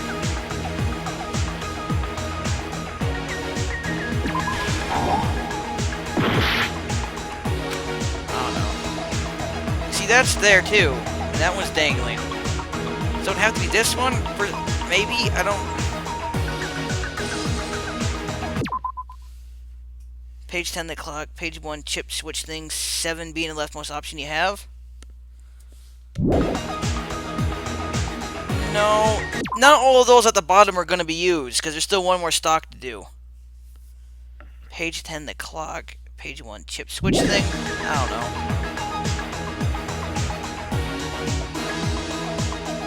I don't know. See, that's there too. And that one's dangling. So it'd have to be this one? Maybe? I don't... Page 10 the clock. Page 1 chip switch things. 7 being the leftmost option you have. No, not all of those at the bottom are going to be used, because there's still one more stock to do. Page 10, the clock. Page 1, chip switch thing. I don't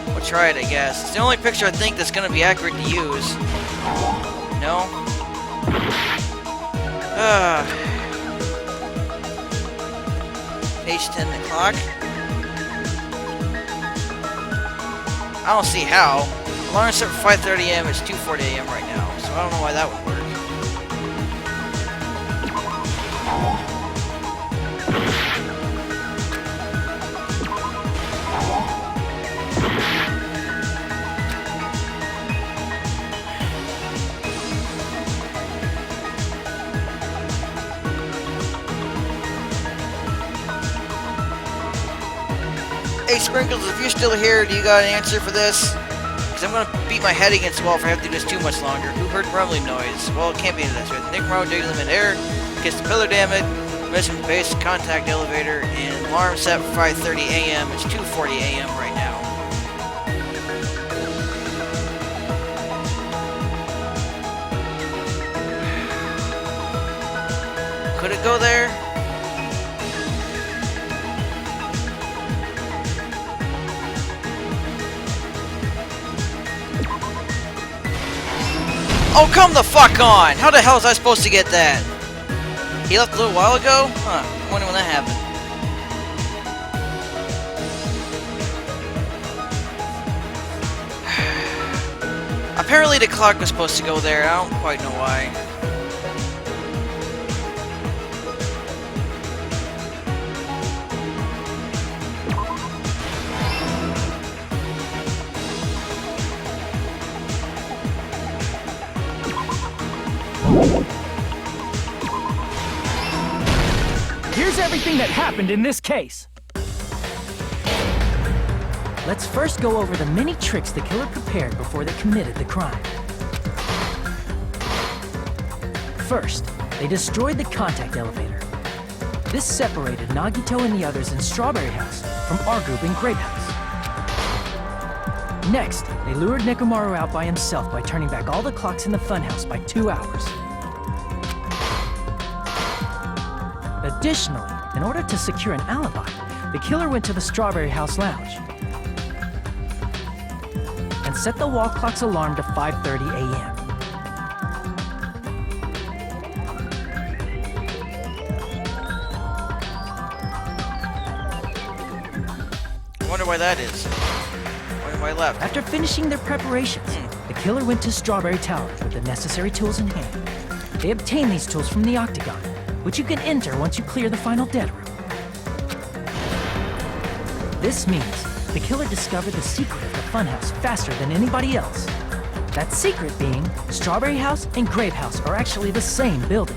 know. We'll try it, I guess. It's the only picture I think that's going to be accurate to use. No? Page 10, the clock. I don't see how. Alarm set for 5:30 a.m. It's 2:40 a.m. right now, so I don't know why that would work. Hey Sprinkles, if you're still here, do you got an answer for this? Because I'm going to beat my head against the wall if I have to do this too much longer. Who heard rumbling noise? Well, it can't be this way. Nick Morrow digging them in air, gets the pillar, damn it. Mission base contact elevator and alarm set for 5:30 a.m. It's 2:40 a.m. right now. Could it go there? Oh, come the fuck on! How the hell is I supposed to get that? He left a little while ago? Huh, I wonder when that happened. Apparently the clock was supposed to go there, I don't quite know why. Here's everything that happened in this case. Let's first go over the many tricks the killer prepared before they committed the crime. First, they destroyed the contact elevator. This separated Nagito and the others in Strawberry House from our group in Grape House. Next, they lured Nekomaru out by himself by turning back all the clocks in the funhouse by 2 hours. Additionally, in order to secure an alibi, the killer went to the Strawberry House lounge and set the wall clock's alarm to 5:30 a.m. I wonder why that is. Wonder why I left. After finishing their preparations, the killer went to Strawberry Tower with the necessary tools in hand. They obtained these tools from the Octagon, which you can enter once you clear the final dead room. This means the killer discovered the secret of the funhouse faster than anybody else. That secret being, Strawberry House and Grape House are actually the same building.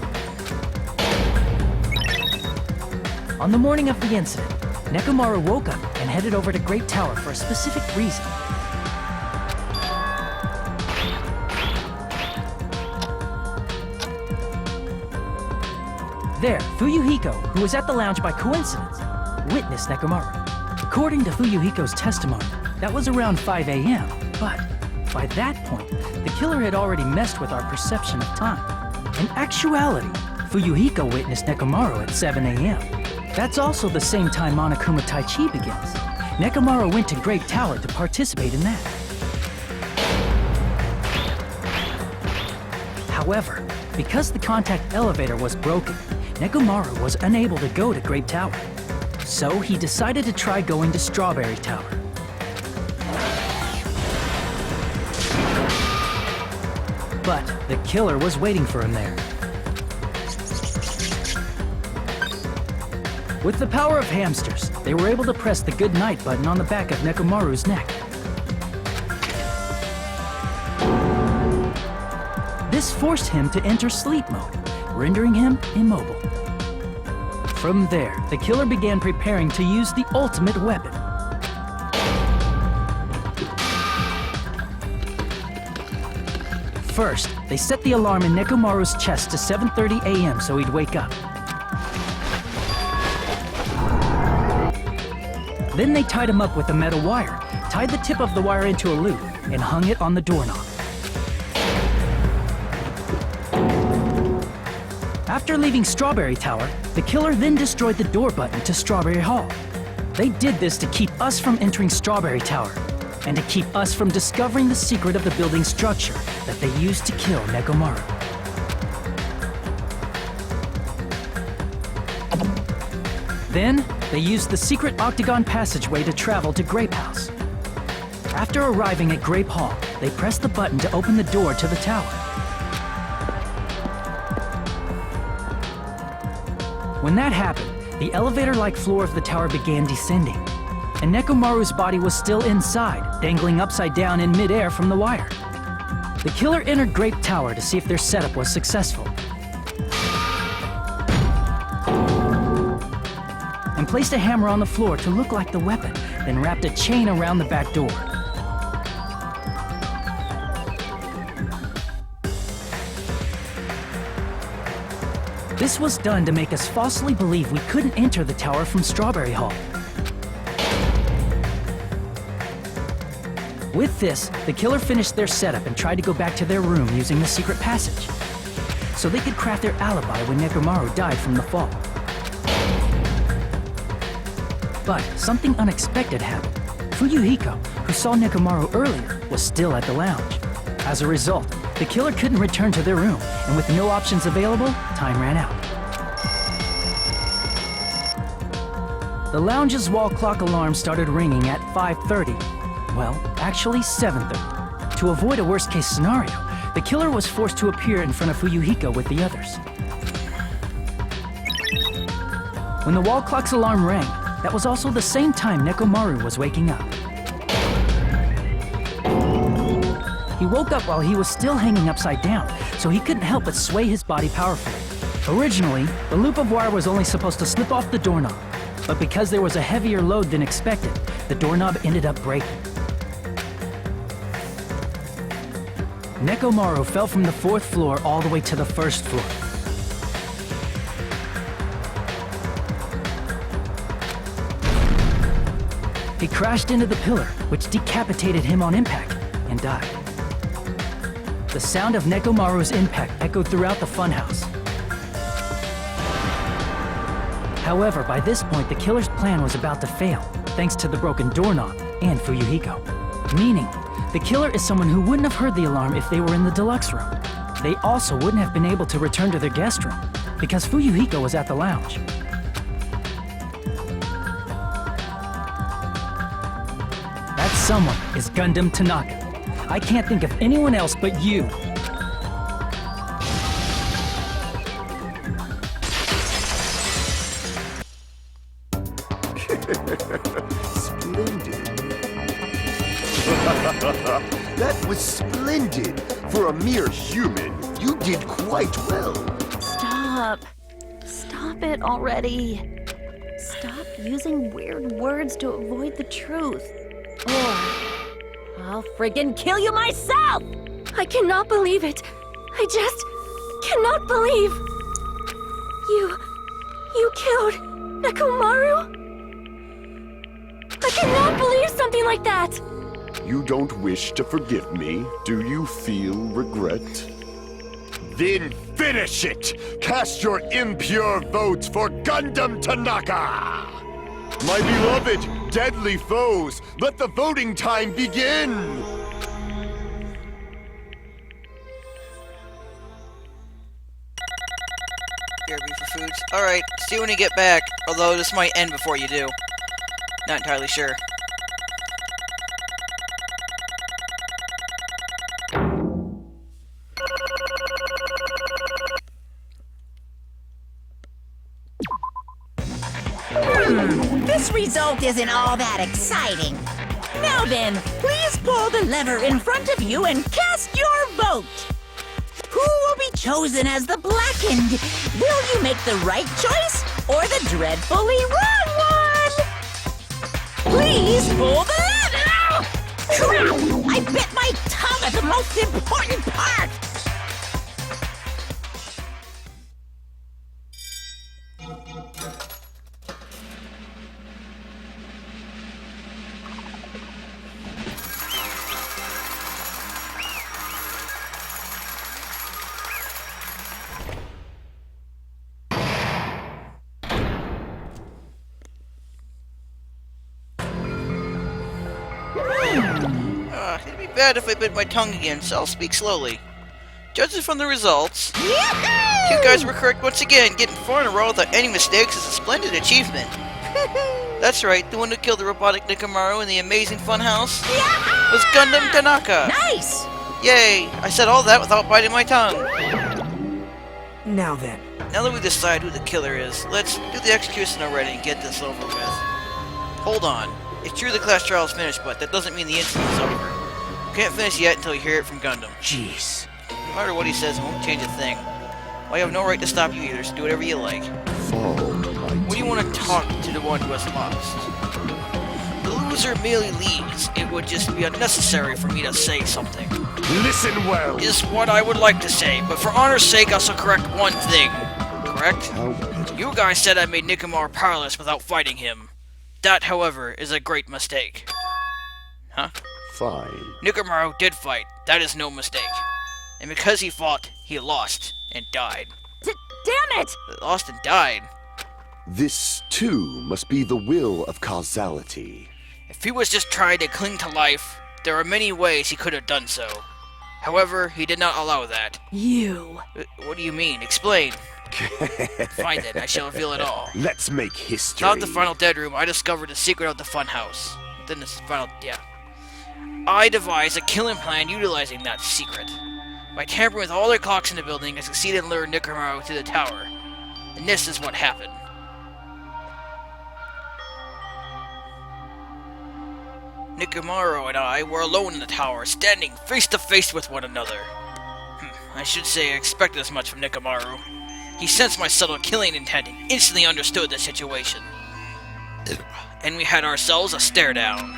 On the morning of the incident, Nekomaru woke up and headed over to Grape Tower for a specific reason. There, Fuyuhiko, who was at the lounge by coincidence, witnessed Nekomaru. According to Fuyuhiko's testimony, that was around 5 a.m., but by that point, the killer had already messed with our perception of time. In actuality, Fuyuhiko witnessed Nekomaru at 7 a.m. That's also the same time Monokuma Tai Chi begins. Nekomaru went to Grape Tower to participate in that. However, because the contact elevator was broken, Nekomaru was unable to go to Grape Tower. So he decided to try going to Strawberry Tower. But the killer was waiting for him there. With the power of hamsters, they were able to press the good night button on the back of Nekomaru's neck. This forced him to enter sleep mode, rendering him immobile. From there, the killer began preparing to use the ultimate weapon. First, they set the alarm in Nekomaru's chest to 7:30 a.m. so he'd wake up. Then they tied him up with a metal wire, tied the tip of the wire into a loop, and hung it on the doorknob. After leaving Strawberry Tower, the killer then destroyed the door button to Strawberry Hall. They did this to keep us from entering Strawberry Tower, and to keep us from discovering the secret of the building structure that they used to kill Nekomaru. Then, they used the secret octagon passageway to travel to Grape House. After arriving at Grape Hall, they pressed the button to open the door to the tower. When that happened, the elevator-like floor of the tower began descending, and Nekomaru's body was still inside, dangling upside down in midair from the wire. The killer entered Grape Tower to see if their setup was successful, and placed a hammer on the floor to look like the weapon, then wrapped a chain around the back door. This was done to make us falsely believe we couldn't enter the tower from Strawberry Hall. With this, the killer finished their setup and tried to go back to their room using the secret passage, so they could craft their alibi when Nekomaru died from the fall. But something unexpected happened. Fuyuhiko, who saw Nekomaru earlier, was still at the lounge. As a result, the killer couldn't return to their room, and with no options available, time ran out. The lounge's wall clock alarm started ringing at 5:30. Well, actually 7:30. To avoid a worst-case scenario, the killer was forced to appear in front of Fuyuhiko with the others. When the wall clock's alarm rang, that was also the same time Nekomaru was waking up. He woke up while he was still hanging upside down, so he couldn't help but sway his body powerfully. Originally, the loop of wire was only supposed to slip off the doorknob, but because there was a heavier load than expected, the doorknob ended up breaking. Nekomaru fell from the 4th floor all the way to the 1st floor. He crashed into the pillar, which decapitated him on impact, and died. The sound of Nekomaru's impact echoed throughout the funhouse. However, by this point, the killer's plan was about to fail, thanks to the broken doorknob and Fuyuhiko. Meaning, the killer is someone who wouldn't have heard the alarm if they were in the deluxe room. They also wouldn't have been able to return to their guest room, because Fuyuhiko was at the lounge. That someone is Gundam Tanaka. I can't think of anyone else but you. Splendid. That was splendid. For a mere human, you did quite well. Stop. Stop it already. Stop using weird words to avoid the truth. Or I'll friggin' kill you myself! I cannot believe it. I just cannot believe. You killed Nekomaru? I cannot believe something like that. You don't wish to forgive me? Do you feel regret? Then finish it! Cast your impure votes for Gundam Tanaka! My beloved, deadly foes, let the voting time begin! BRB for foods. Alright, see you when you get back, although this might end before you do. Not entirely sure. This result isn't all that exciting. Now then, please pull the lever in front of you and cast your vote. Who will be chosen as the blackened? Will you make the right choice or the dreadfully wrong one? Please pull the lever! Crap! I bit my tongue at the most important part! It'd be bad if I bit my tongue again, so I'll speak slowly. Judging from the results, you guys were correct once again. Getting 4 in a row without any mistakes is a splendid achievement. That's right, the one who killed the robotic Nekomaru in the amazing funhouse was Gundam Tanaka. Nice! Yay! I said all that without biting my tongue. Now then. Now that we decide who the killer is, let's do the execution already and get this over with. Hold on. It's true the class trial is finished, but that doesn't mean the incident is over. We can't finish yet until you hear it from Gundam. Jeez. No matter what he says, it won't change a thing. Well, I have no right to stop you either, so do whatever you like. When you want to talk to the one who has lost? The loser merely leaves. It would just be unnecessary for me to say something. Listen well. Is what I would like to say, but for honor's sake, I'll correct one thing. correct? How pitiful. You guys said I made Nicomaru powerless without fighting him. That, however, is a great mistake. Huh? Fine. Nicomaru did fight. That is no mistake. And because he fought, he lost and died. Damn it! Lost and died. This, too, must be the will of causality. If he was just trying to cling to life, there are many ways he could have done so. However, he did not allow that. You. What do you mean? Explain. Fine then, I shall reveal it all. Let's make history. Out of the final dead room, I discovered the secret of the funhouse. Then this final, I devised a killing plan utilizing that secret. By tampering with all the clocks in the building, I succeeded in luring Nicomaru to the tower. And this is what happened. Nicomaru and I were alone in the tower, standing face to face with one another. I should say I expected as much from Nicomaru. He sensed my subtle killing intent and instantly understood the situation. And we had ourselves a stare down.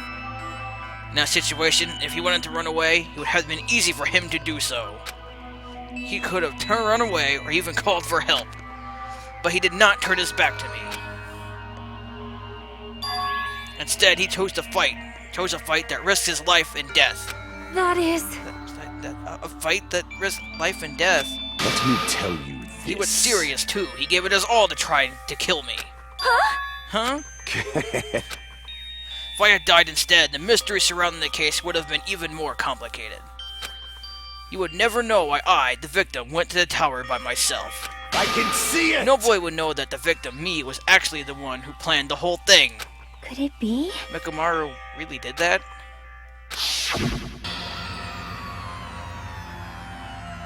In that situation, if he wanted to run away, it would have been easy for him to do so. He could have run away or even called for help. But he did not turn his back to me. Instead, he chose to fight. Chose a fight that risked his life and death. That is... A fight that risked life and death? Let me tell you this. He was serious, too. He gave it his all to try to kill me. Huh? Huh? If I had died instead, the mystery surrounding the case would have been even more complicated. You would never know why I, the victim, went to the tower by myself. I can see it! No boy would know that the victim, me, was actually the one who planned the whole thing. Could it be? Nicomaru really did that?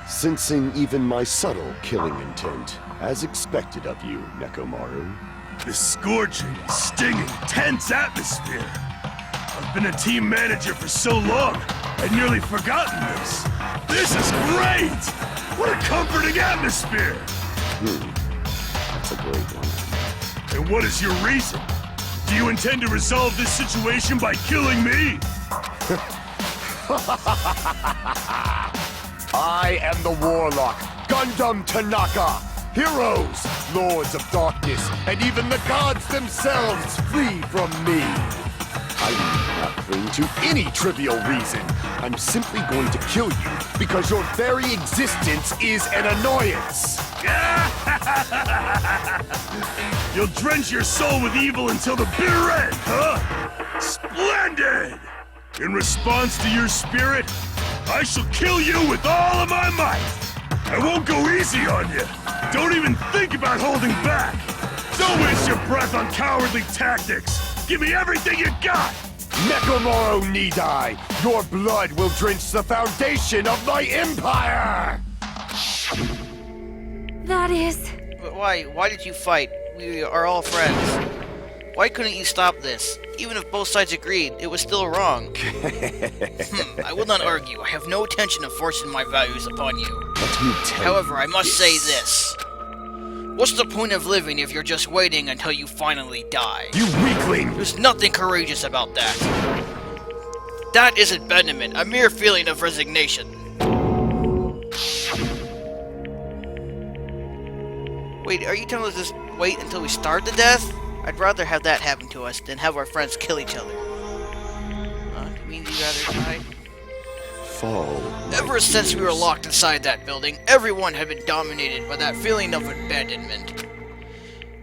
Sensing even my subtle killing intent, as expected of you, Nekomaru. This scorching, stinging, tense atmosphere. I've been a team manager for so long, I'd nearly forgotten this. This is great! What a comforting atmosphere! That's a great one. And what is your reason? Do you intend to resolve this situation by killing me? I am the Warlock, Gundam Tanaka. Heroes, Lords of Darkness, and even the gods themselves flee from me. I do not cling to any trivial reason. I'm simply going to kill you because your very existence is an annoyance. You'll drench your soul with evil until the bitter end, huh? Splendid! In response to your spirit, I shall kill you with all of my might. I won't go easy on you. Don't even think about holding back. Don't waste your breath on cowardly tactics. Give me everything you got. Nekomaru need I. Your blood will drench the foundation of my empire. That is... But why? Why did you fight? We are all friends. Why couldn't you stop this? Even if both sides agreed, it was still wrong. I will not argue. I have no intention of forcing my values upon you. Let me tell However, you I must say this. What's the point of living if you're just waiting until you finally die? You weakling! There's nothing courageous about that. That isn't abandonment, a mere feeling of resignation. Wait, are you telling us just wait until we starve to death? I'd rather have that happen to us than have our friends kill each other. It means you'd rather die? Fall. Ever since we were locked inside that building, everyone had been dominated by that feeling of abandonment.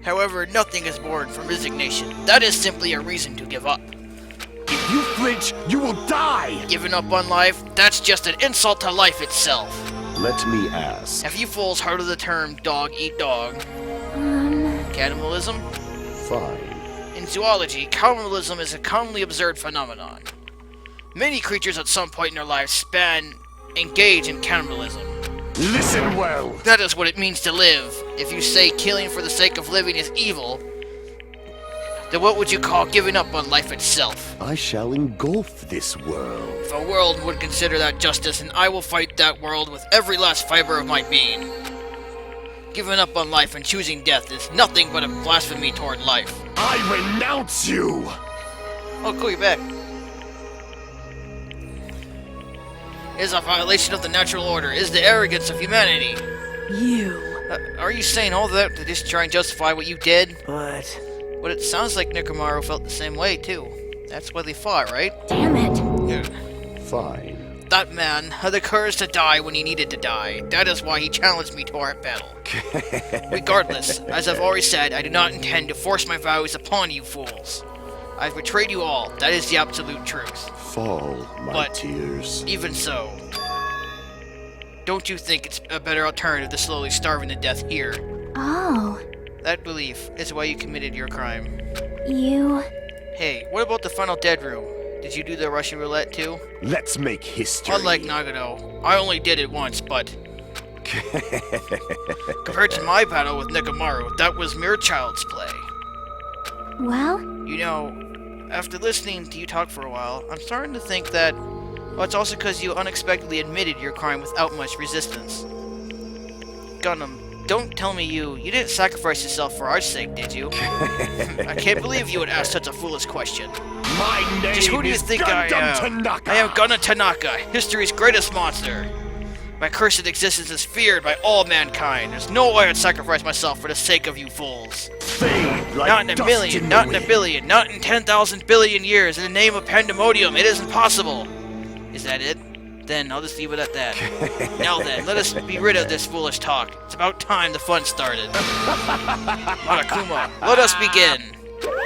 However, nothing is born from resignation. That is simply a reason to give up. If you flinch, you will die! Giving up on life, that's just an insult to life itself. Let me ask. Have you fools heard of the term dog eat dog? Cannibalism? Fine. In zoology, cannibalism is a commonly observed phenomenon. Many creatures at some point in their lives engage in cannibalism. Listen well! That is what it means to live. If you say killing for the sake of living is evil, then what would you call giving up on life itself? I shall engulf this world. If a world would consider that justice, then I will fight that world with every last fiber of my being. Giving up on life and choosing death is nothing but a blasphemy toward life. I renounce you! Oh, cool, you're back. It is a violation of the natural order. It is the arrogance of humanity. You. are you saying all that to just try and justify what you did? But But it sounds like Nekomaru felt the same way, too. That's why they fought, right? Damn it. Yeah. Fine. That man had the courage to die when he needed to die. That is why he challenged me to our battle. Regardless, as I've already said, I do not intend to force my vows upon you fools. I've betrayed you all. That is the absolute truth. Fall, my But- tears. Even so, don't you think it's a better alternative to slowly starving to death here? Oh, That belief is why you committed your crime. you... Hey, what about the final dead room? Did you do the Russian roulette too? Let's make history. Unlike Nagano, I only did it once, but compared to my battle with Nekomaru, that was mere child's play. Well, You know, after listening to you talk for a while, I'm starting to think that, well, it's also because you unexpectedly admitted your crime without much resistance. Gundam, don't tell me you didn't sacrifice yourself for our sake, did you? I can't believe you would ask such a foolish question. My name Just who do you is think Gundam I am? Tanaka. I am Gundam Tanaka, history's greatest monster. My cursed existence is feared by all mankind. There's no way I'd sacrifice myself for the sake of you fools. Fade like Not in a dust million, in not the in a wind. billion, not in 10,000 billion years. In the name of pandemonium, it isn't possible. Is that it? Then I'll just leave it at that. Now then, let us be rid of this foolish talk. It's about time the fun started. Monokuma, let us begin.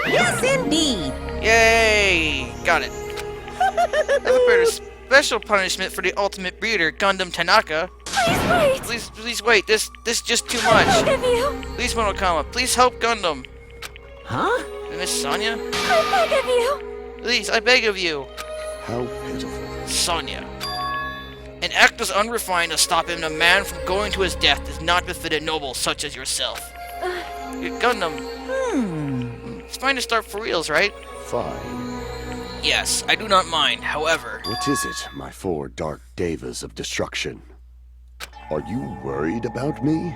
Yes, indeed. Yay! Got it. I've prepared a special punishment for the ultimate breeder, Gundam Tanaka. Please wait! Please wait. This is just too much. I beg of you! Please, Monokuma, please help Gundam. huh? Miss Sonia? I beg of you! Please, I beg of you. How pitiful. Sonia. An act as unrefined as stopping a man from going to his death does not befit a noble such as yourself. Gundam, it's fine to start for reals, right? Fine. Yes, I do not mind. However, What is it, my four dark devas of destruction? Are you worried about me?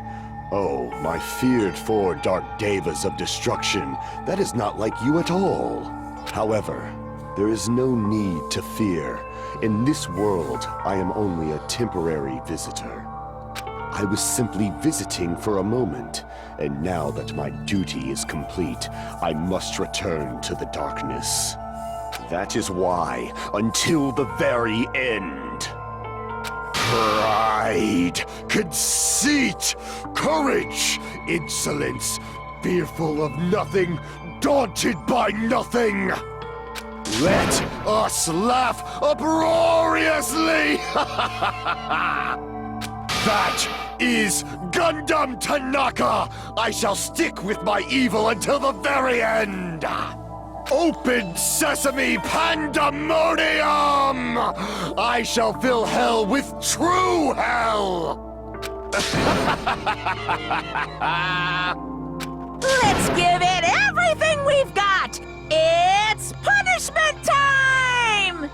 Oh, my feared four dark devas of destruction. That is not like you at all. However, there is no need to fear. In this world, I am only a temporary visitor. I was simply visiting for a moment, and now that my duty is complete, I must return to the darkness. That is why, until the very end. Pride, conceit, courage, insolence, fearful of nothing, daunted by nothing. Let us laugh uproariously! That is Gundam Tanaka! I shall stick with my evil until the very end! Open sesame pandemonium! I shall fill hell with true hell! Let's give it everything we've got. It's punishment time!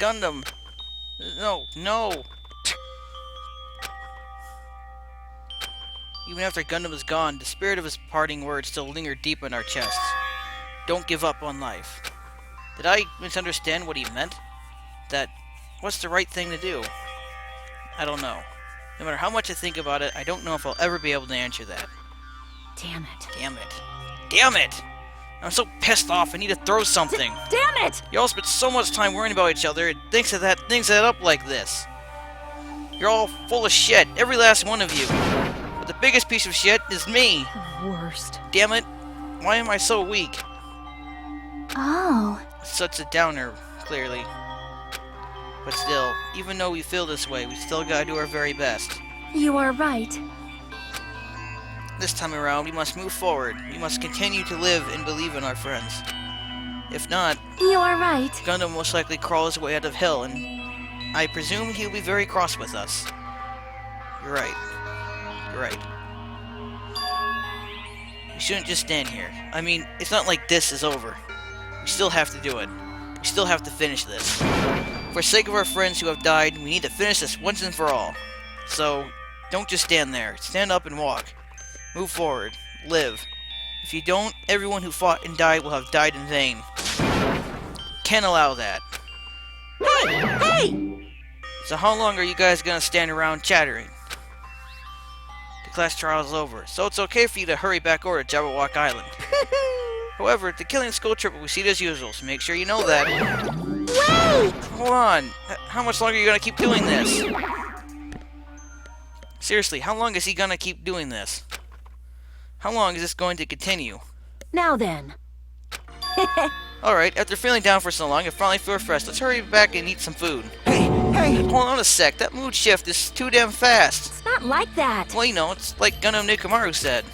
Gundam! No, no! Even after Gundam is gone, the spirit of his parting words still lingered deep in our chests. Don't give up on life. Did I misunderstand what he meant? That, what's the right thing to do? I don't know. No matter how much I think about it, I don't know if I'll ever be able to answer that. Damn it. Damn it. Damn it! I'm so pissed off, I need to throw something. Damn it! You all spent so much time worrying about each other, and things add up like this. You're all full of shit, every last one of you. But the biggest piece of shit is me. Worst. Damn it. Why am I so weak? Oh. Such a downer, clearly. But still, even though we feel this way, we still gotta do our very best. You are right. This time around, we must move forward. We must continue to live and believe in our friends. If not, You are right. Gundam will most likely crawl his way out of hell, and I presume he'll be very cross with us. You're right. You're right. We shouldn't just stand here. I mean, it's not like this is over. We still have to do it. We still have to finish this. For the sake of our friends who have died, we need to finish this once and for all. So, don't just stand there. Stand up and walk. Move forward. Live. If you don't, everyone who fought and died will have died in vain. Can't allow that. Hey! So how long are you guys gonna stand around chattering? The class trial is over, so it's okay for you to hurry back over to Jabberwock Island. However, the killing school trip will proceed as usual, so make sure you know that. Wait! Hold on. How much longer are you gonna keep doing this? Seriously, how long is he gonna keep doing this? How long is this going to continue? Now then. Alright, after feeling down for so long, I finally feel refreshed. Let's hurry back and eat some food. Hey! Hold on a sec, that mood shift is too damn fast. It's not like that. Well, you know, it's like Gundam Nikamaru said.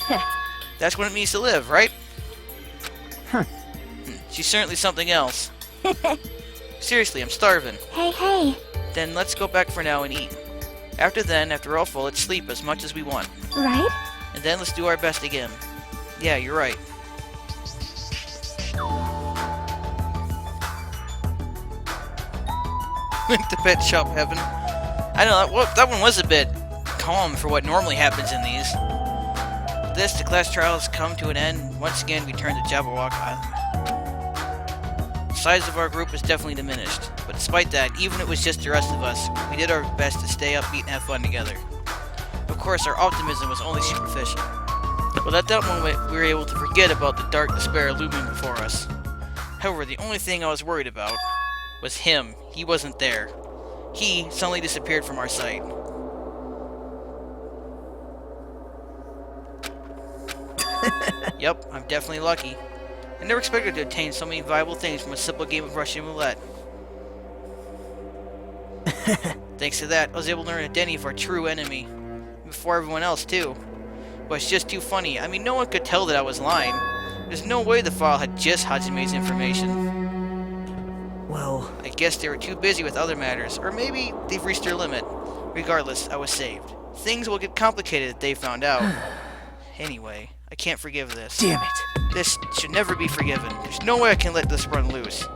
That's what it means to live, right? She's certainly something else. Seriously, I'm starving. Hey. Then let's go back for now and eat. After we're all full, let's sleep as much as we want. Right? And then let's do our best again. Yeah, you're right. The pet shop heaven. I know, that one was a bit calm for what normally happens in these. With this, the class trial has come to an end. Once again, we turn to Jabberwock Island. The size of our group is definitely diminished. But despite that, even if it was just the rest of us, we did our best to stay upbeat and have fun together. Of course, our optimism was only superficial. But at that moment, we were able to forget about the dark despair looming before us. However, the only thing I was worried about was him. He wasn't there. He suddenly disappeared from our sight. Yep, I'm definitely lucky. I never expected to obtain so many valuable things from a simple game of Russian roulette. Thanks to that, I was able to learn identity of our true enemy. Before everyone else, too. But it's just too funny. I mean, no one could tell that I was lying. There's no way the file had just Hajime's information. Well, I guess they were too busy with other matters, or maybe they've reached their limit. Regardless, I was saved. Things will get complicated if they found out. Anyway, I can't forgive this. damn it. This should never be forgiven. There's no way I can let this run loose.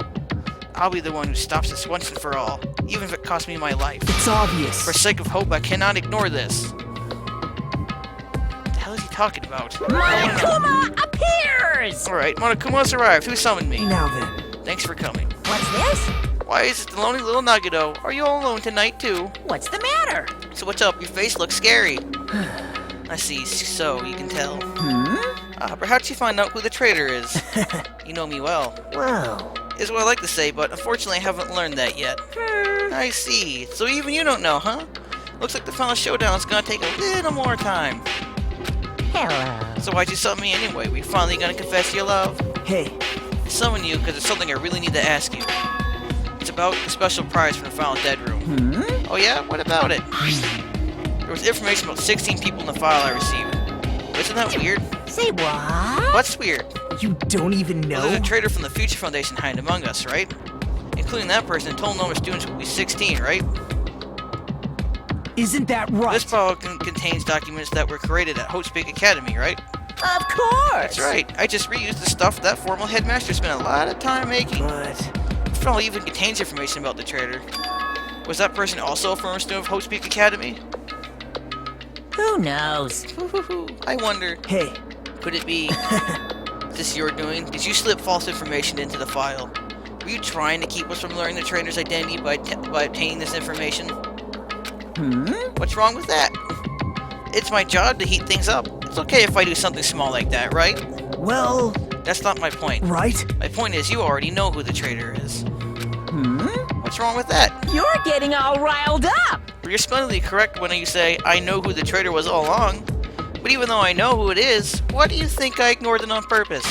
I'll be the one who stops this once and for all, even if it costs me my life. It's obvious. For sake of hope, I cannot ignore this. What the hell is he talking about? Monokuma appears! Alright, Monokuma's arrived. Who summoned me? Now then. Thanks for coming. What's this? Why is it the lonely little Nagito? Are you all alone tonight, too? What's the matter? So what's up? Your face looks scary. I see, so you can tell. Perhaps you find out who the traitor is. You know me well. Well, Is what I like to say, but unfortunately I haven't learned that yet. I see. So even you don't know, huh? Looks like the final showdown is gonna take a little more time. Hello. So why'd you summon me anyway? We finally gonna confess your love? hey, I summoned you because there's something I really need to ask you. It's about the special prize from the final dead room. Oh yeah? What about it? There was information about 16 people in the file I received. Isn't that weird? Say what? What's weird? you don't even Well, know? there's a traitor from the Future Foundation hiding among us, right? Including that person, total number of students will be 16, right? Isn't that right? This file contains documents that were created at Hope Speak Academy, right? Of course! That's right. I just reused the stuff that former headmaster spent a lot of time making. But file even contains information about the traitor. Was that person also a former student of Hope Peak Academy? Who knows? I wonder. Hey, Could it be... Is this your doing? Did you slip false information into the file? Were you trying to keep us from learning the traitor's identity by obtaining this information? What's wrong with that? It's my job to heat things up. It's okay if I do something small like that, right? well, That's not my point. right? My point is, you already know who the traitor is. What's wrong with that? You're getting all riled up! Well, you're splendidly correct when you say, I know who the traitor was all along. But even though I know who it is, why do you think I ignored it on purpose?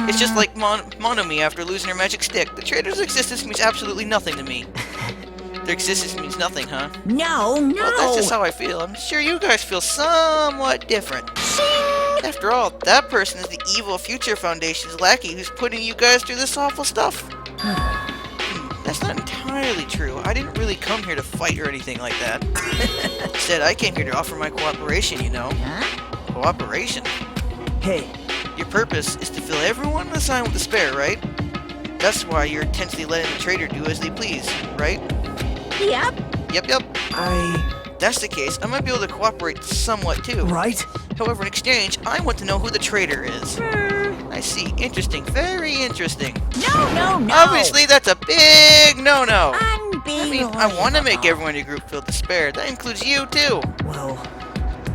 It's just like Monomi after losing her magic stick. The traitor's existence means absolutely nothing to me. Their existence means nothing, huh? No, no! Well, that's just how I feel. I'm sure you guys feel somewhat different. After all, that person is the evil Future Foundation's lackey who's putting you guys through this awful stuff. That's not entirely true. I didn't really come here to fight or anything like that. Instead, I came here to offer my cooperation, you know. Huh? Cooperation? Hey, Your purpose is to fill everyone in the sign with despair, right? That's why you're intensely letting the traitor do as they please, right? Yep. Yep. I... That's the case. I might be able to cooperate somewhat too. right? However, in exchange, I want to know who the traitor is. I see. Interesting. Very interesting. No! Obviously, that's a big no-no. I mean, Unbelievable. I want to make everyone in your group feel despair. That includes you, too. Well,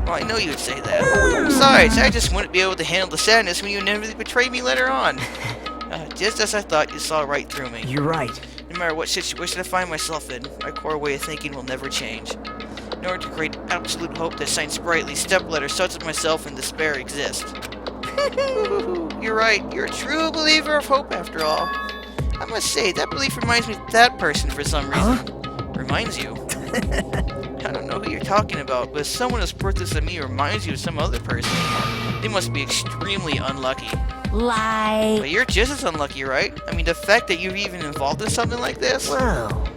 Well, I know you would say that. Besides, I just wouldn't be able to handle the sadness when you inevitably betray me later on. Just as I thought, you saw right through me. you're right. No matter what situation I find myself in, my core way of thinking will never change. In order to create absolute hope that shines brightly, stepletters such as myself in despair exist. You're right. You're a true believer of hope, after all. I must say, that belief reminds me of that person for some reason. Reminds you? I don't know who you're talking about, but if someone as worthless as me reminds you of some other person, they must be extremely unlucky. Like... But you're just as unlucky, right? I mean, the fact that you're even involved in something like this? Well,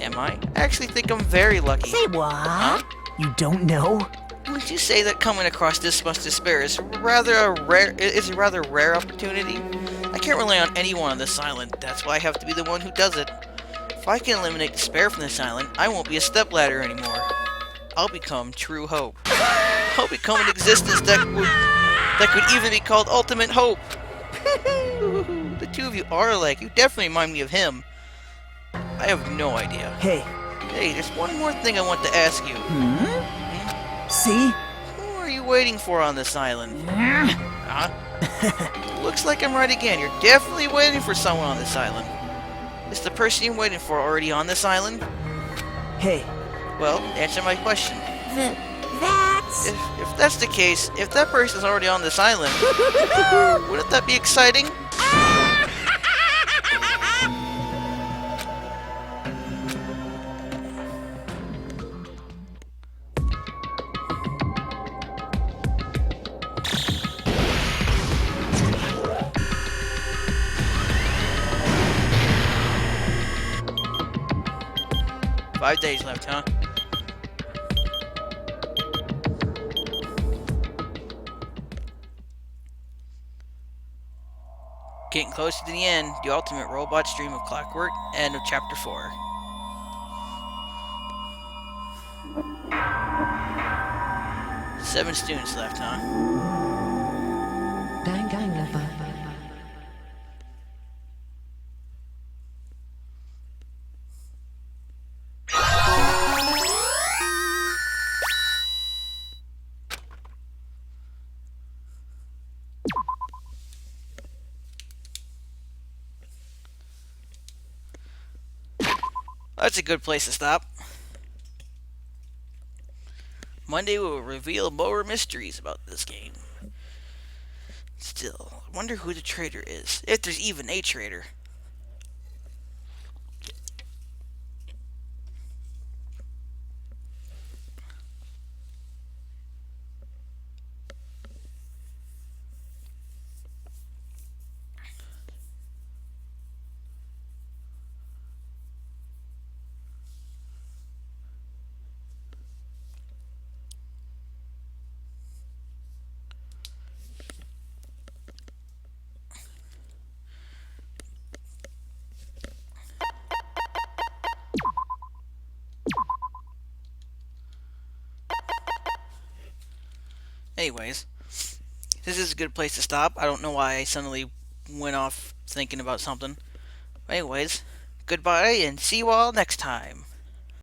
Am I? I actually think I'm very lucky. Say what? you don't know? Would you say that coming across this much despair is a rather rare opportunity? I can't rely on anyone on this island. That's why I have to be the one who does it. If I can eliminate despair from this island, I won't be a stepladder anymore. I'll become true hope. I'll become an existence that could even be called ultimate hope. The two of you are alike. You definitely remind me of him. I have no idea. Hey, Hey, there's one more thing I want to ask you. see? Who are you waiting for on this island? Huh? Looks like I'm right again. You're definitely waiting for someone on this island. Is the person you're waiting for already on this island? Hey, Well, answer my question. That's... If that's the case, if that person's already on this island, wouldn't that be exciting? Five days left, huh? Getting close to the end, the ultimate robot stream of clockwork, end of chapter 4. Seven students left, huh? Danganronpa. That's a good place to stop. Monday will reveal more mysteries about this game. Still, I wonder who the traitor is, if there's even a traitor. Anyways, this is a good place to stop. I don't know why I suddenly went off thinking about something. Anyways, goodbye and see you all next time.